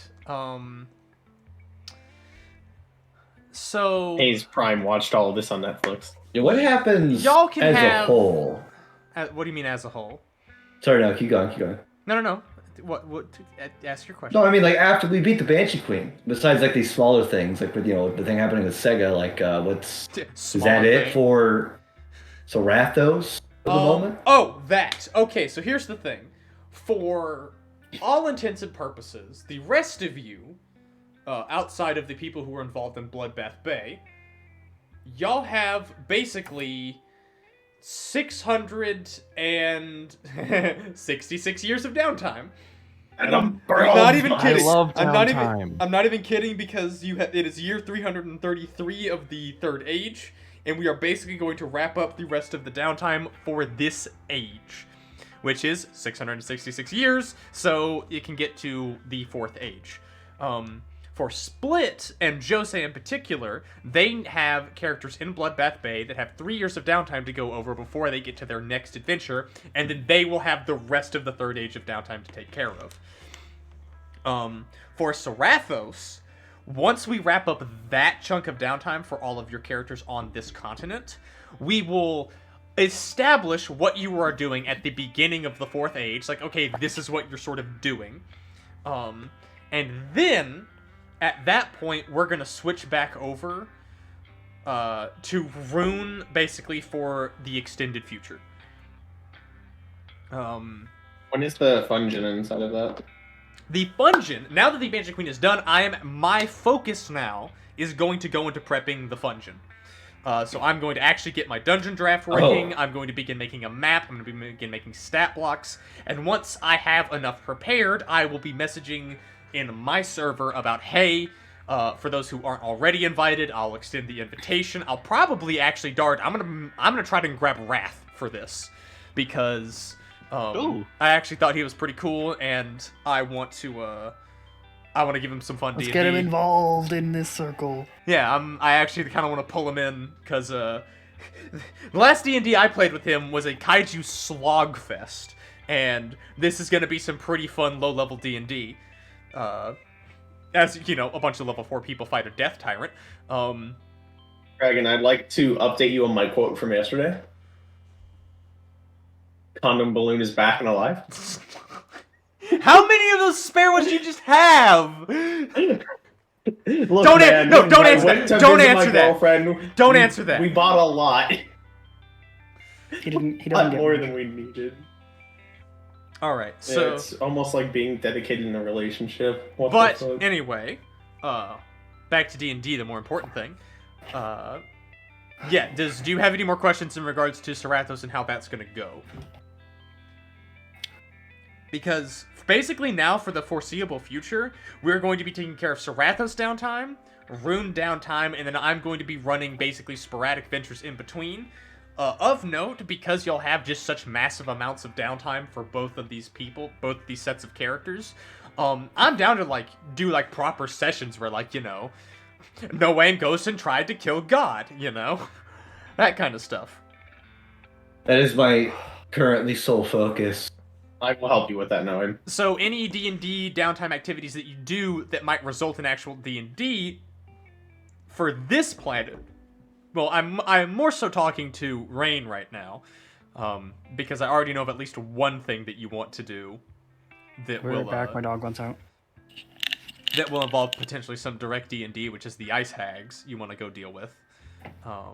So Hayes Prime watched all of this on Netflix. Yeah, what happens Y'all can as have- a whole? what do you mean as a whole? Sorry, no, keep going. No. What? Ask your question. No, I mean like after we beat the Banshee Queen. Besides like these smaller things, like with the thing happening with Sega, like is that it for Rathos for the moment? Oh, that. Okay, so here's the thing. For all intents and purposes, the rest of you, outside of the people who were involved in Bloodbath Bay, y'all have basically 666 years of downtime. And I'm not even kidding. I love I'm downtime. not even kidding because it is year 333 of the Third Age, and we are basically going to wrap up the rest of the downtime for this age, which is 666 years, so it can get to the Fourth Age. For Split and Jose in particular, they have characters in Bloodbath Bay that have 3 years of downtime to go over before they get to their next adventure, and then they will have the rest of the Third Age of downtime to take care of. For Sarathos, once we wrap up that chunk of downtime for all of your characters on this continent, we will establish what you are doing at the beginning of the Fourth Age. Like, okay, this is what you're sort of doing. And then, at that point, we're going to switch back over to Rune, basically, for the extended future. When is the Fungin inside of that? The Fungin, now that the Banshee Queen is done, my focus now is going to go into prepping the Fungin. So I'm going to actually get my dungeon draft working, I'm going to begin making a map, I'm going to begin making stat blocks, and once I have enough prepared, I will be messaging in my server about, hey, for those who aren't already invited, I'll extend the invitation. I'll probably actually Dart. I'm gonna try to grab Wrath for this because I actually thought he was pretty cool, and I want to I want to give him some fun Let's D&D. get him involved in this circle. Yeah, I actually kind of want to pull him in because the last D&D I played with him was a kaiju slogfest, and this is going to be some pretty fun low-level D&D. As you know, a bunch of level 4 people fight a death tyrant. Dragon, I'd like to update you on my quote from yesterday. Condom balloon is back and alive. How many of those spare ones do you just have? Look, Don't man, no, don't I answer went that. to Don't visit answer my that. girlfriend. Don't We- answer that. We bought a lot. He doesn't Lot get more much. than we needed. All right, So so it's almost like being dedicated in a relationship. What the but fuck? anyway, back to D&D, the more important thing. Yeah, do you have any more questions in regards to Serathos and how that's going to go? Because basically now, for the foreseeable future, we're going to be taking care of Serathos downtime, Rune downtime, and then I'm going to be running basically sporadic ventures in between. Of note, because you'll have just such massive amounts of downtime for both of these people, both these sets of characters, I'm down to, like, do, like, proper sessions where, like, you know, Noan goes and tried to kill God, you know? That kind of stuff. That is my currently sole focus. I will help you with that, Noam. So any D&D downtime activities that you do that might result in actual D&D for this planet, well, I'm more so talking to Rain right now, because I already know of at least one thing that you want to do that We're will back. My dog wants out. that will involve potentially some direct D&D, which is the ice hags you want to go deal with.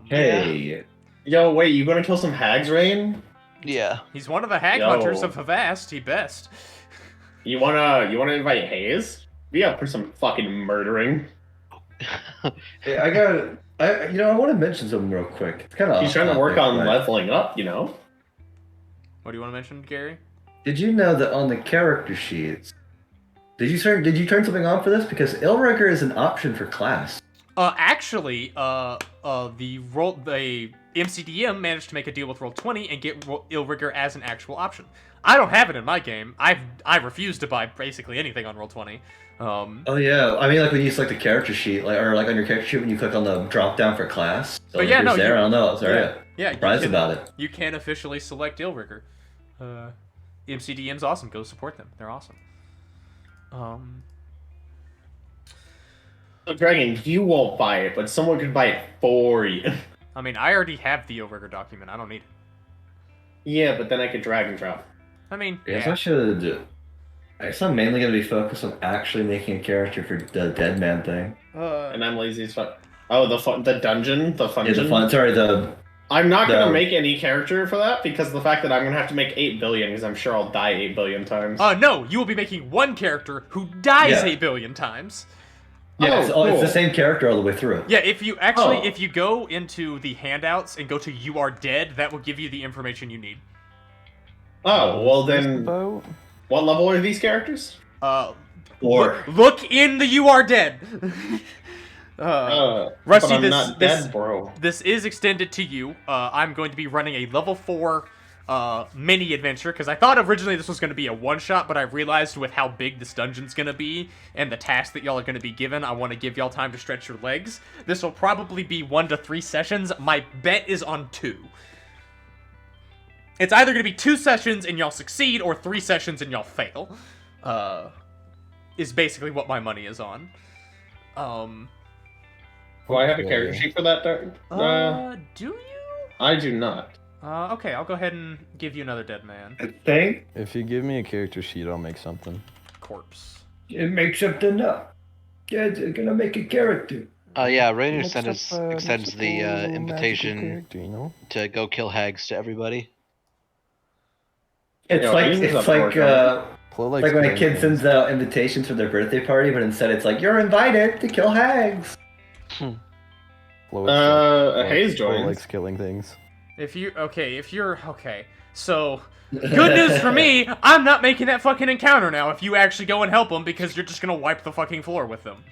Hey. Yo, wait, you gonna kill some hags, Rain? Yeah. He's one of the hag Yo. hunters of Havast. He best. You wanna invite Hayes? Be up for some fucking murdering. Hey, I want to mention something real quick. It's kind of. He's trying to work on leveling up, you know? What do you want to mention, Gary? Did you know that on the character sheets, did you turn something on for this? Because Illrigger is an option for class. Actually, the MCDM managed to make a deal with Roll20 and get Illrigger as an actual option. I don't have it in my game. I refuse to buy basically anything on Roll20. Oh yeah, I mean like when you select a character sheet, or like on your character sheet when you click on the drop down for class. But yeah, no, there. I don't know. Sorry, yeah, surprised about it. You can officially select Illrigger. MCDM's awesome. Go support them. They're awesome. So, Dragon, you won't buy it, but someone could buy it for you. I mean, I already have the Illrigger document. I don't need it. Yeah, but then I could drag and drop. I mean, Yeah, yeah. so I should. I guess I'm mainly going to be focused on actually making a character for the Dead Man thing. And I'm lazy as fuck. Oh, the dungeon? The Yeah, fungeon? I'm not the- gonna make any character for that because of the fact that I'm gonna have to make 8 billion because I'm sure I'll die 8 billion times. No, you will be making one character who dies Yeah. 8 billion times. Yeah, Oh, it's the cool. same character all the way through. Yeah, if you actually, Oh. if you go into the handouts and go to You Are Dead, that will give you the information you need. Oh, well What's this then, about? what level are these characters? Or Look in the You Are Dead. Rusty, but I'm this- not this- dead, bro. This is extended to you. I'm going to be running a level 4 mini adventure, because I thought originally this was going to be a one-shot, but I realized with how big this dungeon's going to be and the tasks that y'all are going to be given, I want to give y'all time to stretch your legs. This will probably be 1 to 3 sessions. My bet is on 2. It's either going to be 2 sessions and y'all succeed, or 3 sessions and y'all fail. Is basically what my money is on. Do I have a character sheet for that? Do you? I do not. Okay, I'll go ahead and give you another dead man. I think If you give me a character sheet, I'll make something. Corpse. it makes something up. Yeah, it's gonna make a character. Yeah, Rainer Mix up, extends mix up the a magical invitation character, you know? to go kill hags to everybody. It's Yeah, like Rainer's it's up like for it, Flo like when a killing kid things. sends out invitations for their birthday party, but instead it's like you're invited to kill hags. Flo likes Hayes Flo joins. likes killing things. If you're okay. So, good news for me, I'm not making that fucking encounter now if you actually go and help them, because you're just gonna wipe the fucking floor with them.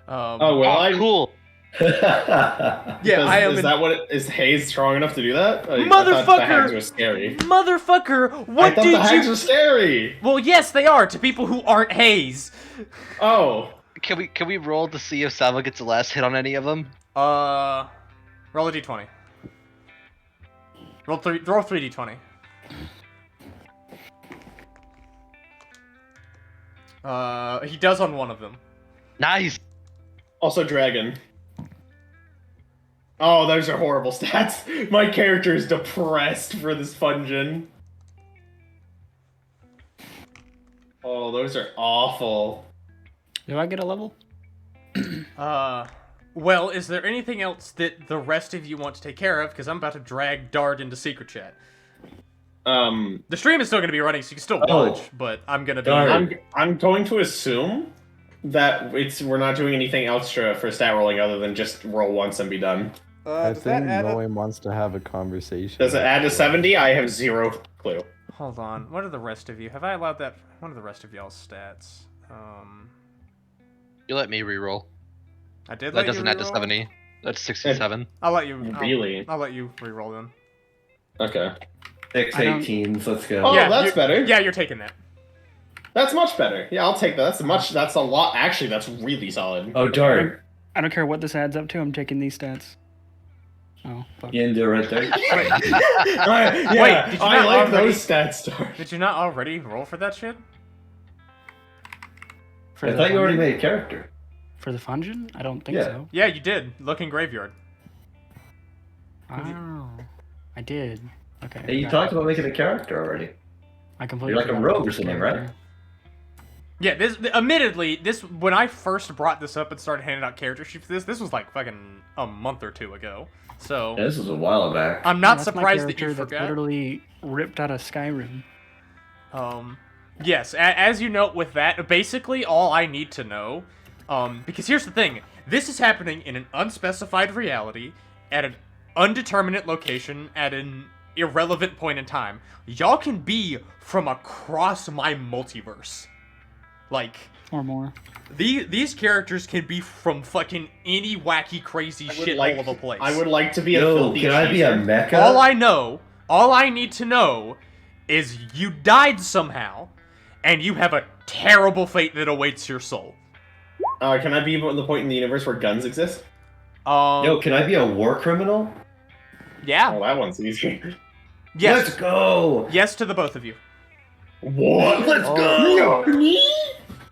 Oh, well, Oh, cool. Yeah, I am. Is that what is Hayes strong enough to do that? I thought the Motherfucker! hags were scary. Motherfucker, I what thought did the hags you... were scary. Well, yes, they are, to people who aren't Hayes. Oh, Can we roll to see if Salva gets the last hit on any of them? Roll a d20. Roll 3d20. He does on one of them. Nice. Also, dragon. Oh, those are horrible stats. My character is depressed for this Fungin. Oh, those are awful. Do I get a level? Well, is there anything else that the rest of you want to take care of? Because I'm about to drag Dart into secret chat. The stream is still going to be running, so you can still watch, but I'm going to be... I'm going to assume that we're not doing anything extra for stat rolling other than just roll once and be done. I think no one wants to have a conversation. Does it add to 70? I have zero clue. Hold on. What are the rest of you? Have I allowed that? What are the rest of y'all's stats? You let me reroll. I did. That doesn't add to 70. That's 67. I'll let you. Really? I'll let you reroll then. Okay. 6 18s, let's go. Oh, that's better. Yeah, you're taking that. That's much better. Yeah, I'll take that. That's a lot. Actually, that's really solid. Oh, Dart. I don't care what this adds up to. I'm taking these stats. Oh, fuck. You didn't do it right there. Yeah, did you I not like already- those stats, Dart. Did you not already roll for that shit? For I the thought you already Fungin? made a character. For the Fungin? I don't think Yeah. so. Yeah, you did. Looking graveyard. Oh, I did. Okay. Hey, you got talked it. about making a character already. I completely. You're like a forgot rogue about or this something, character. right? Yeah, admittedly, when I first brought this up and started handing out character sheets for this was like fucking a month or two ago. So Yeah, this was a while back. I'm Yeah, not that's my surprised that character you that's forgot. literally ripped out of Skyrim. Yes, as you note with that, basically all I need to know, because here's the thing, this is happening in an unspecified reality, at an undeterminate location, at an irrelevant point in time. Y'all can be from across my multiverse. Like, Or more. these characters can be from fucking any wacky, crazy shit all over the place. I would like to be a Yo, filthy can I be a cheeser. mecha? All I need to know is you died somehow, and you have a terrible fate that awaits your soul. Can I be at the point in the universe where guns exist? Yo, can I be a war criminal? Yeah. Oh, that one's easy. Yes. Let's go! Yes to the both of you. What? Let's Oh. go!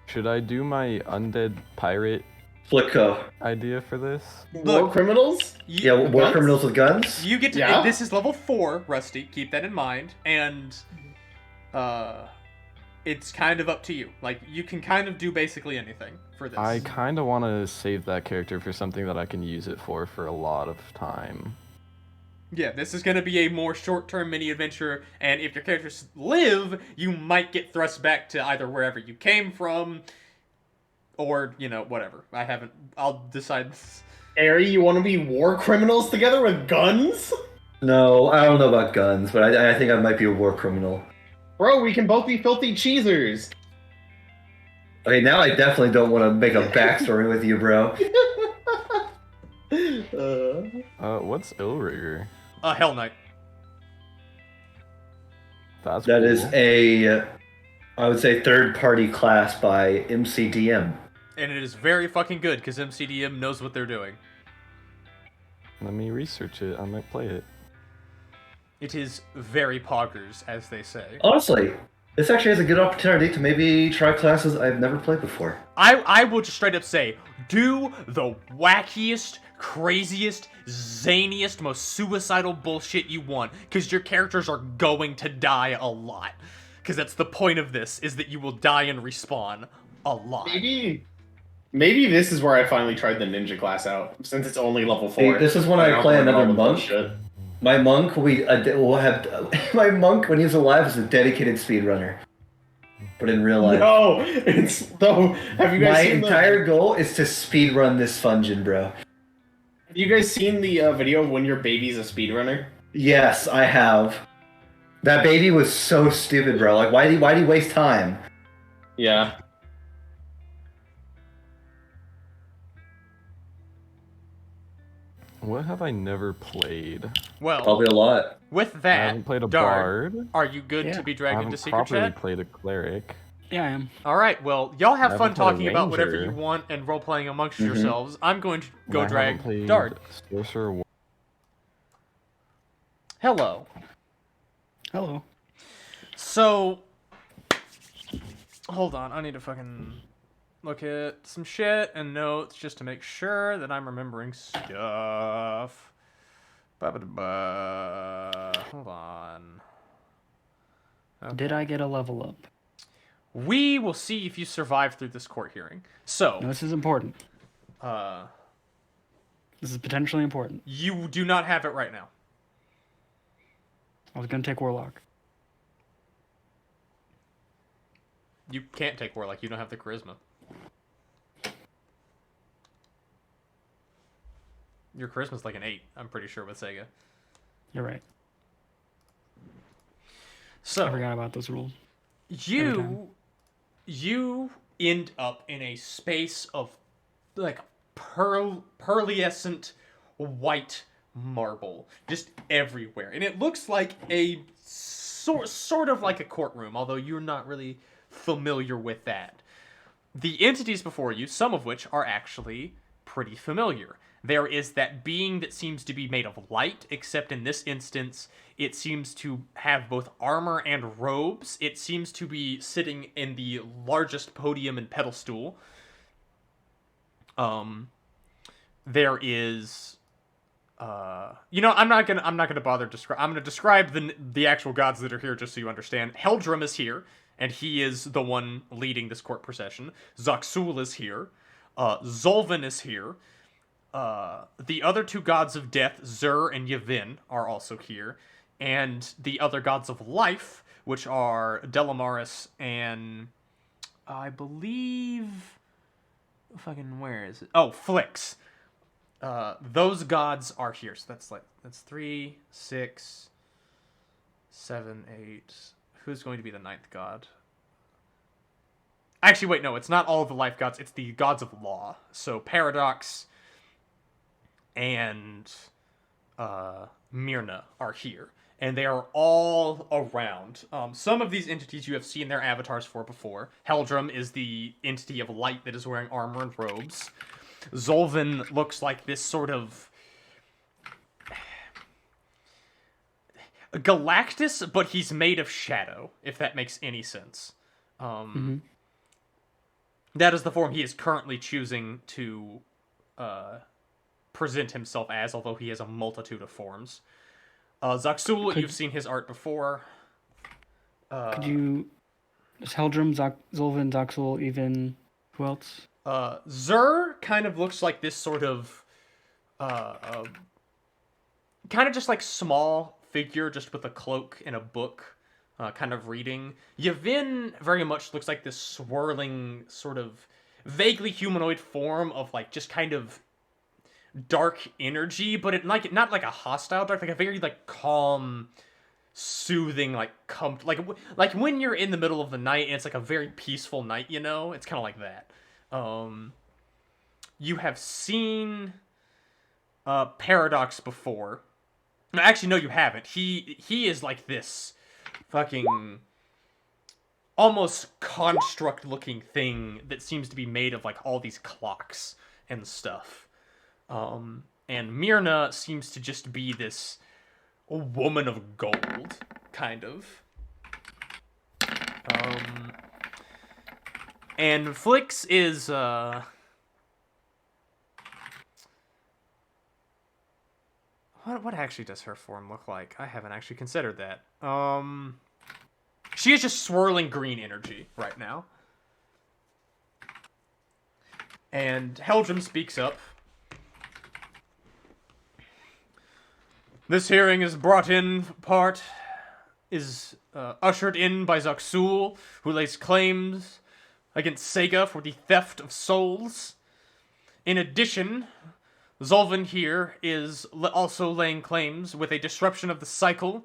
Should I do my undead pirate Flicko. idea for this? War criminals? Yeah, war Guns? criminals with guns? You get to. Yeah? This is level 4, Rusty. Keep that in mind, and it's kind of up to you. Like, you can kind of do basically anything for this. I kind of want to save that character for something that I can use it for a lot of time. Yeah, this is going to be a more short-term mini-adventure, and if your characters live, you might get thrust back to either wherever you came from, or, you know, whatever. I'll decide. Harry, you want to be war criminals together with guns? No, I don't know about guns, but I think I might be a war criminal. Bro, we can both be filthy cheesers. Okay, now I definitely don't want to make a backstory with you, bro. What's Illrigger? Hell Knight. That's That cool. is a, I would say, third-party class by MCDM. And it is very fucking good, because MCDM knows what they're doing. Let me research it. I might play it. It is very poggers, as they say. Honestly, this actually has a good opportunity to maybe try classes I've never played before. I will just straight up say, do the wackiest, craziest, zaniest, most suicidal bullshit you want, because your characters are going to die a lot. Because that's the point of this, is that you will die and respawn a lot. Maybe this is where I finally tried the ninja class out, since it's only level 4. Hey, this is when I I'll play learn all another the monk. bullshit. My monk will have my monk when he's alive is a dedicated speedrunner. But in real life, No, it's though. Have you guys my seen entire goal is to speedrun this Fungin, bro. Have you guys seen the video of when your baby's a speedrunner? Yes, I have. That baby was so stupid, bro. Like, why do you waste time? Yeah. What have I never played? Well, Probably a lot. with I that, haven't played a Dart, bard. are you good Yeah. to be I dragged into haven't secret properly chat? played a cleric. Yeah, I am. All right. Well, y'all have fun haven't played a talking about whatever you ranger. want and role playing amongst Mhm. yourselves. I'm going to And go I haven't drag played Dard. Sorcerer. Hello. Hello. So, hold on. I need to fucking look at some shit and notes just to make sure that I'm remembering stuff. Ba-ba-da-ba. Hold on. Okay. Did I get a level up? We will see if you survive through this court hearing. So, No, this is important. This is potentially important. you do not have it right now. I was gonna take Warlock. You can't take Warlock. You don't have the charisma. Your charisma's like an 8, I'm pretty sure, with Sega. You're right. I So, forgot about those rules. you end up in a space of like pearlescent white marble just everywhere, and it looks like a sort of like a courtroom, although you're not really familiar with that. The entities before you, some of which are actually pretty familiar. There is that being that seems to be made of light, except in this instance, it seems to have both armor and robes. It seems to be sitting in the largest podium and pedestal. There is, I'm not gonna bother describe. I'm gonna describe the actual gods that are here just so you understand. Heldrum is here, and he is the one leading this court procession. Zoxul is here. Zolvin is here. The other two gods of death, Zur and Yavin, are also here. And the other gods of life, which are Delamaris and I believe where is it? Oh, Flix. Those gods are here. So that's 3, 6, 7, 8. Who's going to be the 9th god? Actually, wait, no, it's not all of the life gods. It's the gods of law. So Paradox and Myrna are here, and they are all around. Some of these entities you have seen their avatars for before. Heldrum is the entity of light that is wearing armor and robes. Zolvin looks like this sort of Galactus, but he's made of shadow, if that makes any sense. That is the form he is currently choosing to present himself as, although he has a multitude of forms. Zoxul, you've seen his art before. Could you... Is Heldrum, Zolvin, Zoxul, even... Who else? Zur kind of looks like this sort of... kind of just like small figure, just with a cloak and a book, kind of reading. Yavin very much looks like this swirling, sort of vaguely humanoid form of like just kind of dark energy, but it not like a hostile dark, like a very like calm, soothing, like like when you're in the middle of the night and it's like a very peaceful night, it's kind of like that. You have seen Paradox before. Actually, no, you haven't. He is like this fucking almost construct looking thing that seems to be made of like all these clocks and stuff. And Myrna seems to just be this woman of gold, kind of. And Flix is, What actually does her form look like? I haven't actually considered that. She is just swirling green energy right now. And Heldrum speaks up. This hearing is ushered in by Zoxul, who lays claims against Sega for the theft of souls. In addition, Zolvin here is also laying claims with a disruption of the cycle,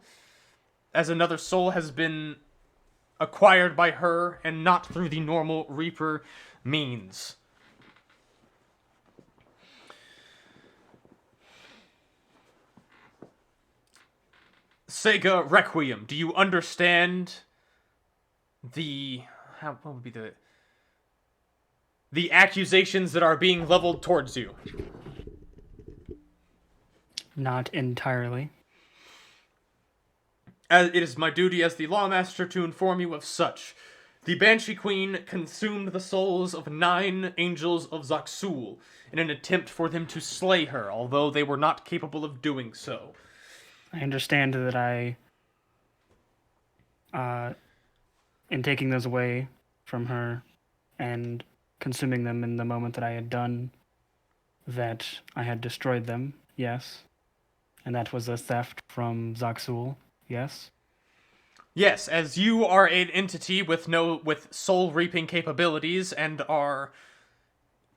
as another soul has been acquired by her and not through the normal Reaper means. Sega Requiem, do you understand what would be the accusations that are being leveled towards you? Not entirely. As it is my duty as the Lawmaster to inform you of such. The Banshee Queen consumed the souls of 9 angels of Zaxul in an attempt for them to slay her, although they were not capable of doing so. I understand that in taking those away from her and consuming them in the moment that I had done, that I had destroyed them, yes. And that was a theft from Zaxul, yes. Yes, as you are an entity with soul reaping capabilities and are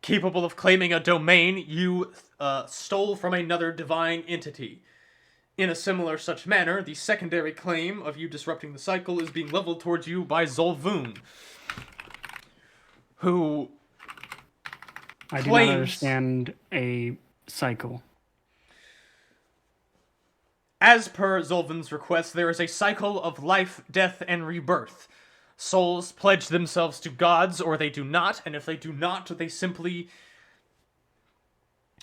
capable of claiming a domain, you stole from another divine entity. In a similar such manner, the secondary claim of you disrupting the cycle is being leveled towards you by Zolvoon, who I do claims... not understand a cycle. As per Zolvan's request, there is a cycle of life, death, and rebirth. Souls pledge themselves to gods, or they do not, and if they do not, they simply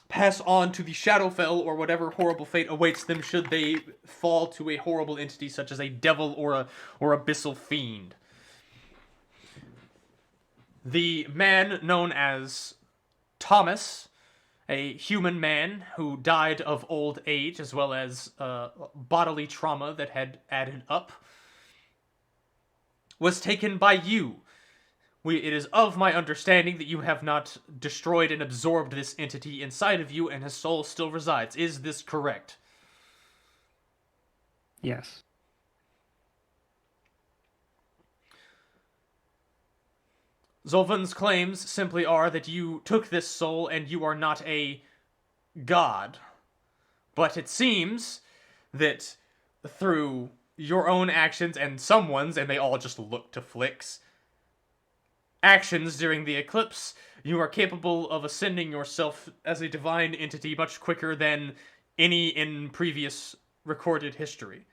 pass on to the Shadowfell or whatever horrible fate awaits them should they fall to a horrible entity such as a devil or abyssal fiend. The man known as Thomas, a human man who died of old age as well as bodily trauma that had added up, was taken by you. It is of my understanding that you have not destroyed and absorbed this entity inside of you and his soul still resides. Is this correct? Yes. Zolvan's claims simply are that you took this soul and you are not a god. But it seems that through your own actions and someone's, and they all just look to Flick's, actions during the eclipse, you are capable of ascending yourself as a divine entity much quicker than any in previous recorded history.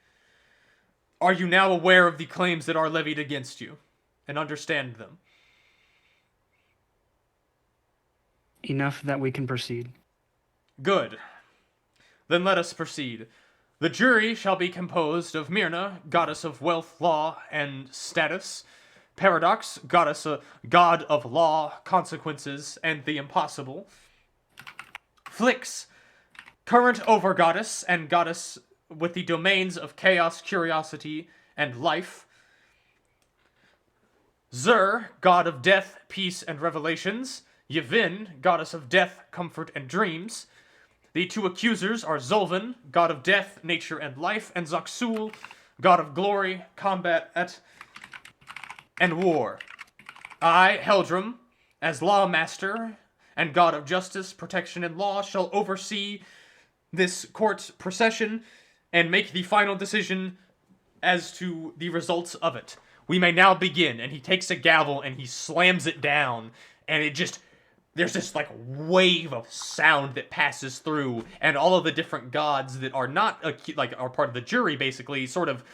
Are you now aware of the claims that are levied against you, and understand them? Enough that we can proceed. Good. Then let us proceed. The jury shall be composed of Myrna, goddess of wealth, law, and status, Paradox, god of law, consequences, and the impossible, Flicks, current over-goddess and goddess with the domains of chaos, curiosity, and life, Zur, god of death, peace, and revelations, Yevin, goddess of death, comfort, and dreams. The 2 accusers are Zolvan, god of death, nature, and life, and Zaxul, god of glory, combat, and war. I, Heldrum, as lawmaster and god of justice, protection, and law, shall oversee this court procession and make the final decision as to the results of it. We may now begin. And he takes a gavel and he slams it down, and there's this like wave of sound that passes through, and all of the different gods that are not are part of the jury basically sort of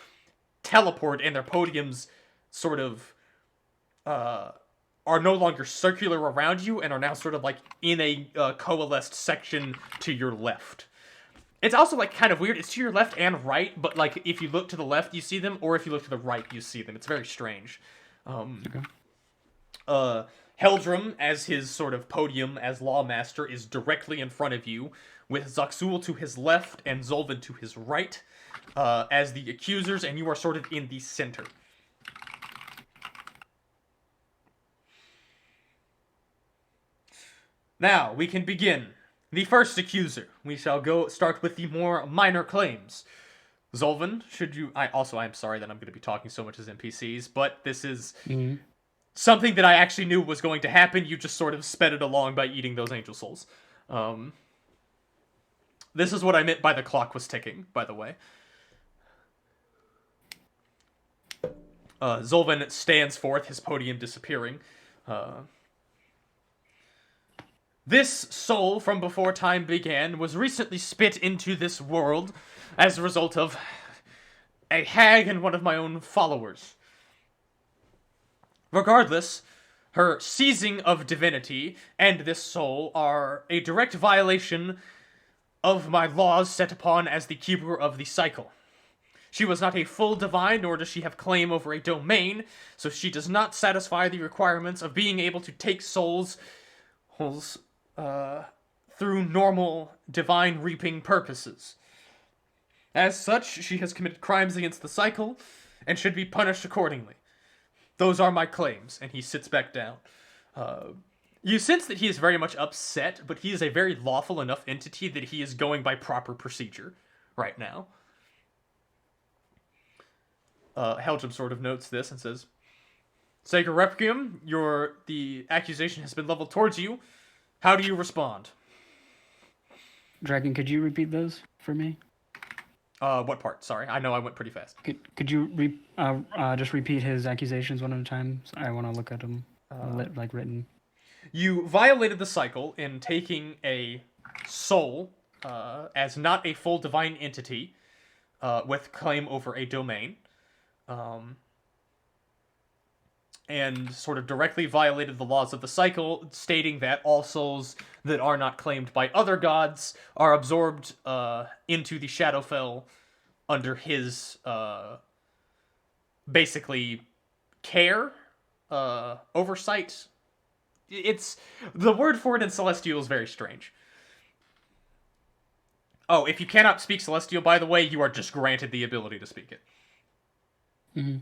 teleport, and their podiums sort of are no longer circular around you and are now sort of like in a coalesced section to your left. It's also like kind of weird. It's to your left and right, but like if you look to the left, you see them, or if you look to the right, you see them. It's very strange. Heldrum, as his sort of podium as lawmaster, is directly in front of you, with Zaxul to his left and Zolvan to his right, as the accusers, and you are sort of in the center. Now, we can begin. The first accuser. We shall start with the more minor claims. Zolvan, I'm sorry that I'm going to be talking so much as NPCs, but this is something that I actually knew was going to happen. You just sort of sped it along by eating those angel souls. This is what I meant by the clock was ticking, by the way. Zolvan stands forth, his podium disappearing. This soul from before time began was recently spit into this world as a result of a hag and one of my own followers. Regardless, her seizing of divinity and this soul are a direct violation of my laws set upon as the keeper of the cycle. She was not a full divine, nor does she have claim over a domain, so she does not satisfy the requirements of being able to take souls through normal divine reaping purposes. As such, she has committed crimes against the cycle and should be punished accordingly. Those are my claims. And he sits back down. You sense that he is very much upset, but he is a very lawful enough entity that he is going by proper procedure right now. Helgem sort of notes this and says, Sacred Requiem, the accusation has been leveled towards you. How do you respond? Dragon, could you repeat those for me? What part? Sorry, I know I went pretty fast. Could you just repeat his accusations one at a time? I want to look at them, like written. You violated the cycle in taking a soul as not a full divine entity with claim over a domain. And sort of directly violated the laws of the cycle, stating that all souls that are not claimed by other gods are absorbed into the Shadowfell under his basically care, oversight. It's the word for it in Celestial is very strange. Oh, if you cannot speak Celestial, by the way, you are just granted the ability to speak it. Mm-hmm.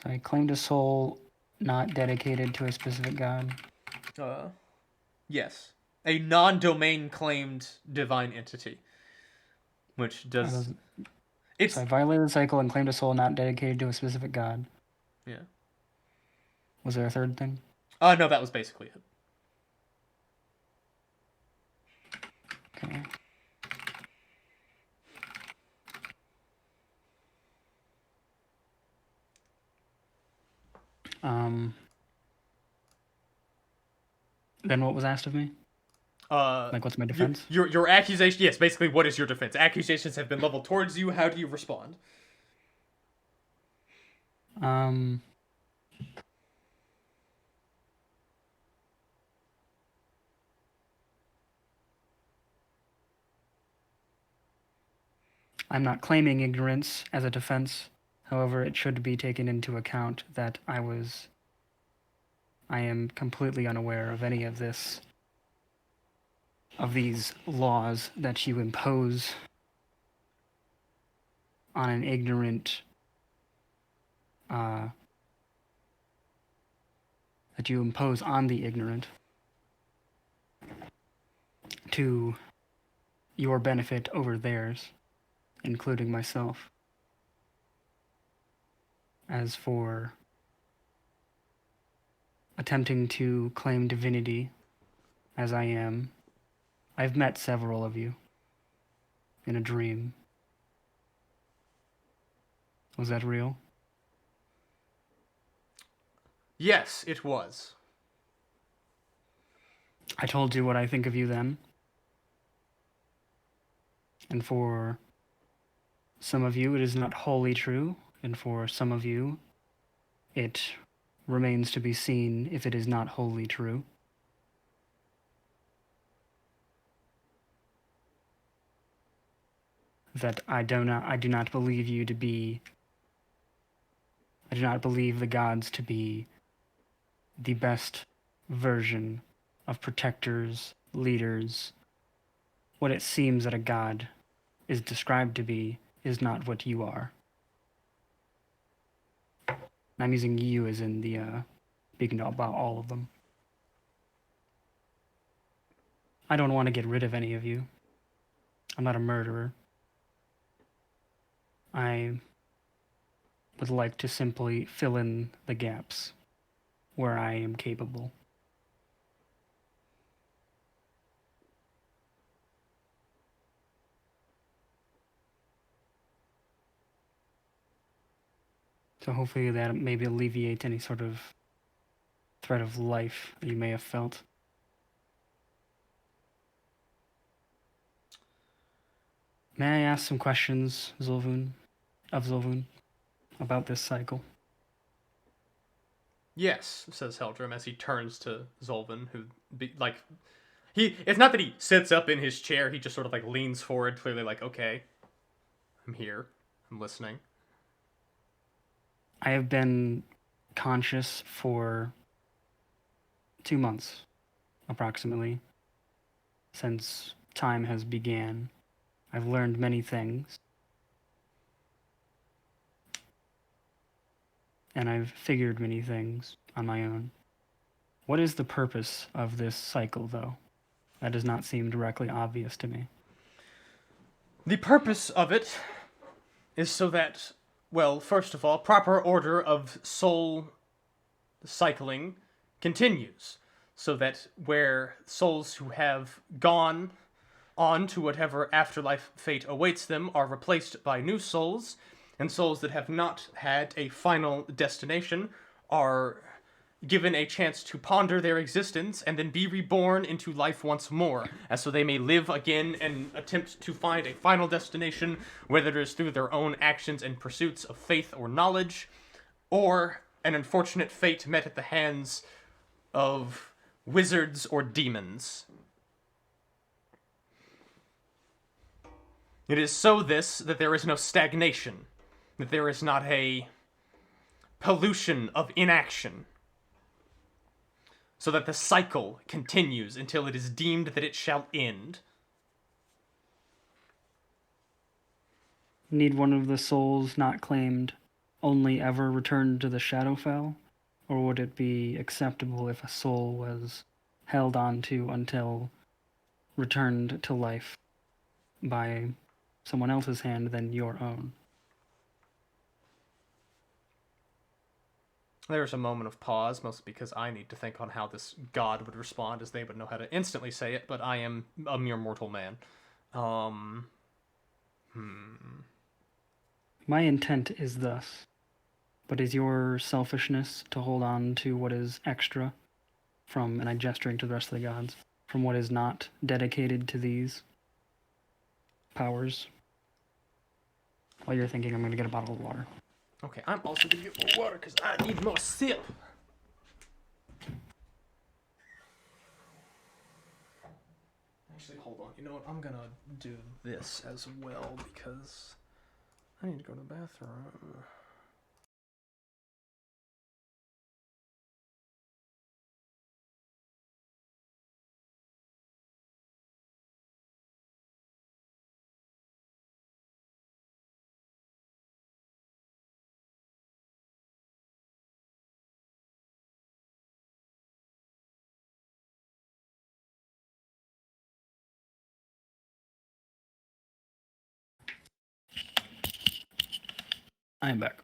I claimed a soul not dedicated to a specific god. Yes. A non-domain claimed divine entity. Which does... So I violated the cycle and claimed a soul not dedicated to a specific god. Yeah. Was there a third thing? No, that was basically it. Okay. Then what was asked of me? What's my defense? Your accusation. Yes, basically, what is your defense? Accusations have been leveled towards you. How do you respond? I'm not claiming ignorance as a defense. However, it should be taken into account that I am completely unaware of any of these laws that you impose on an ignorant, that you impose on the ignorant to your benefit over theirs, including myself. As for attempting to claim divinity, as I am, I've met several of you in a dream. Was that real? Yes, it was. I told you what I think of you then. And for some of you, it is not wholly true. And for some of you, it remains to be seen if it is not wholly true. That I do not believe you to be. I do not believe the gods to be the best version of protectors, leaders. What it seems that a god is described to be is not what you are. I'm using you as in the speaking about all of them. I don't want to get rid of any of you. I'm not a murderer. I would like to simply fill in the gaps where I am capable. So hopefully that maybe alleviates any sort of threat of life that you may have felt. May I ask some questions, Zolvun, about this cycle? Yes, says Heldrum as he turns to Zolvin, who, it's not that he sits up in his chair, he just sort of, like, leans forward, clearly like, okay, I'm here, I'm listening. I have been conscious for 2 months, approximately, since time has began. I've learned many things. And I've figured many things on my own. What is the purpose of this cycle, though? That does not seem directly obvious to me. The purpose of it is so that, well, first of all, proper order of soul cycling continues, so that where souls who have gone on to whatever afterlife fate awaits them are replaced by new souls, and souls that have not had a final destination are given a chance to ponder their existence and then be reborn into life once more, as so they may live again and attempt to find a final destination, whether it is through their own actions and pursuits of faith or knowledge, or an unfortunate fate met at the hands of wizards or demons. It is so that there is no stagnation, that there is not a pollution of inaction, so that the cycle continues until it is deemed that it shall end. Need one of the souls not claimed only ever return to the Shadowfell? Or would it be acceptable if a soul was held on to until returned to life by someone else's hand than your own? There's a moment of pause, mostly because I need to think on how this god would respond, as they would know how to instantly say it, but I am a mere mortal man. My intent is thus, but is your selfishness to hold on to what is extra from, and I'm gesturing to the rest of the gods, from what is not dedicated to these powers? While you're thinking, I'm going to get a bottle of water. Okay, I'm also going to get more water because I need more sip. Actually, hold on. You know what? I'm going to do this as well because I need to go to the bathroom. I am back.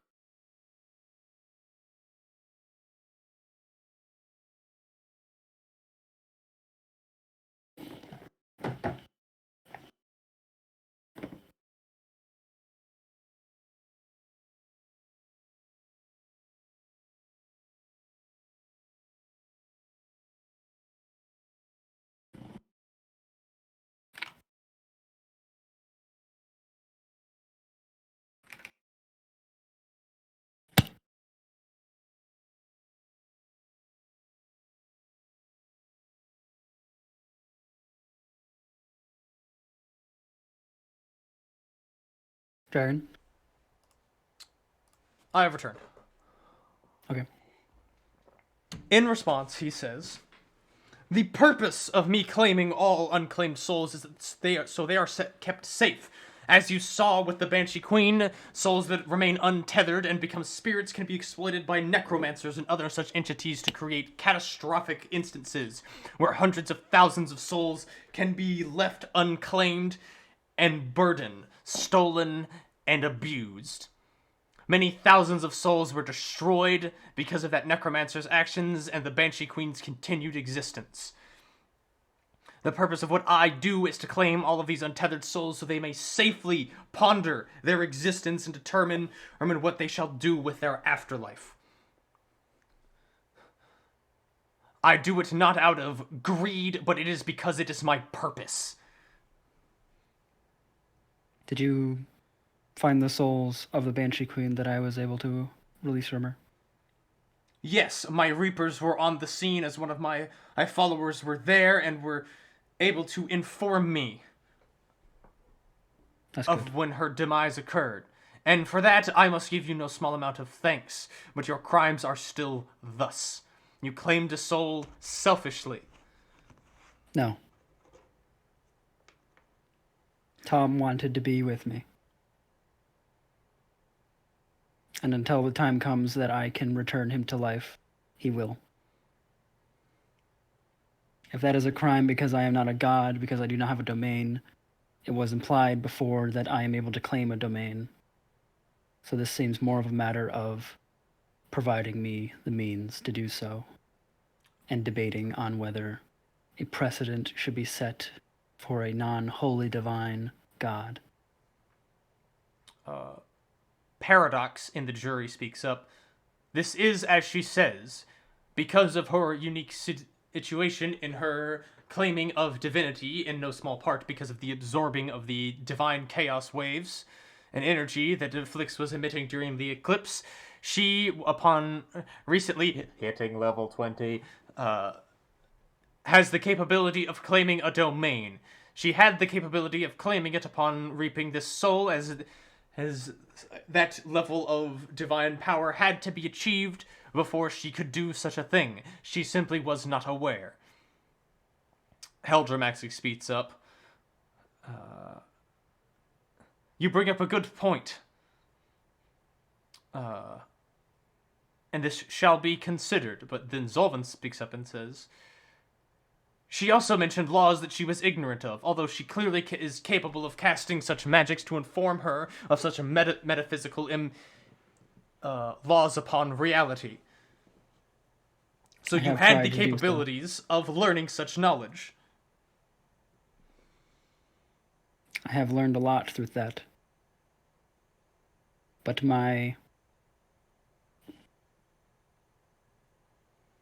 Dragon? I have returned. Okay. In response, he says, "The purpose of me claiming all unclaimed souls is that they are kept safe. As you saw with the Banshee Queen, souls that remain untethered and become spirits can be exploited by necromancers and other such entities to create catastrophic instances where hundreds of thousands of souls can be left unclaimed and burdened, stolen, and abused. Many thousands of souls were destroyed because of that necromancer's actions and the Banshee Queen's continued existence. The purpose of what I do is to claim all of these untethered souls so they may safely ponder their existence and determine what they shall do with their afterlife. I do it not out of greed, but it is because it is my purpose." Did you find the souls of the Banshee Queen that I was able to release from her? Yes, my Reapers were on the scene as one of my followers were there and were able to inform me That's of good. when her demise occurred. And for that, I must give you no small amount of thanks, but your crimes are still thus. You claimed a soul selfishly. No. Tom wanted to be with me. And until the time comes that I can return him to life, he will. If that is a crime because I am not a god, because I do not have a domain, it was implied before that I am able to claim a domain. So this seems more of a matter of providing me the means to do so, and debating on whether a precedent should be set for a non-wholly divine god. Paradox in the jury speaks up. This is, as she says, because of her unique situation in her claiming of divinity, in no small part because of the absorbing of the divine chaos waves and energy that Flix was emitting during the eclipse. She, upon recently hitting level 20, has the capability of claiming a domain. She had the capability of claiming it upon reaping this soul, as that level of divine power had to be achieved before she could do such a thing. She simply was not aware. Heldrum actually speaks up. You bring up a good point. And this shall be considered. But then Zolvan speaks up and says, she also mentioned laws that she was ignorant of, although she clearly is capable of casting such magics to inform her of such a metaphysical laws upon reality. So you had the capabilities of learning such knowledge. I have learned a lot through that. But I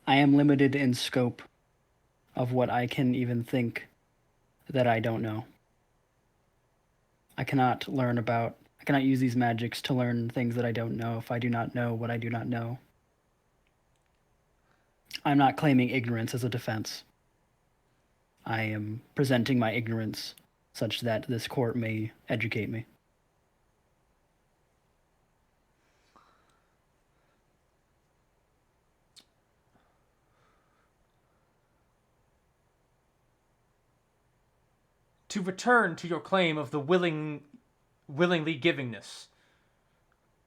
am limited in scope of what I can even think that I don't know. I cannot use these magics to learn things that I don't know if I do not know what I do not know. I'm not claiming ignorance as a defense. I am presenting my ignorance such that this court may educate me. To return to your claim of the willingly givingness,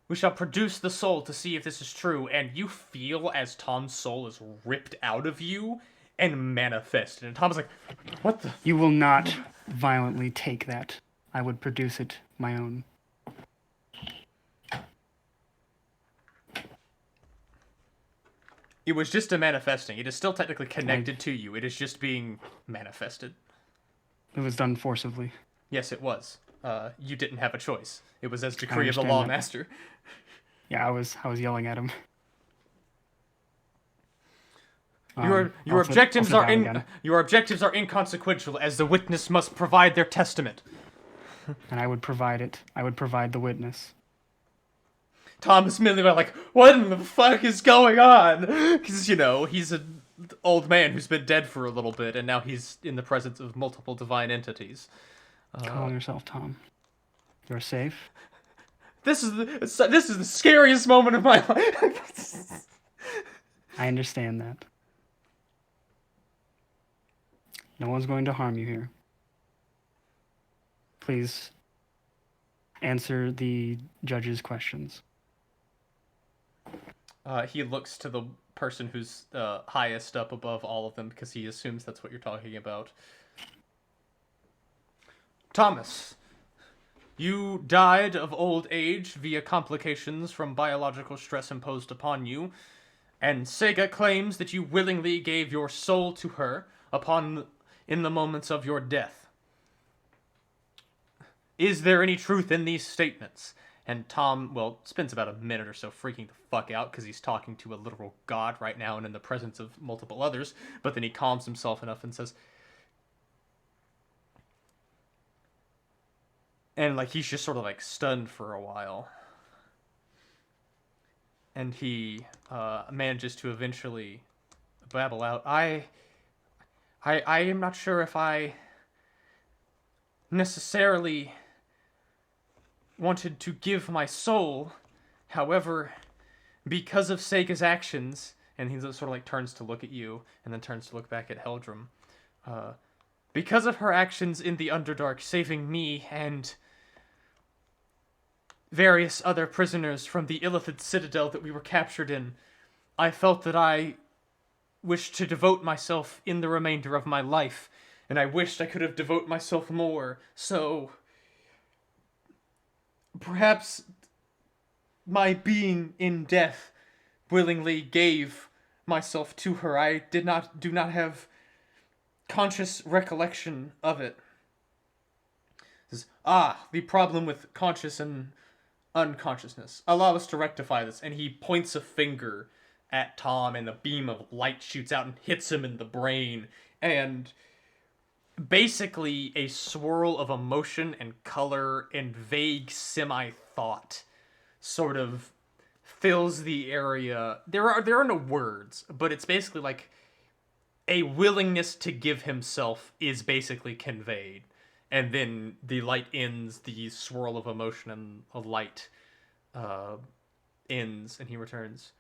we shall produce the soul to see if this is true, and you feel as Tom's soul is ripped out of you and manifested. And Tom's like, what the? You will not violently take that. I would produce it my own. It was just a manifesting. It is still technically connected to you. It is just being manifested. It was done forcibly. Yes, it was. You didn't have a choice. It was as decree of the Lawmaster. Yeah, I was yelling at him. Your objectives are inconsequential, as the witness must provide their testament. And I would provide it. I would provide the witness. Thomas Millie went like, what in the fuck is going on? Because, he's an old man who's been dead for a little bit, and now he's in the presence of multiple divine entities. Calm yourself, Tom. You're safe. This is the scariest moment of my life. I understand that. No one's going to harm you here. Please answer the judge's questions. He looks to the person who's highest up above all of them because he assumes that's what you're talking about. Thomas, you died of old age via complications from biological stress imposed upon you, and Sega claims that you willingly gave your soul to her in the moments of your death. Is there any truth in these statements? And Tom, spends about a minute or so freaking the fuck out because he's talking to a literal god right now and in the presence of multiple others, but then he calms himself enough and says, and he's just sort of stunned for a while. And he manages to eventually babble out, I am not sure if I necessarily wanted to give my soul. However, because of Sega's actions, and he sort of like turns to look at you, and then turns to look back at Heldrum. Because of her actions in the Underdark, saving me and various other prisoners from the Illithid citadel that we were captured in, I felt that I wished to devote myself in the remainder of my life, and I wished I could have devoted myself more, so perhaps my being in death willingly gave myself to her. I do not have conscious recollection of it. The problem with conscious and unconsciousness. Allow us to rectify this. And he points a finger at Tom, and a beam of light shoots out and hits him in the brain. And basically a swirl of emotion and color and vague semi-thought sort of fills the area. There are no words, but it's basically like a willingness to give himself is basically conveyed. And then the light ends, the swirl of emotion and a light ends, and he returns.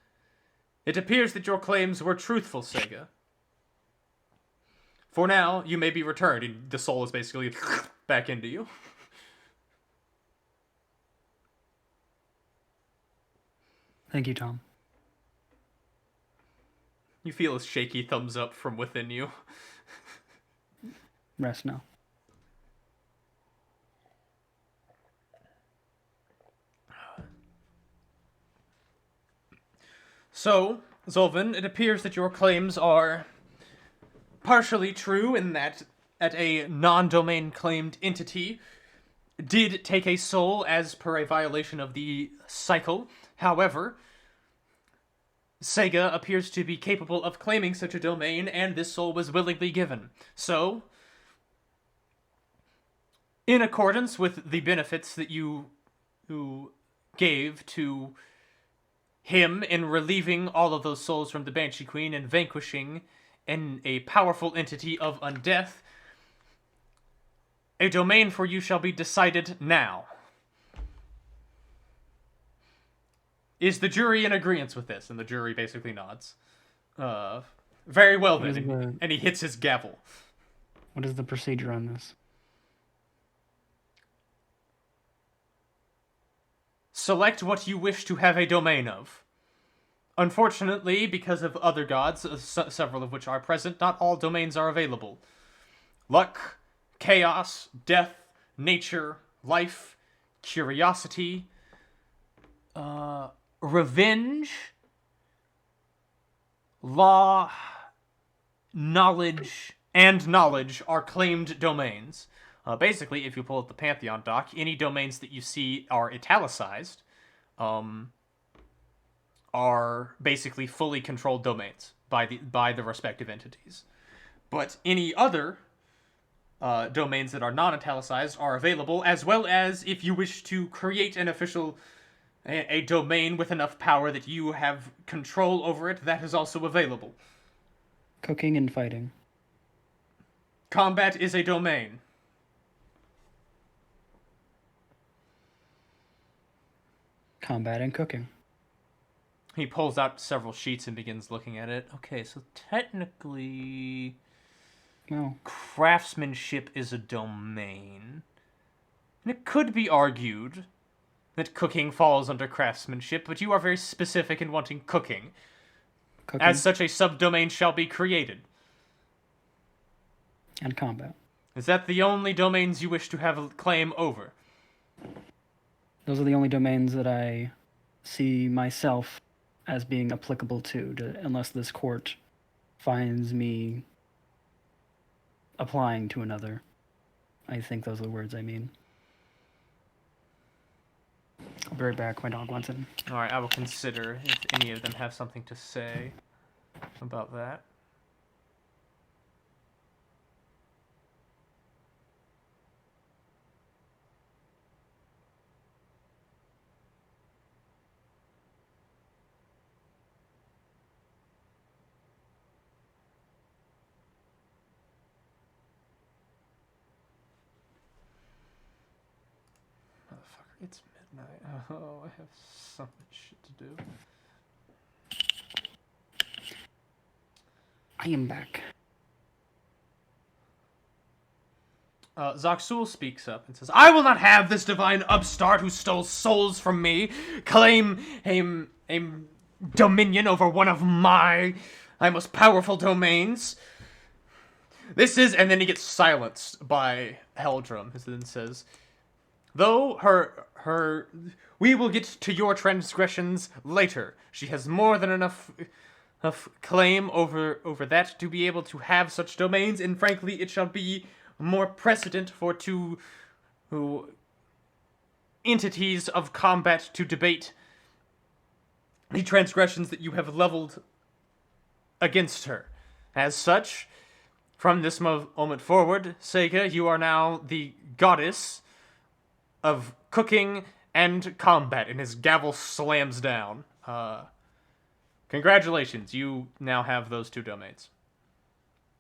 It appears that your claims were truthful, Sega. For now, you may be returned, and the soul is basically back into you. Thank you, Tom. You feel a shaky thumbs up from within you. Rest now. So, Zolvin, it appears that your claims are partially true in that a non-domain claimed entity did take a soul as per a violation of the cycle. However, Sega appears to be capable of claiming such a domain, and this soul was willingly given. So, in accordance with the benefits that you gave to him in relieving all of those souls from the Banshee Queen and vanquishing a powerful entity of undeath, a domain for you shall be decided now. Is the jury in agreement with this? And the jury basically nods. Very well then. And he hits his gavel. What is the procedure on this? Select what you wish to have a domain of. Unfortunately, because of other gods, several of which are present, not all domains are available. Luck, chaos, death, nature, life, curiosity, revenge, law, knowledge, and knowledge are claimed domains. Basically, if you pull up the Pantheon doc, any domains that you see are italicized are basically fully controlled domains by the respective entities. But any other domains that are non-italicized are available, as well as if you wish to create an official a domain with enough power that you have control over it, that is also available. Cooking and fighting. Combat is a domain. Combat and cooking. He pulls out several sheets and begins looking at it. Okay, so technically, Well, craftsmanship is a domain. And it could be argued that cooking falls under craftsmanship, but you are very specific in wanting cooking. cooking As such, a subdomain shall be created. and combat. Is that the only domains you wish to have a claim over? Those are the only domains that I see myself as being applicable to, unless this court finds me applying to another. I think those are the words I mean. I'll be right back. My dog wants in. Alright, I will consider if any of them have something to say about that. It's midnight. Oh, I have so much shit to do. I am back. Zoxul speaks up and says, I will not have this divine upstart who stole souls from me claim a dominion over one of my most powerful domains. This is, and then he gets silenced by Heldrum, who then says, though we will get to your transgressions later. She has more than enough claim over that to be able to have such domains, and frankly, it shall be more precedent for two entities of combat to debate the transgressions that you have leveled against her. As such, from this moment forward, Sega, you are now the goddess of cooking and combat, and his gavel slams down. Congratulations, you now have those two domains.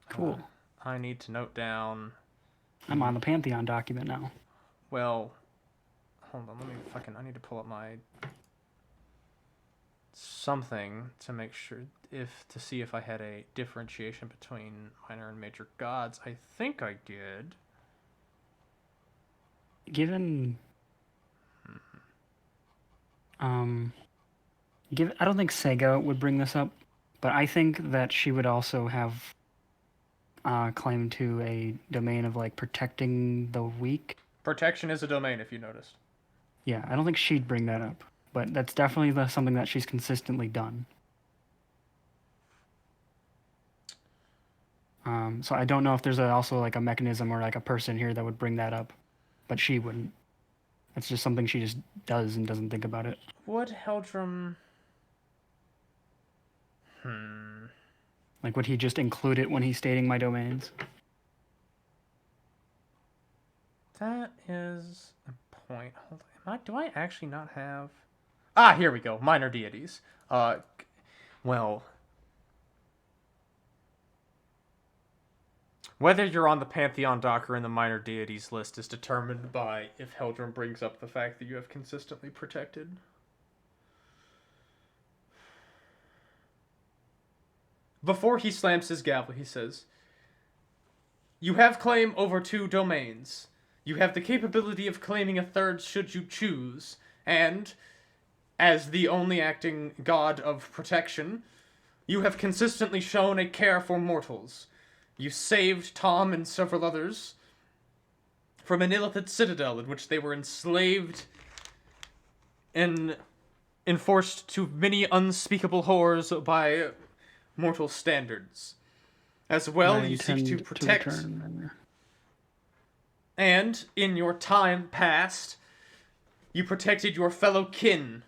Cool. I need to note down... I'm on the Pantheon document now. Well, hold on, I need to pull up my... something to make sure, to see if I had a differentiation between minor and major gods. I think I did. Given... I don't think Sega would bring this up, but I think that she would also have claim to a domain of like protecting the weak. Protection is a domain, if you noticed. Yeah, I don't think she'd bring that up, but that's definitely something that she's consistently done. So I don't know if there's also like a mechanism or like a person here that would bring that up, but she wouldn't. It's just something she just does and doesn't think about it. Would Heldrum... Like, would he just include it when he's stating my domains? That is a point. Hold on. Do I actually not have... Ah, here we go. Minor deities. Well... Whether you're on the Pantheon doc or in the minor deities list is determined by if Heldrum brings up the fact that you have consistently protected. Before he slams his gavel, he says, you have claim over two domains. You have the capability of claiming a third should you choose, and, as the only acting god of protection, you have consistently shown a care for mortals. You saved Tom and several others from an Illithid citadel in which they were enslaved and enforced to many unspeakable horrors by mortal standards. As well, you seek to protect... And, in your time past, you protected your fellow kin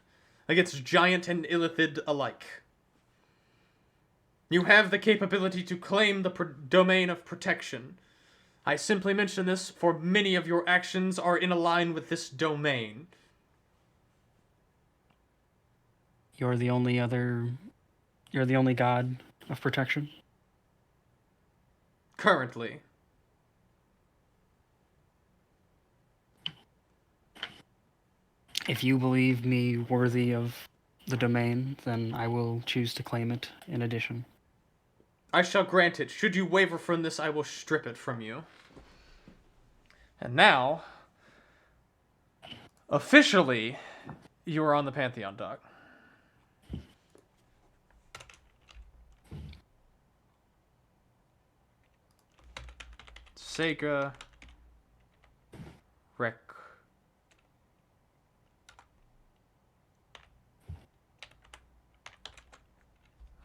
against giant and Illithid alike. You have the capability to claim the domain of protection. I simply mention this for many of your actions are in line with this domain. You're the only god of protection? Currently. If you believe me worthy of the domain, then I will choose to claim it in addition. I shall grant it. Should you waver from this, I will strip it from you. And now, officially, you are on the Pantheon dock. Sega. Rec.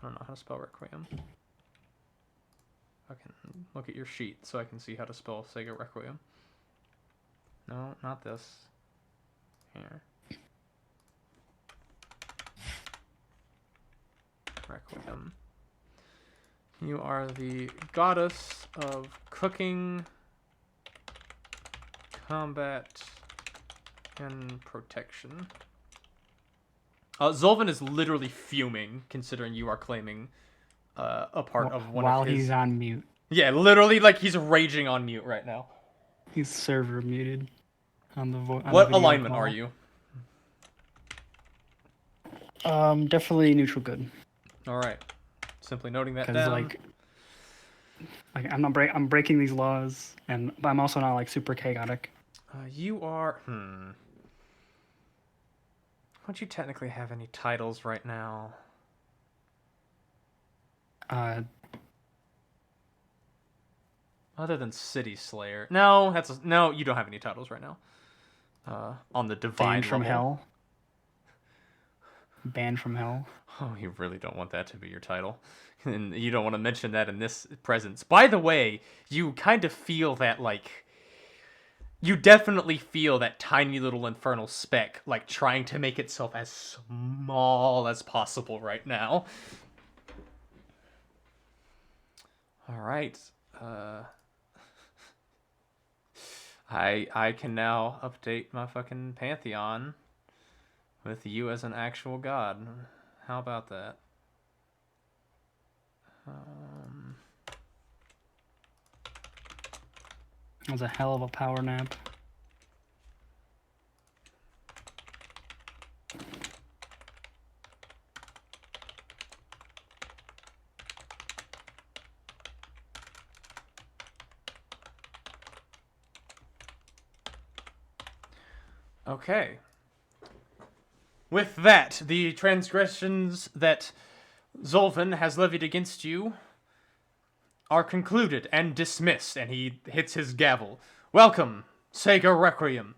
I don't know how to spell Requiem. I can look at your sheet so I can see how to spell Sega Requiem. No, not this. Here. Requiem. You are the goddess of cooking, combat, and protection. Zolvan is literally fuming, considering you are claiming a part of one while of his... he's on mute. Yeah, literally, like, he's raging on mute right now. He's server muted on the What alignment are you? Definitely neutral good. All right. Simply noting that Because down. I'm breaking these laws, but I'm also not like super chaotic. You are. Don't you technically have any titles right now? Other than City Slayer. No, no. You don't have any titles right now. On the divine Banned from level. hell. Banned from hell. Oh, you really don't want that to be your title. And you don't want to mention that in this presence. By the way, you kind of feel that, like... You definitely feel that tiny little infernal speck, like, trying to make itself as small as possible right now. Alright. I can now update my fucking pantheon with you as an actual god. How about that? That was a hell of a power nap. Okay. With that, the transgressions that Zolvan has levied against you are concluded and dismissed, and he hits his gavel. Welcome, Sega Requiem,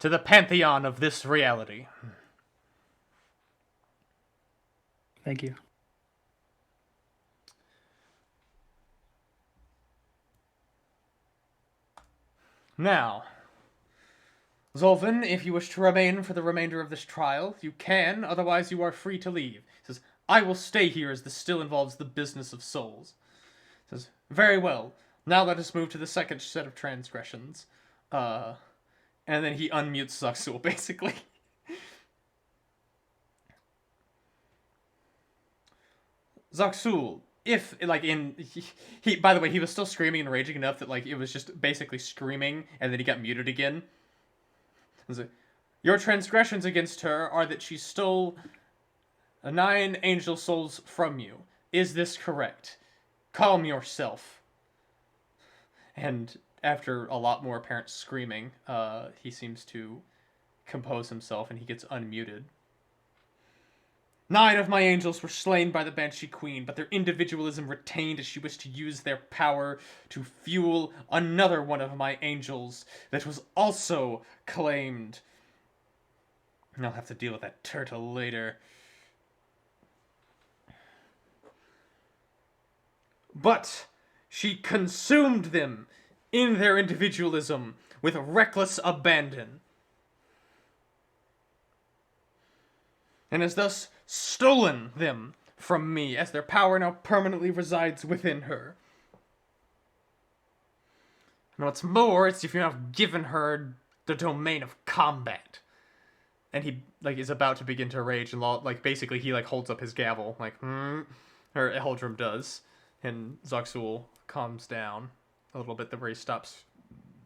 to the pantheon of this reality. Thank you. Now, Zolvan, if you wish to remain for the remainder of this trial, you can, otherwise you are free to leave. He says, I will stay here as this still involves the business of souls. He says, very well. Now let us move to the second set of transgressions. And then he unmutes Zuxul, basically. Zuxul, if, like, he by the way, he was still screaming and raging enough that, like, it was just basically screaming, and then he got muted again. Your transgressions against her are that she stole 9 angel souls from you. Is this correct? Calm yourself. And after a lot more apparent screaming, he seems to compose himself and he gets unmuted. 9 of my angels were slain by the Banshee Queen, but their individualism retained as she wished to use their power to fuel another one of my angels that was also claimed. And I'll have to deal with that turtle later. But she consumed them in their individualism with reckless abandon, and has thus stolen them from me, as their power now permanently resides within her. And what's more, it's if you have given her the domain of combat. And he, like, is about to begin to rage, and, like, basically he, like, holds up his gavel, like, or Eldrum does, and Zuxul calms down a little bit, where he stops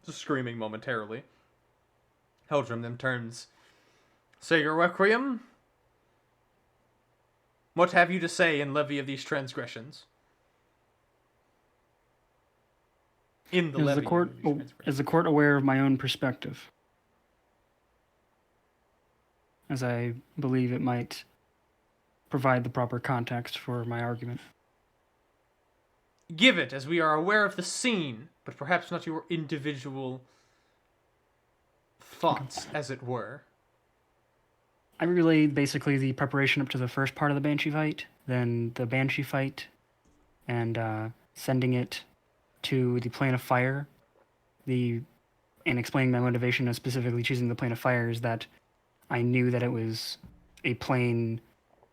screaming momentarily. Eldrum then turns, Sega Requiem? What have you to say in levy of these transgressions? In the Is levy the court of these transgressions. is the court aware of my own perspective? As I believe it might provide the proper context for my argument. Give it, as we are aware of the scene, but perhaps not your individual thoughts, as it were. I relayed basically the preparation up to the first part of the Banshee fight, then the Banshee fight, and sending it to the Plane of Fire. And explaining my motivation of specifically choosing the Plane of Fire is that I knew that it was a plane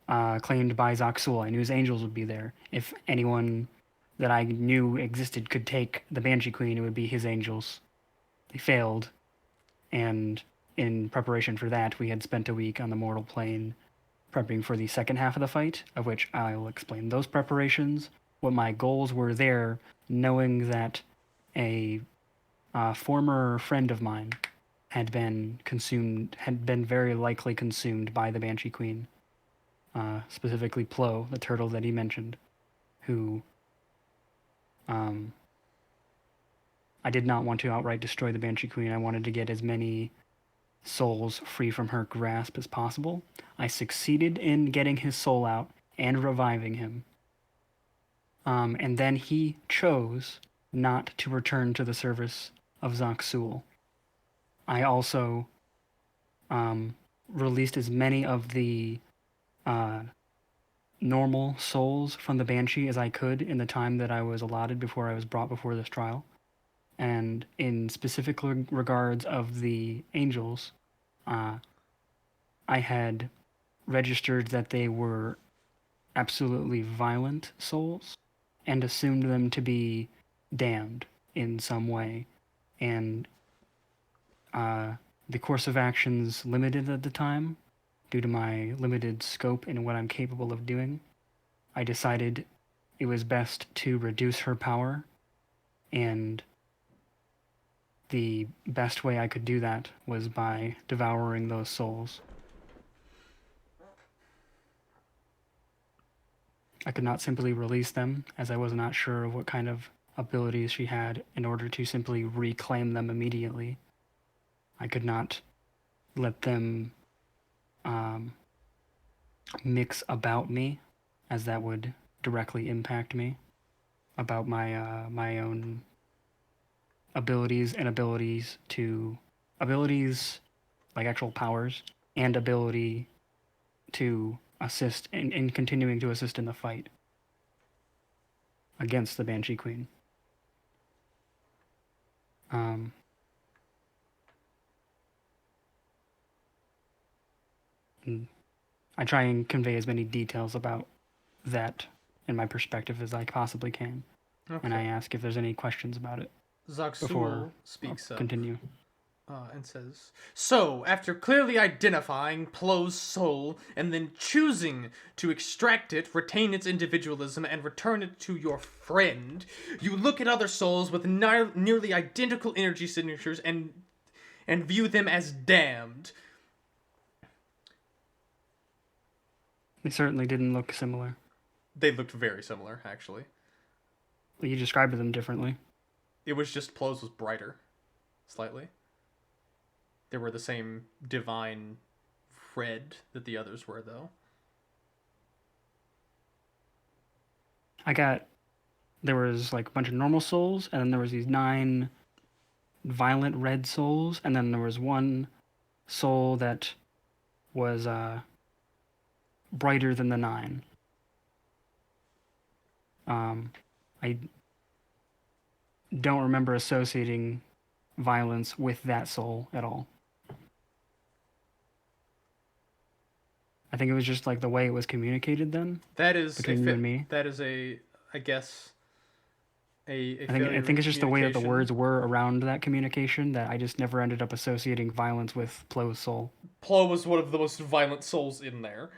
claimed by Zuxul. I knew his angels would be there. If anyone that I knew existed could take the Banshee Queen, it would be his angels. They failed, and in preparation for that, we had spent a week on the mortal plane prepping for the second half of the fight, of which I will explain those preparations, what my goals were there, knowing that a former friend of mine had been very likely consumed by the Banshee Queen. Specifically Plo, the turtle that he mentioned, who I did not want to outright destroy the Banshee Queen. I wanted to get as many souls free from her grasp as possible. I succeeded in getting his soul out and reviving him. And then he chose not to return to the service of Zaksul. I also released as many of the normal souls from the Banshee as I could in the time that I was allotted before I was brought before this trial. And in specific regards of the angels, I had registered that they were absolutely violent souls and assumed them to be damned in some way. And the course of actions limited at the time, due to my limited scope in what I'm capable of doing, I decided it was best to reduce her power, and the best way I could do that was by devouring those souls. I could not simply release them, as I was not sure of what kind of abilities she had in order to simply reclaim them immediately. I could not let them mix about me, as that would directly impact me, about my own abilities like actual powers, and ability to assist in continuing to assist in the fight against the Banshee Queen. I try and convey as many details about that in my perspective as I possibly can. Okay. And I ask if there's any questions about it. Zaksul speaks up. Continue. And says, so, after clearly identifying Plo's soul and then choosing to extract it, retain its individualism, and return it to your friend, you look at other souls with nearly identical energy signatures and view them as damned. They certainly didn't look similar. They looked very similar, actually. Well, you described them differently. It was just Plo's was brighter. Slightly. They were the same divine red that the others were, though. There was like a bunch of normal souls, and then there was these 9 violent red souls, and then there was one soul that was brighter than the 9. I don't remember associating violence with that soul at all. I think it was just like the way it was communicated then. That is between you and me. That is I guess. I think it's just the way that the words were around that communication that I just never ended up associating violence with Plo's soul. Plo was one of the most violent souls in there.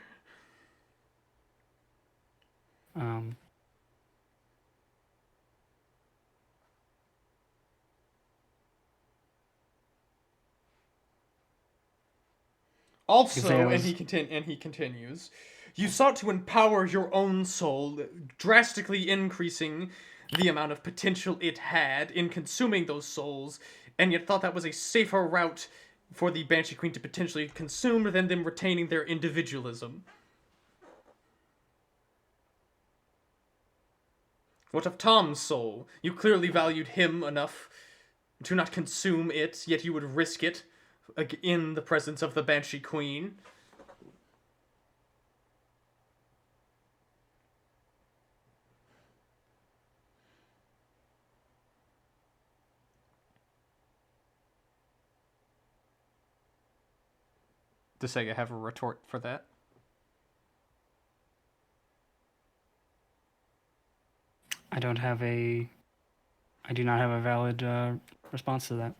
Also, and he continues, you sought to empower your own soul, drastically increasing the amount of potential it had in consuming those souls, and yet thought that was a safer route for the Banshee Queen to potentially consume than them retaining their individualism. What of Tom's soul? You clearly valued him enough to not consume it, yet you would risk it in the presence of the Banshee Queen. Does Sega have a retort for that? I do not have a valid response to that.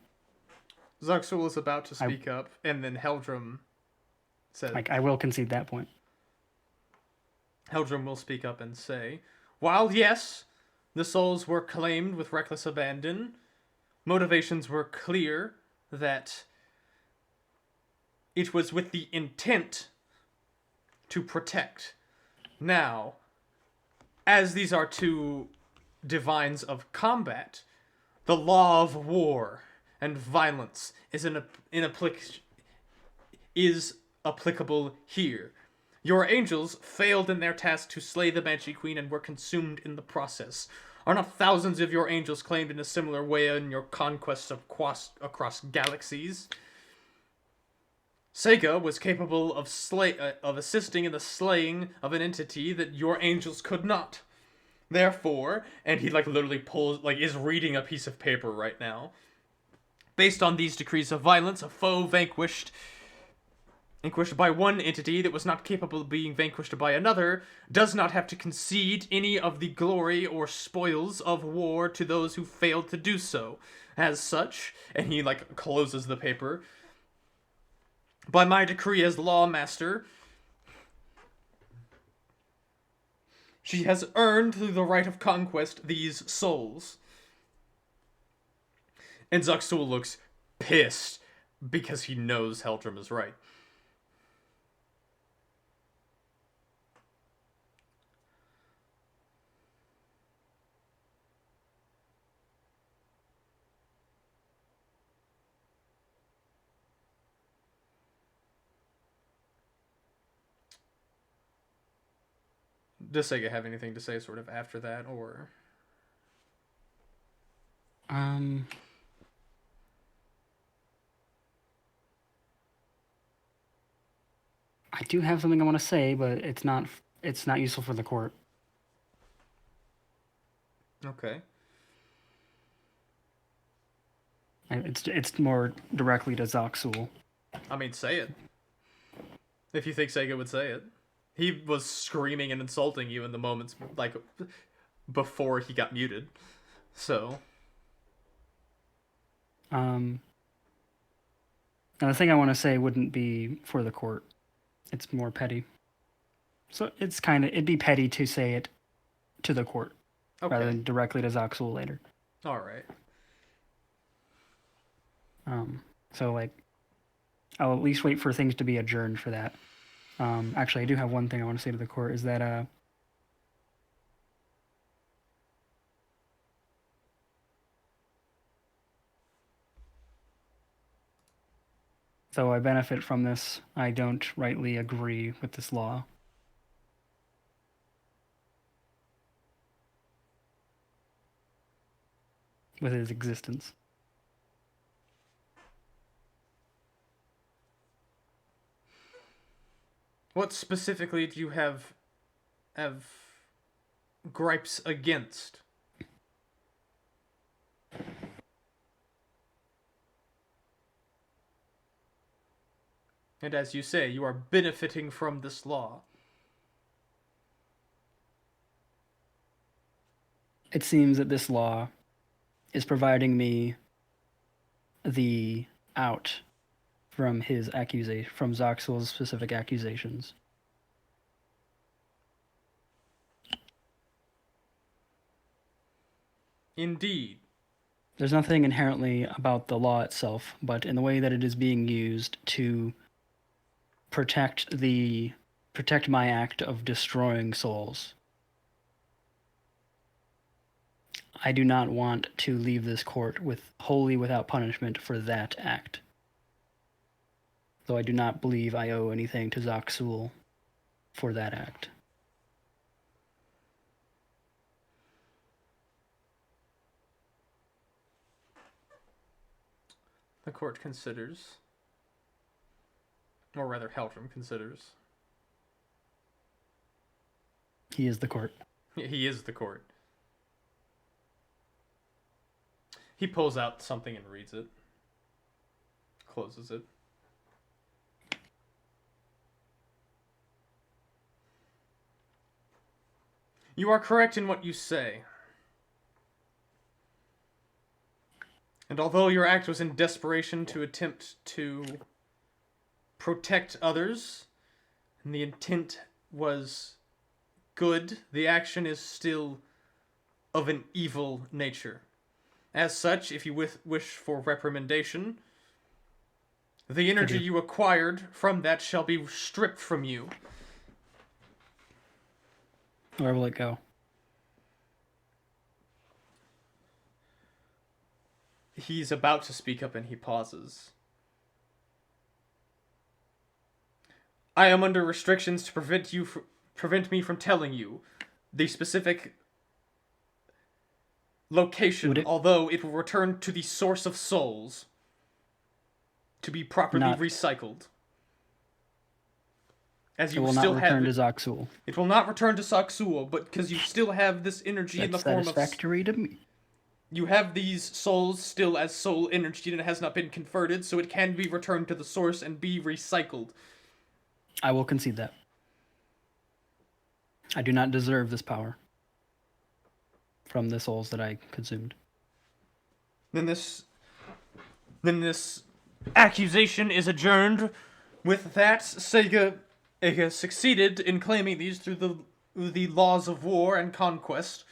Zaksul is about to speak up, and then Heldrum says... I will concede that point. Heldrum will speak up and say, while yes, the souls were claimed with reckless abandon, motivations were clear that it was with the intent to protect. Now, as these are two divines of combat, the law of war and violence is applicable here. Your angels failed in their task to slay the Banshee Queen and were consumed in the process. Are not thousands of your angels claimed in a similar way in your conquests across galaxies? Sega was capable of assisting in the slaying of an entity that your angels could not. Therefore, and he literally is reading a piece of paper right now. Based on these decrees of violence, a foe vanquished by one entity that was not capable of being vanquished by another, does not have to concede any of the glory or spoils of war to those who failed to do so. As such, and he closes the paper, by my decree as lawmaster, she has earned through the right of conquest these souls. And Zuxul looks pissed because he knows Heltram is right. Does Sega have anything to say sort of after that, or? I do have something I want to say, but it's not useful for the court. Okay. It's more directly to Zoxul. I mean, say it. If you think Sega would say it. He was screaming and insulting you in the moments, before he got muted. So. Now the thing I want to say wouldn't be for the court. It's more petty. So it'd be petty to say it to the court. Okay. Rather than directly to Zoxul later. Alright. So I'll at least wait for things to be adjourned for that. Actually, I do have one thing I want to say to the court, is that, though I benefit from this, I don't rightly agree with this law. With its existence. What specifically do you have gripes against? And as you say, you are benefiting from this law. It seems that this law is providing me the out from from Zoxul's specific accusations. Indeed. There's nothing inherently about the law itself, but in the way that it is being used to protect my act of destroying souls. I do not want to leave this court wholly without punishment for that act. Though I do not believe I owe anything to Zoxul for that act. The court considers, or rather Heltram considers. He is the court. He is the court. He pulls out something and reads it. Closes it. You are correct in what you say. And although your act was in desperation to attempt to protect others, and the intent was good, the action is still of an evil nature. As such, if you wish for reprimandation, The energy you acquired from that shall be stripped from you. Where will it go? He's about to speak up and he pauses. I am under restrictions to prevent me from telling you the specific location, although it will return to the source of souls to be properly recycled. As you it will still not return have to Zoxul. It will not return to Zoxul, but because you still have this energy in the form of... satisfactory to me. You have these souls still as soul energy and it has not been converted, so it can be returned to the source and be recycled. I will concede that. I do not deserve this power from the souls that I consumed. Then this accusation is adjourned. With that, Sega succeeded in claiming these through the laws of war and conquest,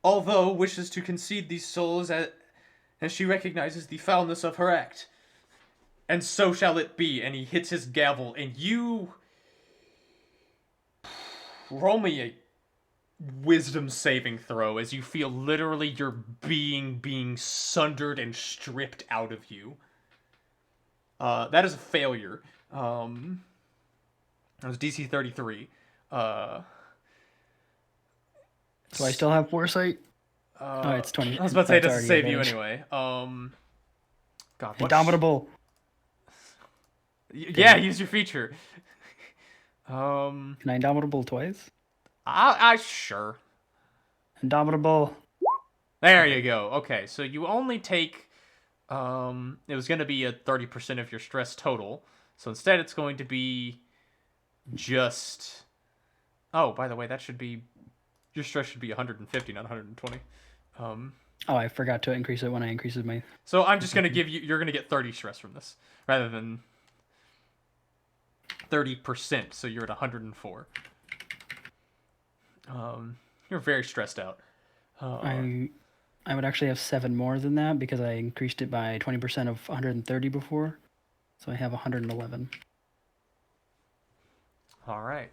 although wishes to concede these souls as she recognizes the foulness of her act. And so shall it be. And he hits his gavel, and you... Roll me a wisdom saving throw as you feel literally your being sundered and stripped out of you. That is a failure. That was DC 33. So I still have foresight? It's 20. I was about to say it doesn't save you anyway. God, Indomitable. Yeah, use your feature. Can I indomitable twice? I sure. Indomitable. There you go. Okay, so you only take... it was going to be a 30% of your stress total. So instead it's going to be just... Oh, by the way, that should be... Your stress should be 150, not 120. Oh, I forgot to increase it when I increased my... So I'm just going to give you... You're going to get 30 stress from this, rather than 30%, so you're at 104. You're very stressed out. I would actually have 7 more than that because I increased it by 20% of 130 before. So I have 111. All right.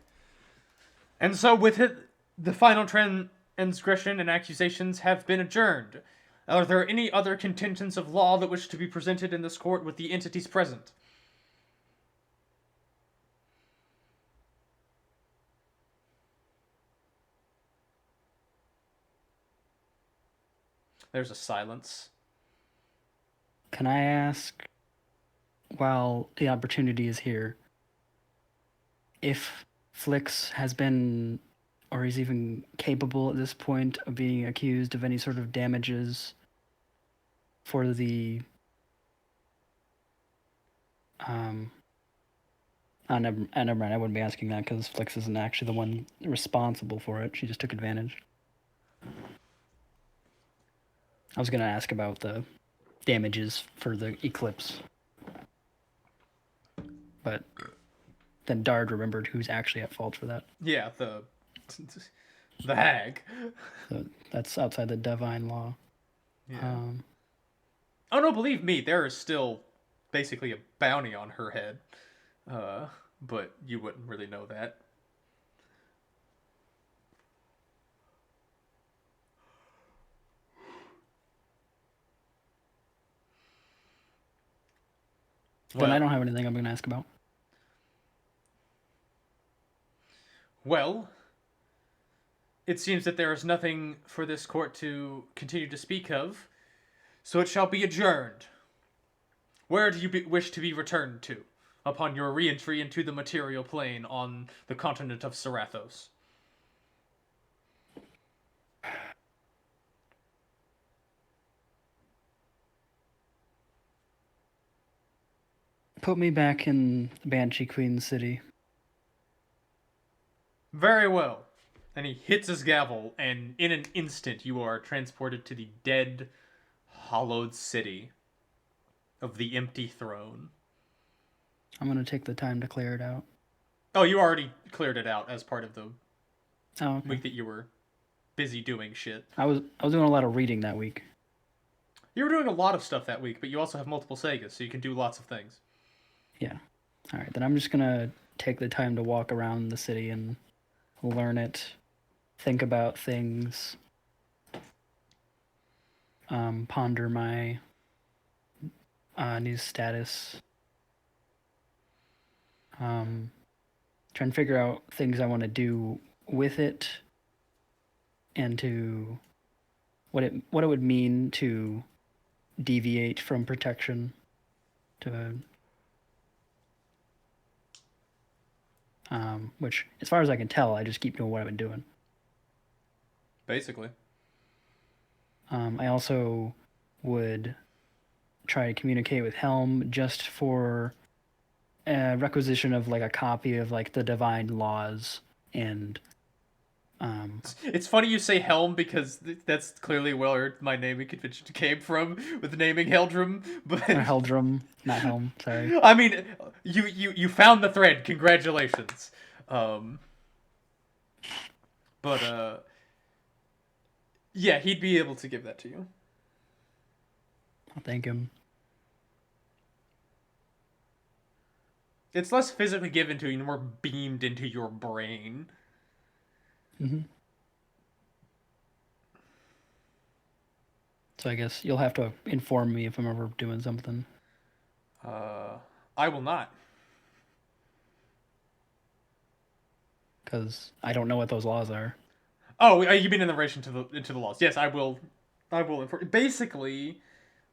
And so with it, the final transgression and accusations have been adjourned. Are there any other contentions of law that wish to be presented in this court with the entities present? There's a silence. Can I ask, while the opportunity is here, if Flix has been, or is even capable at this point of being accused of any sort of damages for the... never mind, I wouldn't be asking that because Flix isn't actually the one responsible for it. She just took advantage. I was going to ask about the damages for the eclipse. But then Dard remembered who's actually at fault for that. Yeah, the hag. So that's outside the divine law. Yeah. Oh no, believe me, there is still basically a bounty on her head. But you wouldn't really know that. Then I don't have anything I'm going to ask about. Well, it seems that there is nothing for this court to continue to speak of, so it shall be adjourned. Where do you wish to be returned to upon your re-entry into the material plane on the continent of Serathos? Put me back in Banshee Queen City. Very well. And he hits his gavel, and in an instant you are transported to the dead, hollowed city of the empty throne. I'm going to take the time to clear it out. Oh, you already cleared it out as part of the okay. week that you were busy doing shit. I was doing a lot of reading that week. You were doing a lot of stuff that week, but you also have multiple Segas, so you can do lots of things. Yeah. All right, then I'm just gonna take the time to walk around the city and learn it, think about things, ponder my new status, try and figure out things I want to do with it, and to what it would mean to deviate from protection to which, as far as I can tell, I just keep doing what I've been doing. Basically. I also would try to communicate with Helm just for a requisition of like a copy of like the divine laws and It's funny you say Helm because that's clearly where my naming convention came from with naming Heldrum. But Heldrum, not Helm. Sorry. I mean, you found the thread. Congratulations. But yeah, he'd be able to give that to you. I'll thank him. It's less physically given to you, more beamed into your brain. Mm-hmm. So I guess you'll have to inform me if I'm ever doing something. I will not. Because I don't know what those laws are. Oh, you mean in relation to the laws? Yes, I will. I will inform. Basically,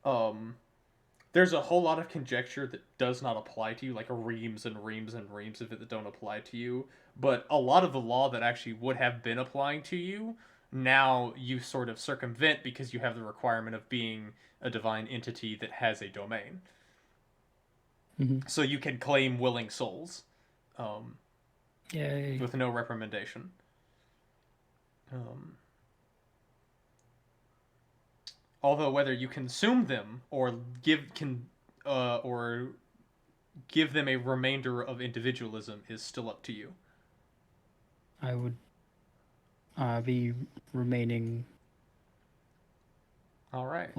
there's a whole lot of conjecture that does not apply to you, like reams and reams and reams of it that don't apply to you. But a lot of the law that actually would have been applying to you, now you sort of circumvent because you have the requirement of being a divine entity that has a domain. Mm-hmm. So you can claim willing souls. Yay. With no reprimandation. Although whether you consume them or give them a remainder of individualism is still up to you. I would be remaining. All right.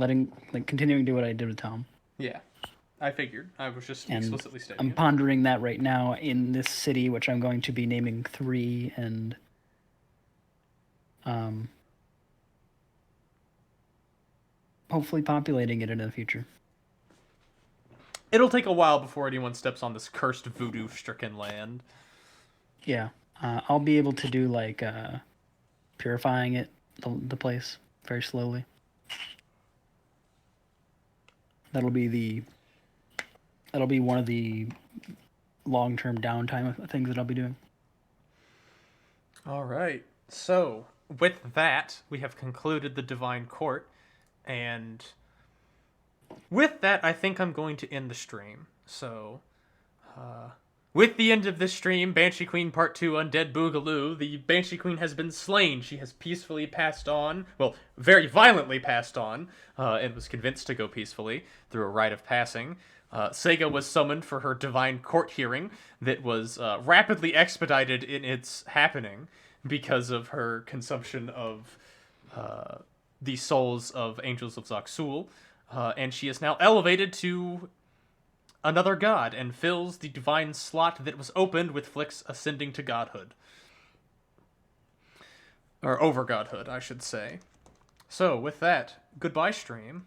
Continuing to do what I did with Tom. Yeah, I figured. I was just And explicitly stating I'm it. pondering that right now in this city, which I'm going to be naming 3, and hopefully populating it in the future. It'll take a while before anyone steps on this cursed voodoo-stricken land. Yeah, I'll be able to do like purifying it, the place, very slowly. That'll be one of the long-term downtime things that I'll be doing. All right. So, with that, we have concluded the Divine Court, and with that, I think I'm going to end the stream. So, with the end of this stream, Banshee Queen Part 2 Undead Boogaloo, the Banshee Queen has been slain. She has peacefully passed on, well, very violently passed on, and was convinced to go peacefully through a rite of passing. Sega was summoned for her Divine Court hearing that was rapidly expedited in its happening because of her consumption of the souls of Angels of Zaxul, and she is now elevated to another god and fills the divine slot that was opened with Flick's ascending to godhood. Or over godhood, I should say. So, with that, goodbye, stream.